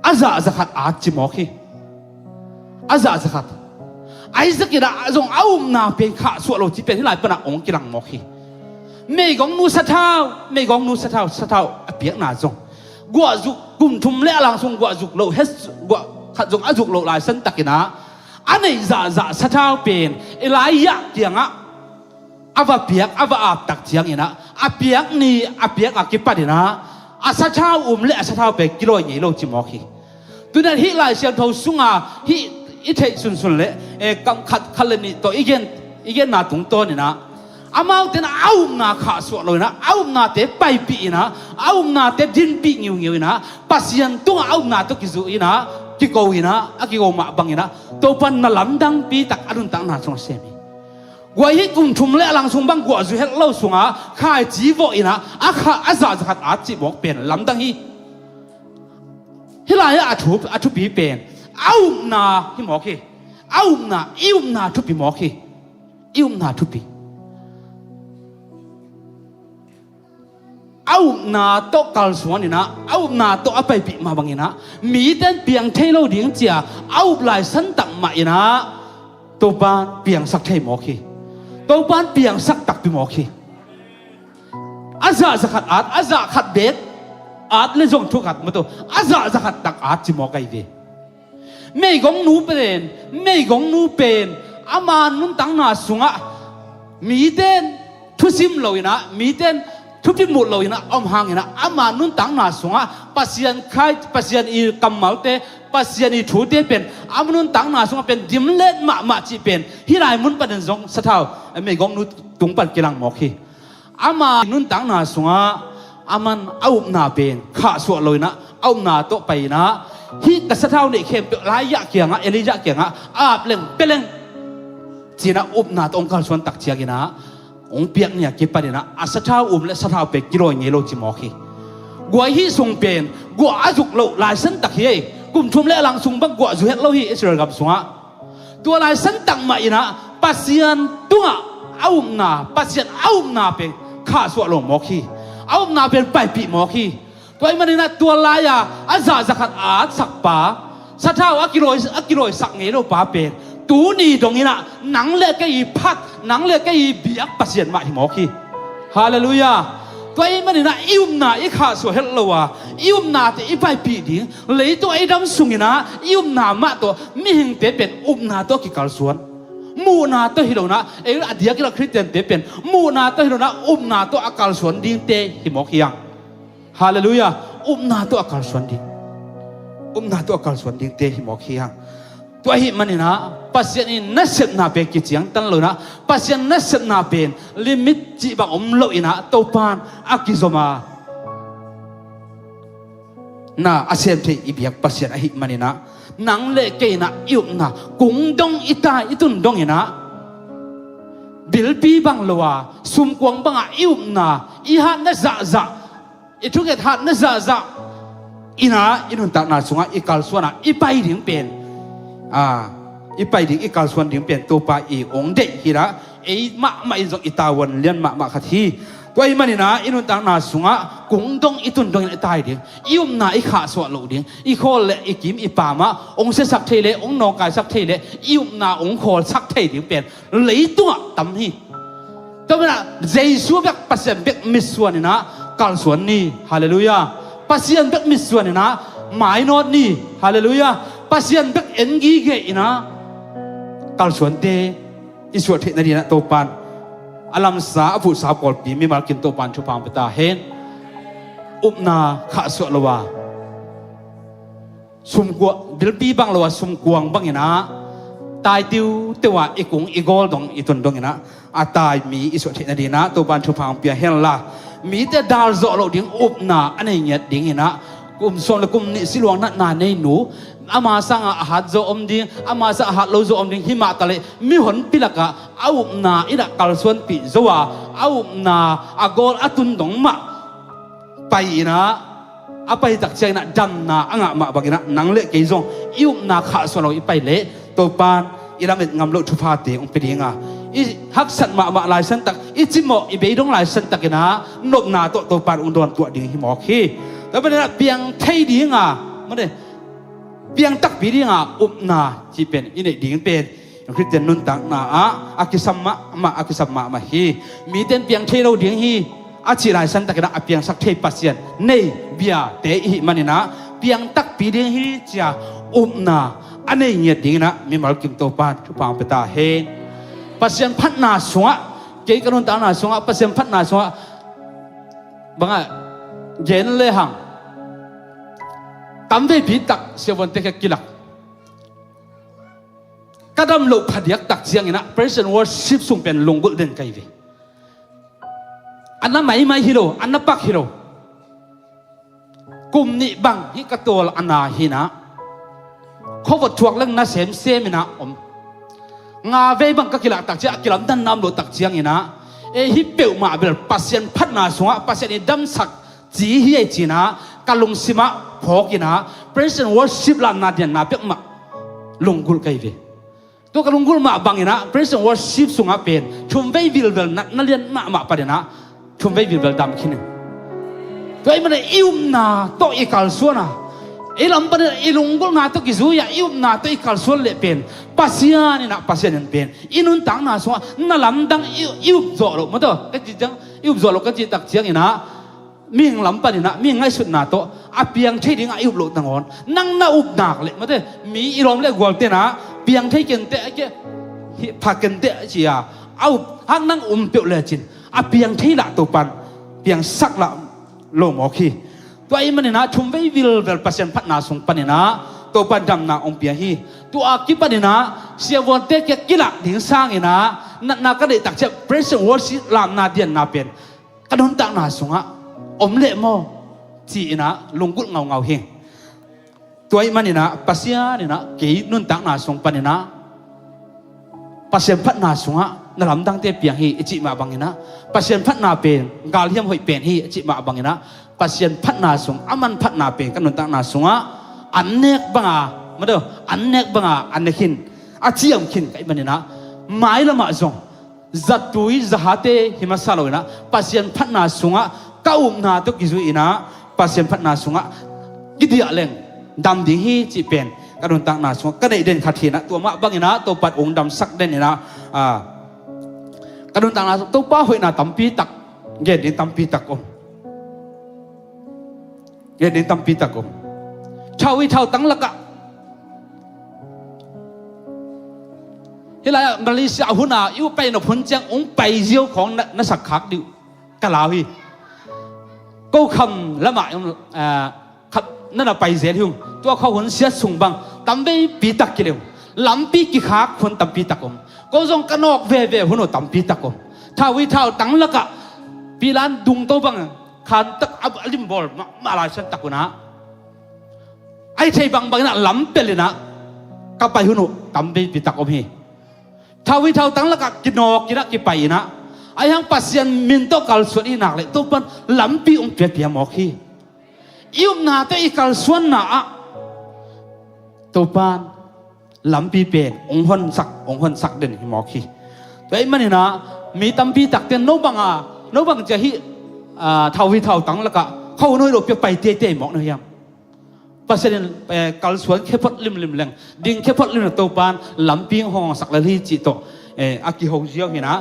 อาซาจะขัดอาจิมอคีอาซาจะขัดไอเซกินะจงเอาอุบนาเป็นข้าสวดโลจิเป็นที่ไหนปนักองกิรังมอคีไม่กองนูสะเท้าไม่กองนูสะเท้าเปียกหนาจงกว่าจุกุมทุมเละลังทรงกว่าจุโลเฮสกว่าขัดจงอาจุโลลายสันตักินะอันนี้จะสะเท้าเป็นหลายอย่างเกี่ยงอาว่าเปียกอาว่าอาบตักเชียงอินะอาเปียกนี่อาเปียกอากิปัดนะอาซาเท้าเละอาซาเท้าไปกิโลยี่โลจิมอคีตัวนั้นฮิลายเสียงทองสุงาฮิอิเทสุนเละกำขัดเลนี่ตัวอีเกนนาตุงตัวนี่นะอามาเตนะเอาหน้าขาสวดเลยนะเอาหน้าเตะไปปีนะเอาหน้าเตะดินปีเงี้ยวนะปัสยันตัวเอาหน้าตัวกิจุอินะกิโกอินะกิโกมาบังอินะตัวปันนั่นลำดังปีตักอรุณตักนาสงเสมีว่าฮิกุมทุมเละลังสงบังกว่าจุเฮลเล่าสงข้าจีโวอินะข้าอาซาจะขัดอาจีบอกเป็นลำดังฮิ ฮิลายอาทุปีเป็นเอานาฮิหมอคีเอานาอิวนาทุปีหมอคีอิวนาทุปีเอานาโตกัลสวนนี่นะเอานาโตอไปปีมาบังนี่นะมีเต้นเปียงเทโลเดียงเจียเอาปลายสันตักมาอีนะตัวบ้านเปียงสักเทหมอคีตัวบ้านเปียงสักตักปีหมอคีอาซาจะขัดอาซาขัดเบ็ดเลยส่งทุกขัดมาตัวอาซาจะขัดตักจิหมอไกเวไม่กงนูเป็นอามานุนตั้งนาสุงะมีเต้นทุสิมเลยนะมีเต้นทุกที่หมดเลยนะอมหางนะอามานุนตั้งนาสุงะปัสยันใครปัสยันอีกำมาเตปัสยันอีถูเตเป็นอามานุนตั้งนาสุงะเป็นดิมเล่นมาจีเป็นฮิไรมุนปันจงสะเท่าไม่กงนูตุงปันกิลังหมอกฮีอามานุนตั้งนาสุงะอามันเอาหน้าเป็นข้าสวดเลยนะเอาหน้าโตไปนะฮิกสะเท่านี่เข้มหลายยะเกียงเอลิยะเกียงอาบเล่งเปล่งจีน่าอุบหน้าตองการสวนตักเชียกินะองเปียกเนี่ยกิปะเนี่ยนะอาสะเท่าและสะเท่าเป็กกิโลเงี้ยโลจิมอคีกัวฮีส่งเป็นกัวอาจุกโลลายสันตักเฮกุมทุมเล่หลังส่งบังกัวจุเฮโลฮีอิสราเอลกับสวะตัวลายสันตักมาอีนะปัสยันตัวเอาหน้าปัสยันเอาหน้าเป็นข้าสวดลงมอคีเอาหน้าเป็นไปปีมอคีตัวมันนี่นะตัวลายอาซาจะขัดสักป่าสะเท่ากิโลสักเงี้ยโลป่าเป็นตูนี่ตรงนี้นะหนังเล็กก็อีพัดหนังเล็กก็อีเบียกปัสยันมาหิมอคีฮาเลลูยาตัวมันนี่นะอิวนาอีข้าสวยเฮลโลวาอิวนาแต่อีไปปีดิ้งเลยตัวไอ้ดำสุงนะอิวนามาตัวมิหิงเตเป็นอุบนาตัวกิกาลสวนมูนาตัวฮิโรนะเอออดีตกิโลคริสเตียนเตเป็นมูนาตัวฮิโรนะอุบนาตัวอากาลสวนดิ้งเตหิมอคียังฮาเลลูยาอุบนาตัวอากาลสวนดิ้งอุบนาตัวอากาลสวนดิ้งเตหิมอคียังตัวหิมันนี่นะปัสยันนี่นัสนาเป็นกิจยังตั้งเลยนะปัสยันนัสนาเป็นลิมิตจีบังอมโลอินะตัวปานอากิโซมาน่าอาเซียนที่อีเบียกปัสยันหิมันนี่นะนังเล่เกนะอิวนะกุงดงอิตาอิตุนดงอินะบิลปีบังลัวสุมกวงบังอิวนะอีฮันนัสจะอีทุกอย่างฮันนัสจะอินะอินุนตักนาสุงะอีกาลสวนะอีไปถึงเป็นอีไปถึงอีกาลส่วนถึงเปลี่ยนตัวไปอีองเด็กฮีระไอ้มาอินจงอิตาวันเลียนมาขัดทีตัวไอ้มันนี่นะอินุนต่างนาสุงะกุงดงอิตุนดงอิตายดิ่งอิวมนาอิขาสวะโลดิ่งอิโคเลอิกิมอิปามะองเสสักเทเลองนองกายสักเทเลอิวมนาองโคสักเทดิ่งเปลี่ยนเลยตัวตั้มฮีตัวมันนะเจสุเบกปัสยันเบกมิสวนนี่นะกาลส่วนนี้ฮาเลลูยาปัสยันเบกมิสวนนี่นะหมายนอดนี่ฮาเลลูยาPasian bek engi ge ina kal suan te isu the na dina topan alam sa apu sa kol pi mi mal kin topan chu pam pata hen upna kha so lawa sum kwa bil pi bang lawa sum kuang bang ina tai tiu tewa ikung igol dong itun dong ina atai mi isu the na dina topan chu pam pia hen la mi te dal zo lo ding upna anei nyat ding ina kum son la kum ni silwang na nei nu ama sang ahat zo om ding ama sa ahat lo zo om ding hima kale mi hon pilaka au na ira kalsuan pi zowa au na agol atun dong ma pai na apai tak chai na dam na anga ma bagina nangle ke zong iu na kha so lo i pai le to pan ilamet ngam lo thu pha te ong pedinga i hak sat ma lai san tak i chimo i be dong lai san tak na nok na to pan ung don tu ding hi mo khi ta ba na piang thai dinga ma deเพียงตักปีนี้อุปนาที่เป็นอินเดียเป็นคริสเตียนนุนตักนาอากิสัมมามาฮีมีเต็นเพียงเทโลเดียงฮีอาชีไรสันตักนะเพียงสักเทปัสยันเนเบียเตอิมันนี่นะเพียงตักปีนี้ฮีจะอุปนาอันนี้เนี่ยดีนะมีมาลกิมโตปานชุปางเปตาเฮปัสยันพัฒนาสวะเกี่ยกันนุนตักนาสวะปัสยันพัฒนาสวะบางเย็นเลยหังตั้มได้พิตักเสียวันเตะกิลักกระดมโลกพัดยักตักเสียงนะ present worship ส่งเป็นลงกุลเด่นไกวีอันนั้นไม่ฮิโร่อันนั้นปักฮิโร่กลุ่มนี้บังฮิกตัวอันนาฮินะเขาวัดทวกเรื่องน่าเสียมเสียมินะงาเวบังก็กิลักตักเสียกิลักดันน้ำโลตักเสียงนะฮิเปิลมาเบลปัสยันพัดนาสวะปัสยันดำสักจีฮิไอจีนะก ลงสิมะพอกินะเพรสเซนต์วอร์ชิปลำนาเดียนนาเปียกมาลงกุลไกเวตัวกลงกุลมาบังนะเพรสเซนต์วอร์ชิปสุงาเป็นชุมเววิลเวลนั่นเรียนมาปะเดนะชุมเววิลเวลดำขินตัวไอ้มันอิวนาโตอีกาลส่วนนะไอ้ลำปะเดไอ้ลงกุลนาโตกิซุยอิวนาโตอีกาลส่วนเละเป็นปัสยานี่นะปัสยานี่เป็นอินุนตังนาส่วนนั่นลำดังอิวจ่อลมาตัวก็จิจังอิวจ่อลก็จิตักเชียงนี่นะมีงลำปะนี่นะมีงไงสุดนาโตอาเปียงใช่ดิ้งอิวโลตังอนนั่งน่าอุบหนักเลยมาตัวมีอีลมเละกวลเตนะเปียงใช่กันเตะแกพักกันเตะเชียเอาหักนั่งเปียวเลยจินอาเปียงใช่ละตัวปันเปียงสักละโลมอคีตัวไอ้มันนี่นะชุมไม่วิลเวลปัสยันพัฒนาส่งปันนี่นะตัวปันดำนาองเปียฮีตัวอากิปันนี่นะเสียวันเตะแกกิละดิ้งสร้างนี่นะนักก็ได้ตักเจ็บเพรสเซนต์วอร์ชิลามนาเดียนนาเป็นกระโดดตักนาส่งอะเละโมจีนะลงกุลเงาเฮงตัวไอ้มันนี่นะปัสยานี่นะเกี่ยนุ่นตักนาส่งปันนี่นะปัสยันพัฒนาส่งอะนั่นลำดังเตะเปียงฮีจิมาบังนี่นะปัสยันพัฒนาเป็นกาลเฮียมหอยเป็นฮีจิมาบังนี่นะปัสยันพัฒนาส่งอามันพัฒนาเป็นกันนุ่นตักนาส่งอะอันเนกบังอะมาดูอันเนกบังอะอันเนกินอาเจียมกินไอ้มันนี่นะหมายละมาส่งจัดตุยจะหาเตหิมาซาโลนะปัสยันพัฒนาส่งอะก้าวนาตุกิจุยนะปัสยันพัฒนาส่งอะกิดีอะไรดำดิ่งฮีจีเป็นกระโดดตักนาส่งก็ได้เด่นขัดทีนะตัวมาบังนะตัวปัดองค์ดำสักเด่นนะกระโดดตักนาตัวป้าหอยนาตั้มปีตักเย็นดินตั้มปีตักเย็นดินตั้มปีตักชาววิชาวตั้งละกะเฮลัยมาเลเซียหุ่นอยู่ไปนพุ่นเจียงองไปเจียวของนักสักขักดิวกะลาวีก็คำละหมาขับนั่นเราไปเสียที่หุ่นตัวเขาหุ่นเสียสูงบังตั้มไปปีตักกิเลวลำปีกิขาคนตั้มปีตักก็ทรงกันออกเว่หุ่นตั้มปีตักถ้าวิชาวตั้งละกะปีล้านดุงโตบังขันตักอัลิมบอลมาลายฉันตักนะไอ้ใช่บางนะลำเป็นเลยนะก็ไปหุ่นตั้มไปปีตักฮีถ้าวิชาวตั้งละกะกินออกกินละกิไปนะไอ้ยังปัสยันมินโตกัลส่วนอีนักเลยตัวปันลำปีองเปียเปียหมอคีอิวนาตัวอีกัลส่วนน่ะตัวปันลำปีเป็นองหนสักเด่นหมอคีตัวไอ้มันนี่นะมีตั้มปีตักเต็นโนบังจะฮิท้าวิชาวตั้งละกะเขาหน่อยเราเปียไปเตะหมอกนะยังปัสยันกัลส่วนแค่พดลิมแรงดิ่งแค่พดลิมตัวปันลำปีห้องสักละที่จิตโตอากิฮงเจียวเห็นนะ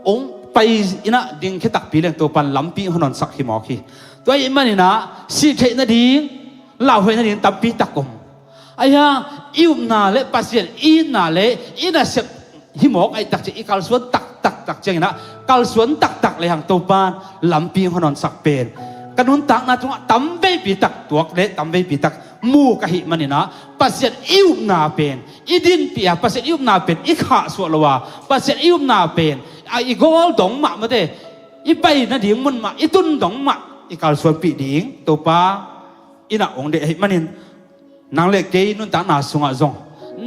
องไปอินะดิ่งแค่ตักปีเรื่องตัวปันลำปีหนอนสักหิมอคีตัวไอ้มันนี่นะสิเทนาดีเล่าให้นาดีตั้มปีตักไอ้ยังอิวนาเละปัสยันอีนาเละอีน่าเสพหิมอกไอ้ตักจะอีกัลส่วนตักเจงนะกัลส่วนตักเลยห่างตัวปันลำปีหนอนสักเป็นกันนุนตักนะจังตั้มไปปีตักตัวเละตั้มไปปีตักมูกะหิมันนี่นะปัสยันอิวนาเป็นอีดินเปียปัสยันอิวนาเป็นอีขาสวดละวะปัสยันอิวนาเป็นไอ้กอลดงมาเด้อีไปนะดิ่งมันมาอีตุนดงมาอีกาลส่วนปีดิ่งตัวป้าอีน่ะองเดไอ้มันนี่นางเล็กเกยนุ่นตาหนาสงะจง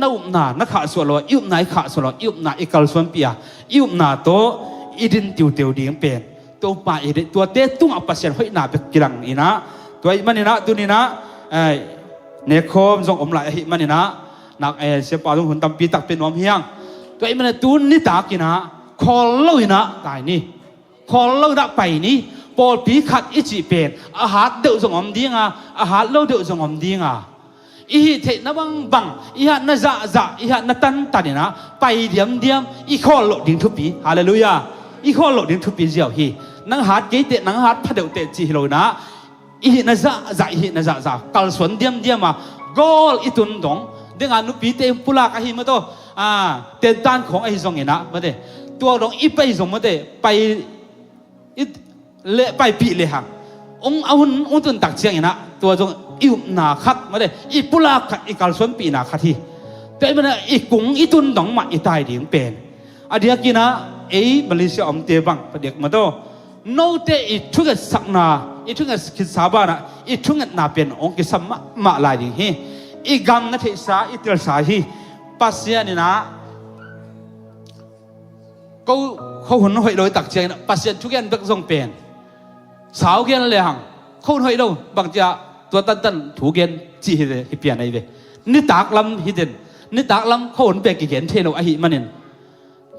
น่าอุบนานักขาสวดละวะอิวนาขาสวดละอิวนาอีกาลส่วนปีอิวนาโตอีดินติวดิ่งเป็นตัวป้าอีเดตัวเตตุ้งเอาปัสยันห้อยนาเป็นกิรังอีนะตัวมันนี่นะตัวนี้นะเนคอมจงอมไหลมันนี่นะนักเสียป่าตรงหุ่นตั้มปีตักเป็นน้อมเฮียงตัวไอ้มันตูนนี่ตากินะคอลเลนะตายนี่คอลเลนะไปนี่ปอลปีขัดอิจิเป็นอาหารเดือดจงอมดีงาอาหารเล่าเดือดจงอมดีงาอีเทนบังอีหันน่ะจะอีหันน่ะตันนี่นะไปเดียมอีคอลโลดิ้งทุปีฮาเลลูยาอีคอลโลดิ้งทุปีเจียวฮีนังหาดเกยเตนังหาดพัดเดือดเตจิฮิโลนะอีน่ะจะอีน่ะจะกัลสวนเดียมมากอลอีตุนดงเด้งานุปีเตมปุลากะฮิมาโตเต็นตันของไอ้ทรงเห็นนะมาเด้ตัวดงอีไปทรงมาเด้ไปเละไปปีเลยหังองเอาหุ่นตุนตักเชียงเห็นนะตัวทรงอิวนาคัดมาเด้อีปุลาคัดอีกัลสวนปีนาคัดที่แต่มันอีกุงอีตุนดงมาอีตายดิ่งเป็นอดียกินะมาเลเซียอมเตบังประเด็กมาโตโนเตอีทุกสักนาอีทุกคิดสาบานะอีทุกนาเป็นองค์กิสัมมาลายดิ่งฮีอีกำนัทสาอีเตลสาฮีปัสยานี่นะเขาหุ่นหอยโดยตักเชียงปัสยาทุกอย่างเบิกทรงเป็นสาวเกียนเลยหังเขาหุ่นหอยโดบางจะ ตัวตันถูกเกณฑ์จีเฮเปียนไอเวนี่ตากลำฮิเดนนี่ตากลำเขาหนเป็กเกณฑ์เทโลอหิมันเอง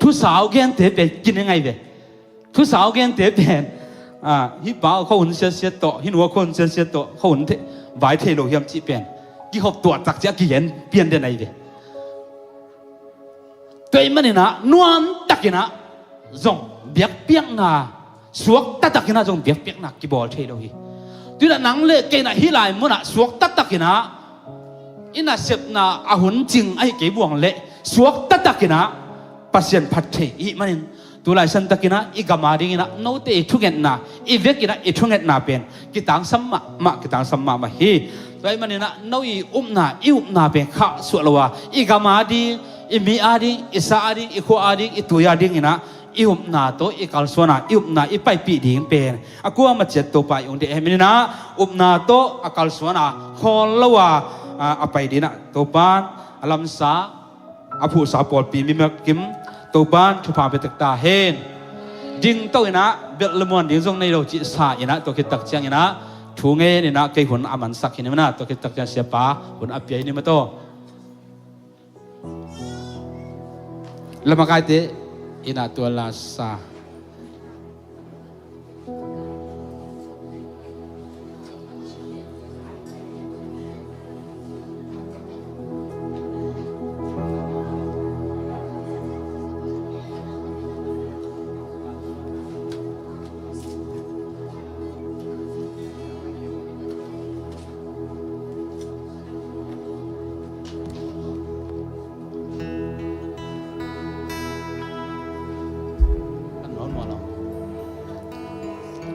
ทุสาวเกณฑ์เตะเป็ดกินยังไงเวทุสาวเกณฑ์เตะเป็นฮิบ่าวเขาหนเสียโตฮินัวคนเสียโตเขาหนเทไว้เทโลเฮียมจีเป็นกี่หอบตัวจักจะเกณฑ์เปลี่ยนเดนไอเวตัวมันนี่นะนวลตักนะจงเบียกเปียกนาสวกตักนะจงเบียกเปียกนะกี่บอลเทโลฮีตัวนั้นนังเล่เกณฑ์ฮิไลมันนะสวกตักนะอินาเสพนาอาหุนจริงไอ้เก็บบวงเละสวกตักนะปัสยันพัดเทอีมันตัวลายสันตักนะอีกามาดินะโนเตทุกเงินนะอีเวกินะอีทุกเงินนะเป็นกิตังสัมมากิตังสัมมาฮีตัวมันนะโนอีนาอีนาเป็นข้าสุลวะอีกามาดิอีมีอาดิอีสาอาดิอีขวอาดิอีตัวยาดินะอีนาโตอีกัลสวนาอีนาอีไปปีดิ่งเป็นอากูมาเจ็ดตัวไปองเดเอมินะนาโตอากัลสวนาฮอลละวะapa ini nak topan alam sa apu sa pol pi mi mak kim topan chupa betek tahen ding to ina bel lemon ding jong nei lo chi sa ina to ki tak chiang ina thu nge ni na kai hun aman sak ni na to ki tak chiang siapa hun apiai ni ma to lamakai te ina to la sa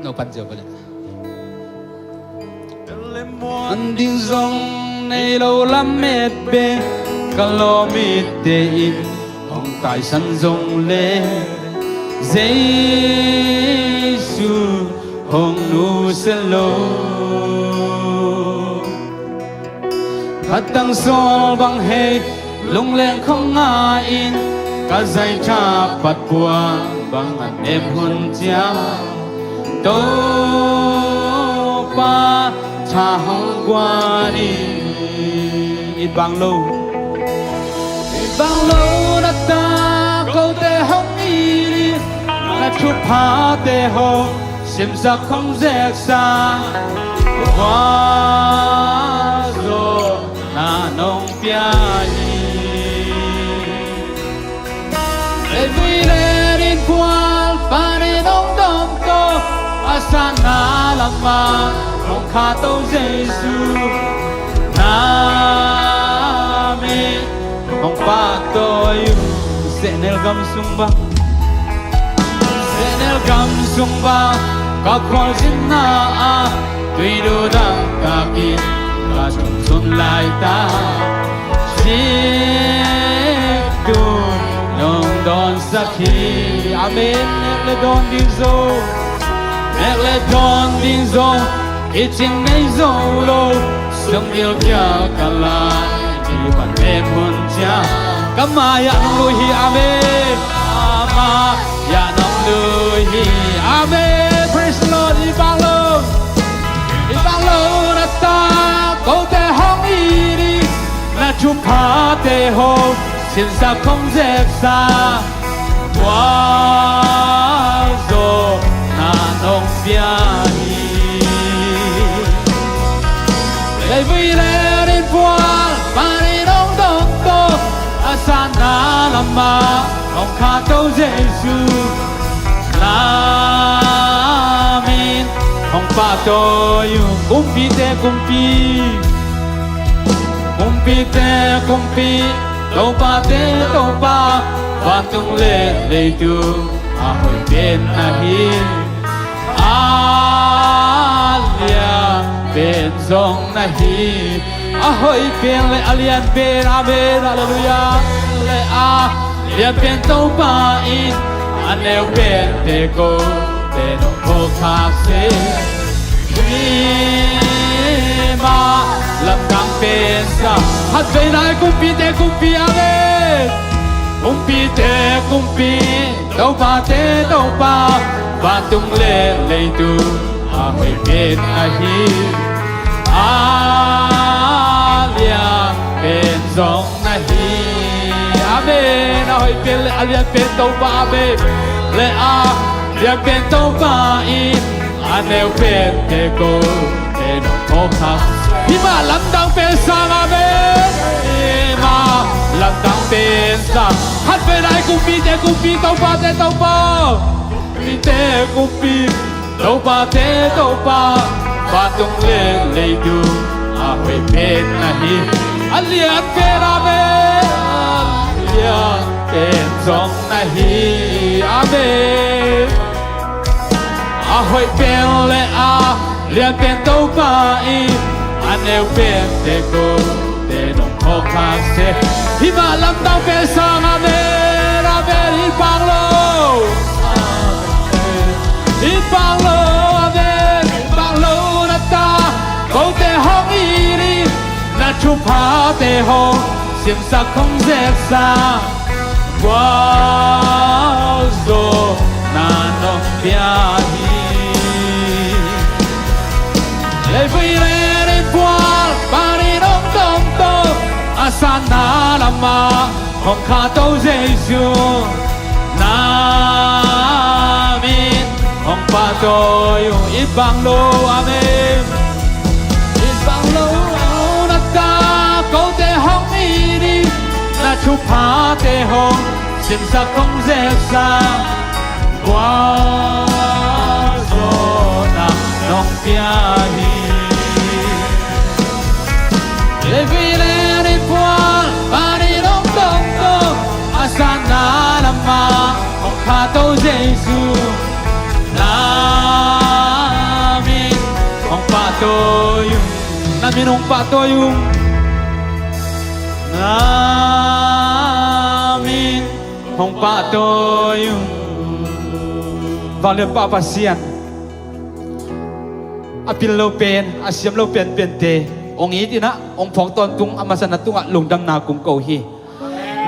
no pan giờ vậy anh đi dòng này lâu lắm mệt bê calo mít để in hồng cải săn dòng lê Giêsu hồng nu sẽ lâu khát tăng sol bằng hết lung lên không ngại cả dây cha bát bùa bằng anh em hôn cha tô pa cha hong qua đi ít bằng lâu đã ta câu tê hong đi là chụp phá tê hồ xem ra không dễ xa quá rồi na nông pia đi để vui lên đi qua và đi đông đông tô Asana Lammal Hong Kato Giêsu Nami Hong Pato Yu Senel Gam Sumba Senel Gam Sumba Kakwal Sinna Tuy Đô Đăng Ca Kim Ca Trung Xuân Lai Ta Chiếc Đô Nông Đòn Sakhi Amen Em Đòn Đi Dô Mẹ lệ đòn điên dô Ít chinh ngay dô lô Sống yêu kia cả lại Chỉ bạn em hơn cha Cảm mà ya nông lưu hi Amen Ama ya nông lưu hi Amen Praise the Lord Đi bằng lâu Nà ta Câu tê hong y đi Nà chụp phá tê hồ Xin xa không dẹp xa Quá rồi nông bia đi lấy vui lên đến qua và đi đông đông tô Asana Lammal Hong Kato Giêsu Amen Hong Pato Yu kumpi te kumpi topa te topa và tung lên lấy tu hồi bên ahin Alia ben zong nahi ahoy ben le alian ben amen hallelujah le alian ben to pa in anel ben te go ben ho kha se ma lam kang ben sa hat ve nai kumpi te kumpi amen kumpi te kumpi to pa và tung lên lấy tu hồi bên ahi เลียเป็นสองนาทีอาเมนเอาให้เป็นอาเลียเป็นตัวบ้าอาเมนและอาเลียเป็นตัวบ้าอีอันเดียวเป็นเด็กโกเป็นโอคาพี่มาลำดังเป็นสังอาเมนมาลำดังเป็นสังฮัทไปไหนกูปีเตกูปีตัวบ้าเตตัวบ้าปีเตกูปีตัวบ้าเตตัวบ้าบ้าตรงเล่เลยดูอาให้เป็นนาทีอาเลียเป็นอาเมนอาเลียเป็นสองนาทีอาเมนอาให้เป็นเลยอาเลียเป็นตัวบ้าอีอันเดียวเป็นเด็กกูเด็กน้องพอคาเซ่ที่มาลำดังเป็นสังอาเมนอาเมนอีปังโลอีปังโลอาเมนอีปังโลนัตตาโกเตฮองอีรีนัดชุมพาเตฮองเสียงสักของเซกซาว้าวโซนาโนเปียฮีLe virere pual parirong tong tong asana lama hong kato Jesu namin hong pato yung ibang lo amen ibang lo nata ko te hong ini na chupa te hong sinsa kong Jesu wazo na nong piahi Le virere pual parirong tong tong asana lama hong kato Jesu namin hong patoyong namin hong patoyong namin hong patoyong Vale pa Pasian apil lo pen asyam lo pen te ong iti na ong phok ton tung amasan na tunga lungdang na kung ko hi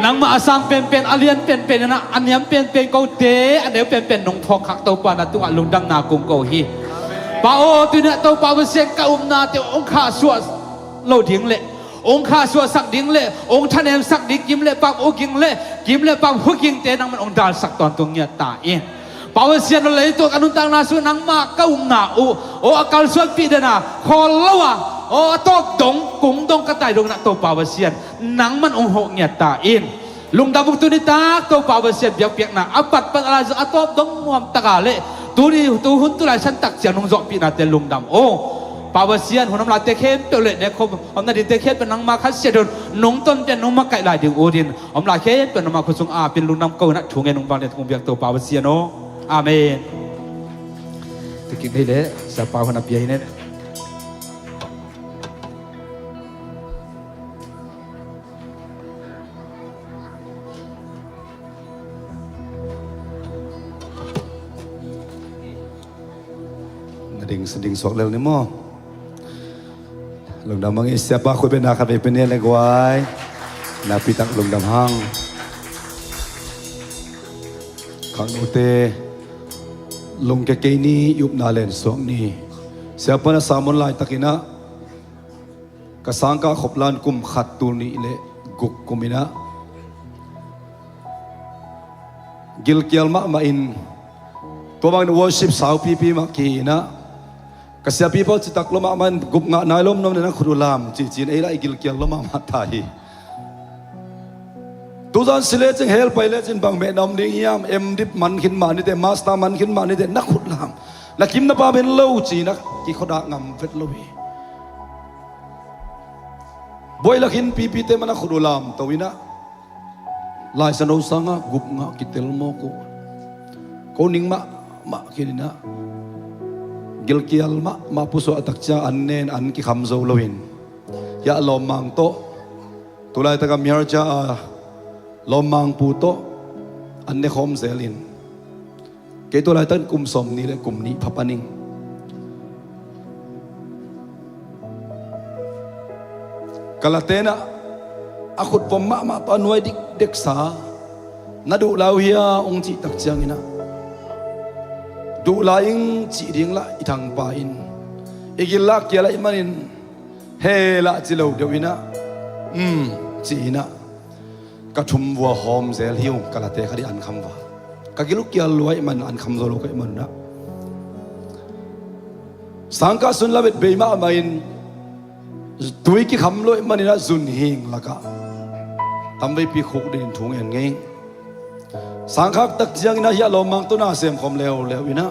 nang maasang pen alian pen na anyam pen ko te aneu pen nong phok khak to pa na tunga lungdang na kung ko hi pa o tu na to pa sen ka na te ong kha suwa lo ding le ong kha suwa sak ding le ong thanem sak dik kim le pa o ging le kim le pa hu ging te nang man ong dal sak ton tung nya ta e Pasian lo itu kanuntang nasu nang ma kau na o akal suat pi dana kholawa o tok dong kung dong katai dong nak to Pasian nang man ong ho nya ta in lung da buk tu ni tak to Pasian biak piak na apat pan ala atop dong muam takale tu ni tu hun tu lai san tak sian nong zok pi na te lung dam o Pasian honam la te khem pe le ne khom om na din te khem pe nang ma khas se don nong ton pe nong ma kai lai ding odin om la khem pe nong ma khusung a pin lung dam ko na thu nge nong bang le thong biak to Pasian o Amen. Tukik dile sa pahon na piyahin na. Nading swak lel ni mo. Lungdam mang isya pa ko ben nakabay penel nagway. Napitang lungdam hang. Kang ute lung ke ni yup na len swak ni. Siapa na samon lai takina. Kasangka khoplan kum khatul ni ile guk kumina. Gil kial ma in. Tuwang worship sao pipi makina. Kasi people citak lo man gup nga nailom nom na khurulam cicin ila igil kial lo matai. Tuzan sile ching hel paile chin bang me nom ding yam em dip man khin man ni te master man khin man ni te nakhulam. Lakim na pa ben lo chi nak ki khoda ngam vet lo bi. Boy lakin pipi te man khurulam tawina. Lai sano sanga gup nga kitel mo ko. Ko ning ma kinina. Gilkial ma puso atakcha annen an ki khamzo loin ya lomang to tulay taga miarja lomang puto anne khom zelin ke tulay tan kum som ni le kum ni phapaning kalatena akut pom ma panwai dik deksa nadu lawia ong chi takchang ina du laing chi ding la itang pain igilla kiala imanin เฮละจิโลเดวินะจีนะกระชุมวัวหอมเซลฮิวกะละเตคดีอันคำว่ากะกิลุกเกียลวยมันอันคำโซโลกมันนะสังกัดสุนละเวทเบย์มาไม่ตุยกิคำลอยมันนี่นะจุนหิงละกะทำไปปีคุกดินถุงเองไงสังกัดตักยังนะยาลมังตัวน่าเสียมคมเลววินะ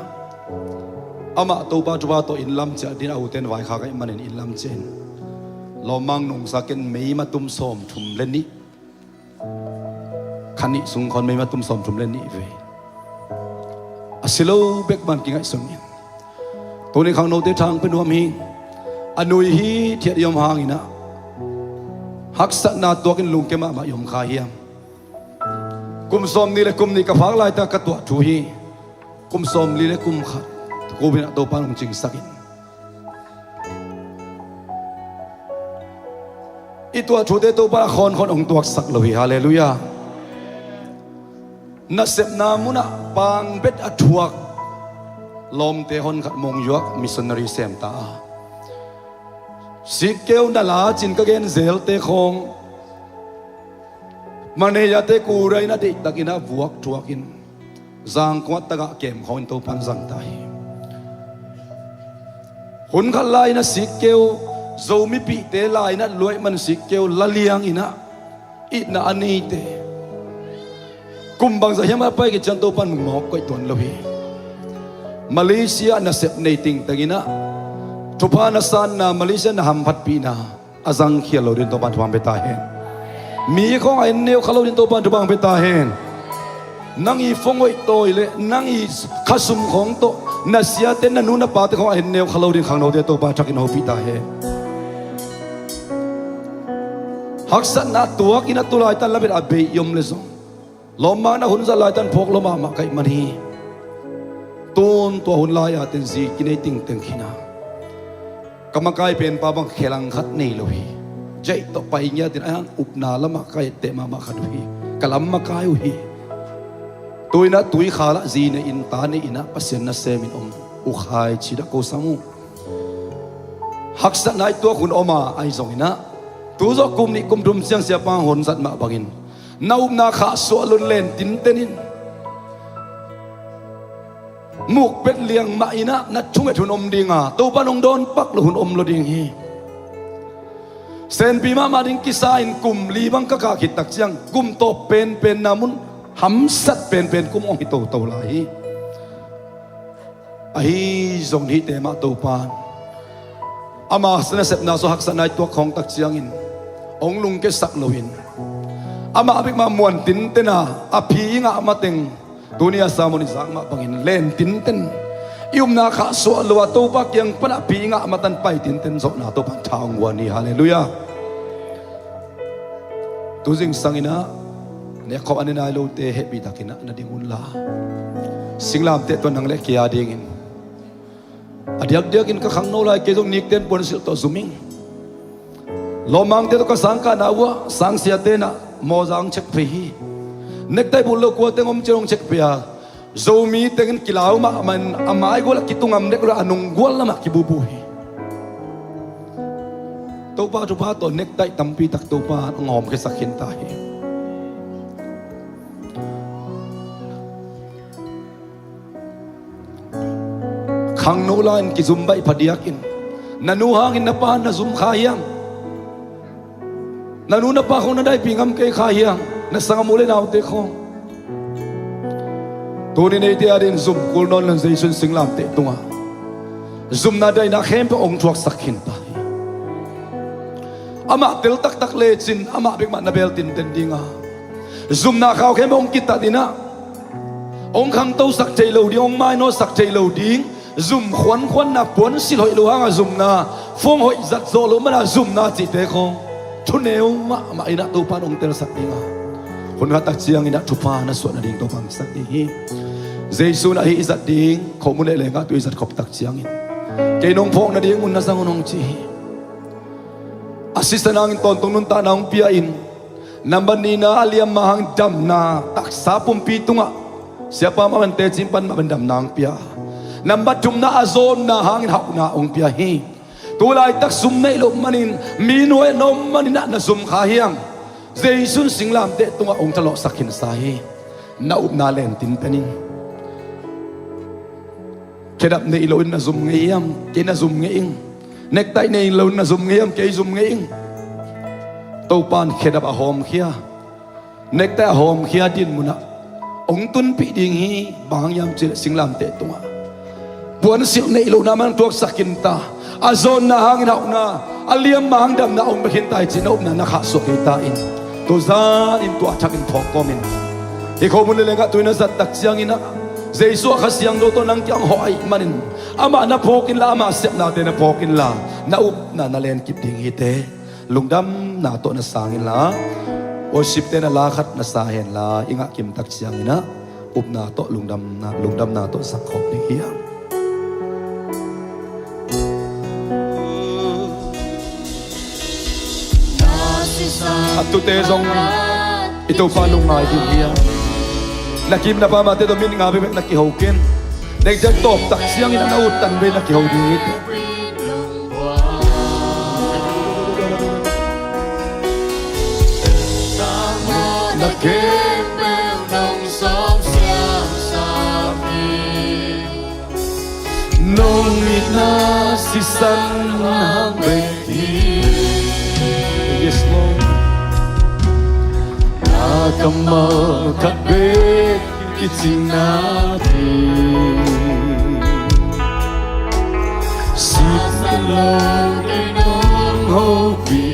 อามาตัวป้าจุบาตัวอินลัมเจดินเอาเต็นไว้ข้ากันมันอินลัมเจนลมังนุ่งสักเกนไม่มาตุ้มสมถุมเล่นนี้ขันนี้สุงคนไม่มาตุ้มสมถุมเล่นนี้เว้ยอาศิโลเบกมันกินไอ้สุงยินตัวนี้ข้างโน้ตทางเป็นหัวมีอนุยฮีเทียยมหางอินะฮักษณะตัวกินลุงเกมามายมขาเฮียมกุมสมนี่เลยกุมนี่กับพักลายตากระตัวชูฮีกุมสมนี่เลยกุมขัดกูเป็นตัวปานองจริงสักินอีตัวชูเตตัวปานคนองตัวสักเลยฮาเลลูยานัสเซบนามุนะปังเบ็ดอัฐวกลมเตหอนขัดมงยวกมิสนารีเซมตาสิเกลนาลาจินกะเกนเซลเตคงมันเนียเตกูไรนะดิตะกินะบวกทวกินจางกวดตะกะเกมของตัวปันจังไตหุ่นขัดลายนะสิเกลโซมิปีเตลายนะรวยมันสิเกลละเลียงอินะอินะอันนี้เตกุมบางสายมาไปกิจันตัวปันมึงหมอกก็ตัวเราเฮมาเลเซียนะเซปในติงตะกินะทุพานาสันนะมาเลเซียนะฮัมพัดปีนะอาจังเขียนเราดินตัวปันทุบังเปตาเฮนมีของไอ้เนวเขาเราดินตัวปันทุบังเปตาเฮนนั่งอีฟงไว้โตยเลยนั่งอีข้าสุมของโตนาเสียเต้นนันนูนปาเตของไอ้เนวเขาเราดินขังเราเดตัวปันจักอินเอาปีตาเฮฮักษณะตัวกินตัวลายตันละเป็นอาเบยยมเลยส่งลมมานะหุ่นจะลายตันพกลมมาไกมันฮีตูนตัวหุ่นลายอาเต็นซีกินไอติงเต็งขีนากรรมกายเป็นปาบังเขลังขัดนี่เลยใจต่อไปเนี่ยตินอันอุปนาละมาไกเตมาขัดฮีกะลำมาไกอุฮีตุยนะตุยขาละจีเนอินตาเนอินะปัสเซนนะเซมินอมอุขายชีดะโกสังฮักษณะตัวคุณอมาไอซงอินะตัวจกุมนี่กุมดุมเสียงเสียปังหุ่นสัตมาบักินนาอุบนาขาสวลุนเลนตินเตนินมุกเป็ดเลียงมาอินะนัดชุ่มหุ่นอมดิงอ่ะตัวปนองโดนปักลุหุ่นอมลดิงฮีเซนปีมาดิงกิสาอินกุมลีบังกะกาขิดตักเจียงกุมโตเป็นนามุนหำสัตเป็นกุมองฮิโตลายไอ้จงฮิเตมาตัวปานอามาสนะเสพนาสุหักสนายตัวของตักเจียงอินองลุงเกสักโลวินอามาบิกมามวนตินเตนะอภิงะมาเต็งตัวนี้สามุนิสังมาบังอินเล่นตินเตนยุมนาขาสวลัวตัวปักยังปะภิงะมาตันไปตินเตนสกนาตัวปันทางวันนี้ฮาเลลูยาตัวสิ่งสังอินะเนี่ยเขาอันนี้นายโลเตเฮบิดักินะนาดิงุนลาสิ่งลามเตตัวนังเล็กเกียดิงินอดีตเดียกินก็ขังโนลายเกจงนิกเต้นบนสิลตัวซุมิงลมังเตตัวก็สังกานาวัวสังเสียเตนะมอจังเช็คไปฮีเน็กไตบุลโลกัวเตงอมเจงเช็คไปฮะโซมีเตงกิลาวมามันอามาไอกัวละกิตุงอมเด็กระอนุงกัวละมากิบูบูฮีตัวป้าจุป้าตัวเน็กไตตั้มปีตักตัวป้างอมแค่สักเห็นตาฮีขังโนลาอินกิซุมใบพอดีกินนันูหางอินนปานนซุมขายังนันูนปาคงนั่นได้พิงอัมเกยขายังนัสังมูเลนเอาเตคงตัวนี้ในเดียดินซุมกุลนนลันใจสุนสิงลามเตตุงะซุมนาได้นักเข้มไปองค์ทวกสักขินตายอามาเตลตักเลจินอามาเบกมานาเบลตินเตนดิงะซุมนาข้าวเข้มองค์กิตาดินะองค์ขังเต้าสักใจเหลวดีองค์ไม้โนสักใจเหลวดิ้งซุมขวัญนับปวนสิลอยลูหางซุมนาฟงหอยจัดโซลุมันซุมนาจิตเตคงทุนเอวมาอินะตัวปานองเตลสักดิงาคนขัดตักเชียงอินะทุพานะส่วนนดิ่งตัวปังสักดิงเจสุนะฮิจัดดิ่งขมุนเลงก็ตัวจัดขบตักเชียงอินเกนองพงนะดิ่งมุนนะสังนองจีอาศิสนางอินตอนตรงนุนตานองเปียอินนับบันนีนาอาลียมมาหังดำนาตักสาปุ่มปีตุงะsiapa makan teh simpan mak bendam nang pia nambat jumna azon na hangin hak na ong pia hi tu lai tak sum nei lo manin mi noi nom manin na zum kha hiang Jesus singlam te tunga ong thalo sakin sahi na up na len tin tanin kedap nei lo na zum ngeyam ke na zum ngeng nek tai nei lo na zum ngeyam ke zum ngeng to pan kedap a hom khia nek ta hom khia din muna ong tun pi ding hi bang yam che singlam te tunga buan sil nei lo na man tuak sakin ta azon na hangin hau na aliam mang dam na ong bakhin tai chin op na nakha so ke ta in to za in to athak in thok komin e ko mun le ga tuina zat tak siang ina Jesu khasiang do to nang kyang hoi manin ama na phokin la ama sep na te na phokin la na up na na len kip ding hi te lungdam na to na sangin la worship te na la khat na sa hen la inga kim tak siang ina up na to lungdam na to sak khop ni hi at tu te zong ito pa lung ngai din hi nakim na pa mate do min nga be nakihokin nek jak top tak siang ina na utan be nakihodi nakim nong som siang sabi nong ina si san hang be yes Lord Kamal kabit kitinati sit alone in hopi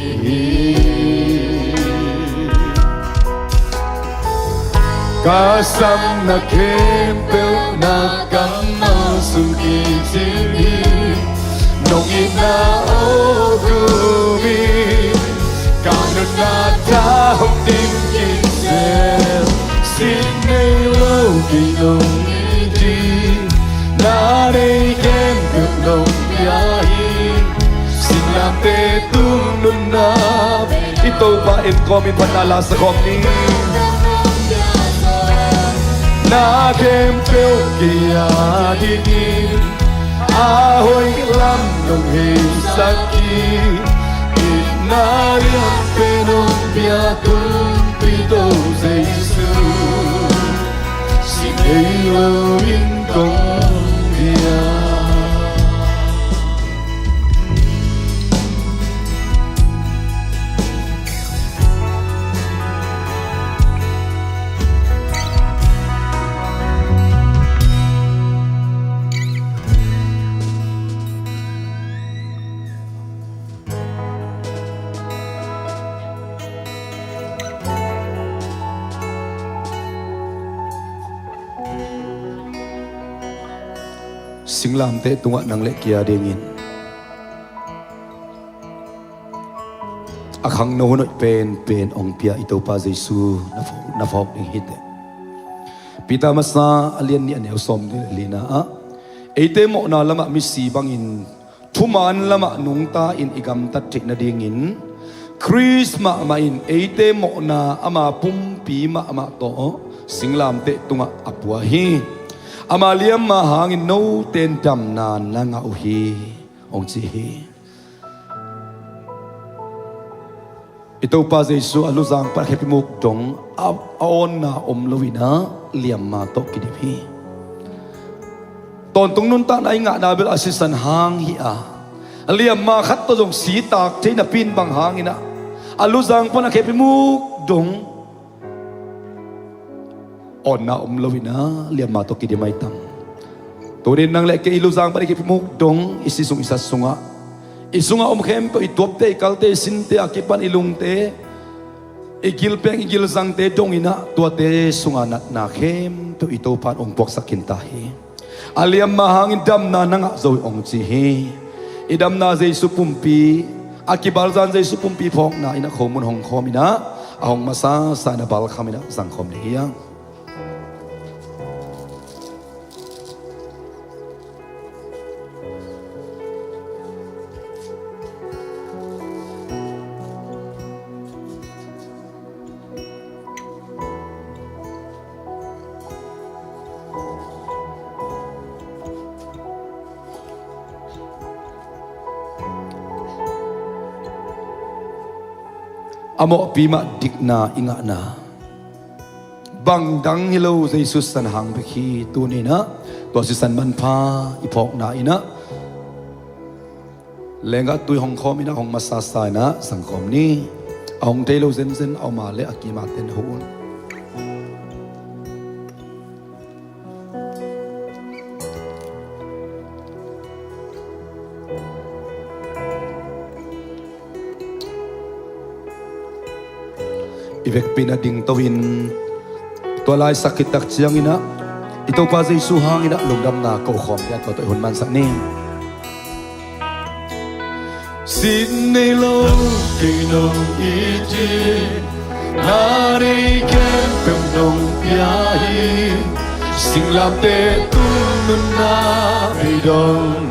kasam na kempel na kamal sungkitini nong ina ogumi Kano na tahong tingin sel Sinay logi nung hindi Nariken nung biyahin Sinate tunun na Ito ba in comment panala sa comment Nakempel kaya digin Ahoy lam nung hisaki Nariyan penopia kumpido Jesus Sinelo intong dia Singlam te tunga nang le kia dingin akhang no no pen ong pia ito pa Jesu na fok ning hite pita masa alian ni aneu som ni lina a ete mo na lama misi bangin thuman lama nung ta in igam tat thik na dingin Chris ma in ete mo na ama pumpi ma ama to singlam te tunga apua hi Amaliam mahangin no ten dam na nga uhi ong chihi ito pa Jesu aluzang par happy muk dong aon na omlowina liam ma to kidipi ton tung nun ta na nga nabil asisan hang hi a liam ma khat to dong si tak thei na pin bang hangina aluzang pa na happy muk dong on na omlowina liam mato kidi maitam turin nang leke iluzang pare kipimuk dong isisung isasunga isunga omkhempo itopte ikalte sinte akipan ilungte igilpeng igilzangte dong ina tuate sunga nat na khem to itopan ongpok sakintahi aliam mahangin dam na nanga zo ong chihi idam na Jesu pumpi akibalzan Jesu pumpi phok na ina khomun hong khomina ahong masa sana bal khamina sangkhom liya amo pima dikna inga na bang dang hilo Jesus san hang beki tu ni na to si san man pha ipok na ina lenga tui hong khom ina hong masa sa na sangkom ni hong telo zen zen au ma le akima ten hun ivek pina ding tawin to lai sakit tak chiang ina ito pa Jesus hang ina lungdam na ko khom ya to hun man sak ni xin nei lo ke no i ji na re kem pem dong ya hi sing lam te tu nun na be dong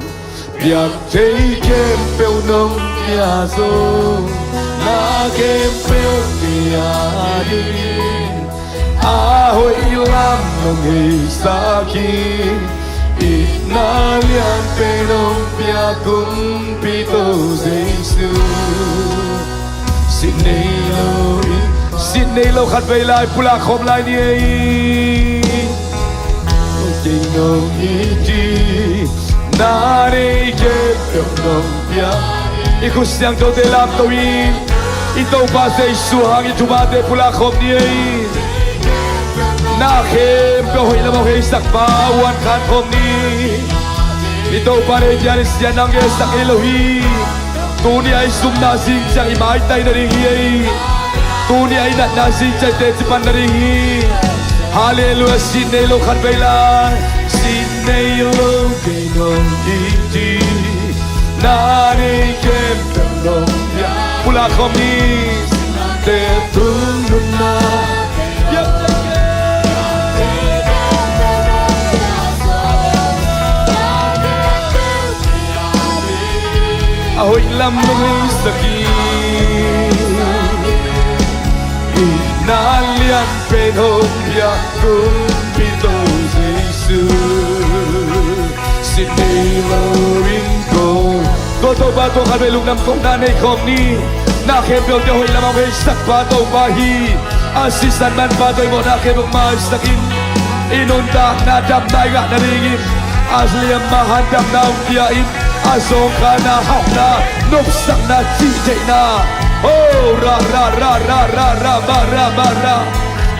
biak te kem pe nong ya zo na kem pe ya di a hoi lam nong hi sa ki i na lian pe nong pia kum pi to Jesus xin nei lo khát về lại pula khom lại đi tình nong i ji na re ke nong pia i khu siang to te lam to in ito pa Jesus hang i tuba te pula khom ni na khem pe hoi la mo he sak pa wan khat khom ni ito pa re jan sian nang ge sak elohi tu ni ai sum na sing chang i mai tai na ri hi tu ni ai na na sing chai te chi pan na ri hi hallelujah sin nei lo khat ve la sin nei lo ke no di di na re kem tam no ya pula khom ni te tu nun na ahoy lam nung saki na lian pe hom ya kum pito Jesus sin nei lo ring go to ba to kha belung nam kong na nei khom ni na khem pyo te hoy lam ahoy sak pa to ba hi asisan man pa to mo na khem ma sakin inon ta na dam dai ga na ring asliam mahadam na dia in azong kana hawna nopsak na chijay na oh ra ra ra ra ra ra ra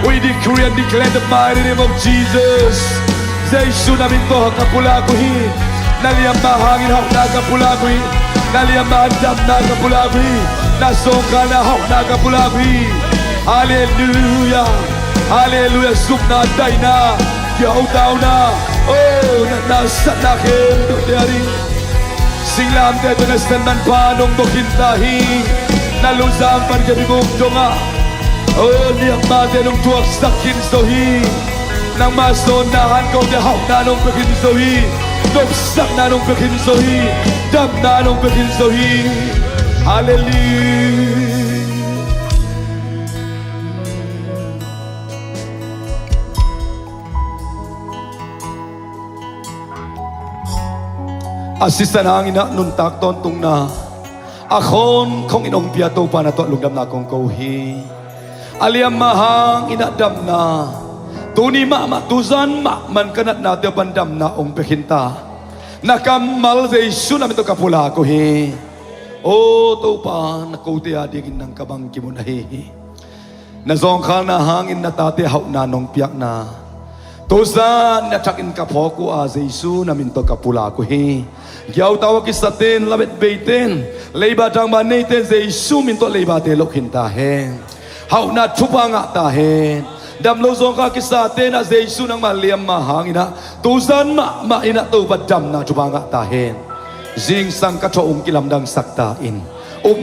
we decree and declare the mighty name of Jesus Jesus namin to kapula ko hi naliyam mahangin hawna kapula ko hi naliyam mahadam na kapula ko hi nasong kana hawna kapula ko hi hallelujah hallelujah subna day na yaw tao na oh nasa na kem to dari sing lam te to nastan man panong dokintahi naluzang pan kabigong donga oh liyak mate nung tuwak sakin sohi nang masonahan ko de haw na nung pekin sohi nopsak na nung pekin sohi dam na nung pekin sohi hallelujah Asistan hangin na nun tak ton tung na akon kong inong piato pa na to lugdam na kong kohi aliam mahang inadam na tuni ma matuzan ma man kanat na te bandam na ong pekinta nakamal de isu namin to kapula ko he o to pa nakote adigin ng kabang kimunahi nazong ka na hangin na tate haw na nong piak na tuzan na takin kapoku a isu namin to kapula ko he Yaw tawag kisatin, labit baitin, leiba tang manitin, Jesu minto leiba te lokhin tahen. Haw na chupa nga tahen. Damlo zong ka kisatin, as Jesu nang maliam mahangina, tuzan ma ina to badam na chupa nga tahen. Zing sang kachoong kilamdang saktain.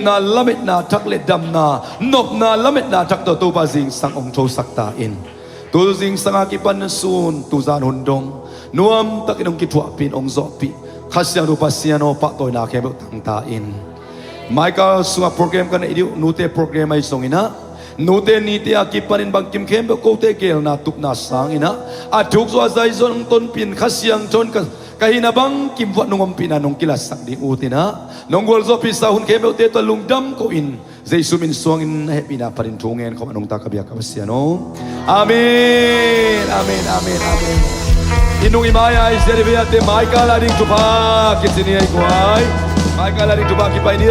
Na lamit na taklet dam na, nop na lamit na takto to pa zing sang ong cho saktain. Tuzing sang akipan sun, tuzan hundong, nuam takinong kitwapin ong zopi. Pasian Pasian pak toy na kebuk tang tain. Michael sunga program kan idiu nute program ay songina. Nute niti akipanin bang kim kembuk kote kel na tup na sangina. Atuk so azay zon ton pin kasiang ton kahina bang kim wat nungom pinanong kilasak di utina. Nonggol zo pisahun kembuk te to lungdam ko in. Jesu min suangin happy na parin tungen ko anong takabya kapasiano. Amen. Amen. Amen. Amen. Inung imaya is derivate Michael aring tupa kitini ay kuay. Michael aring tupa kipay ni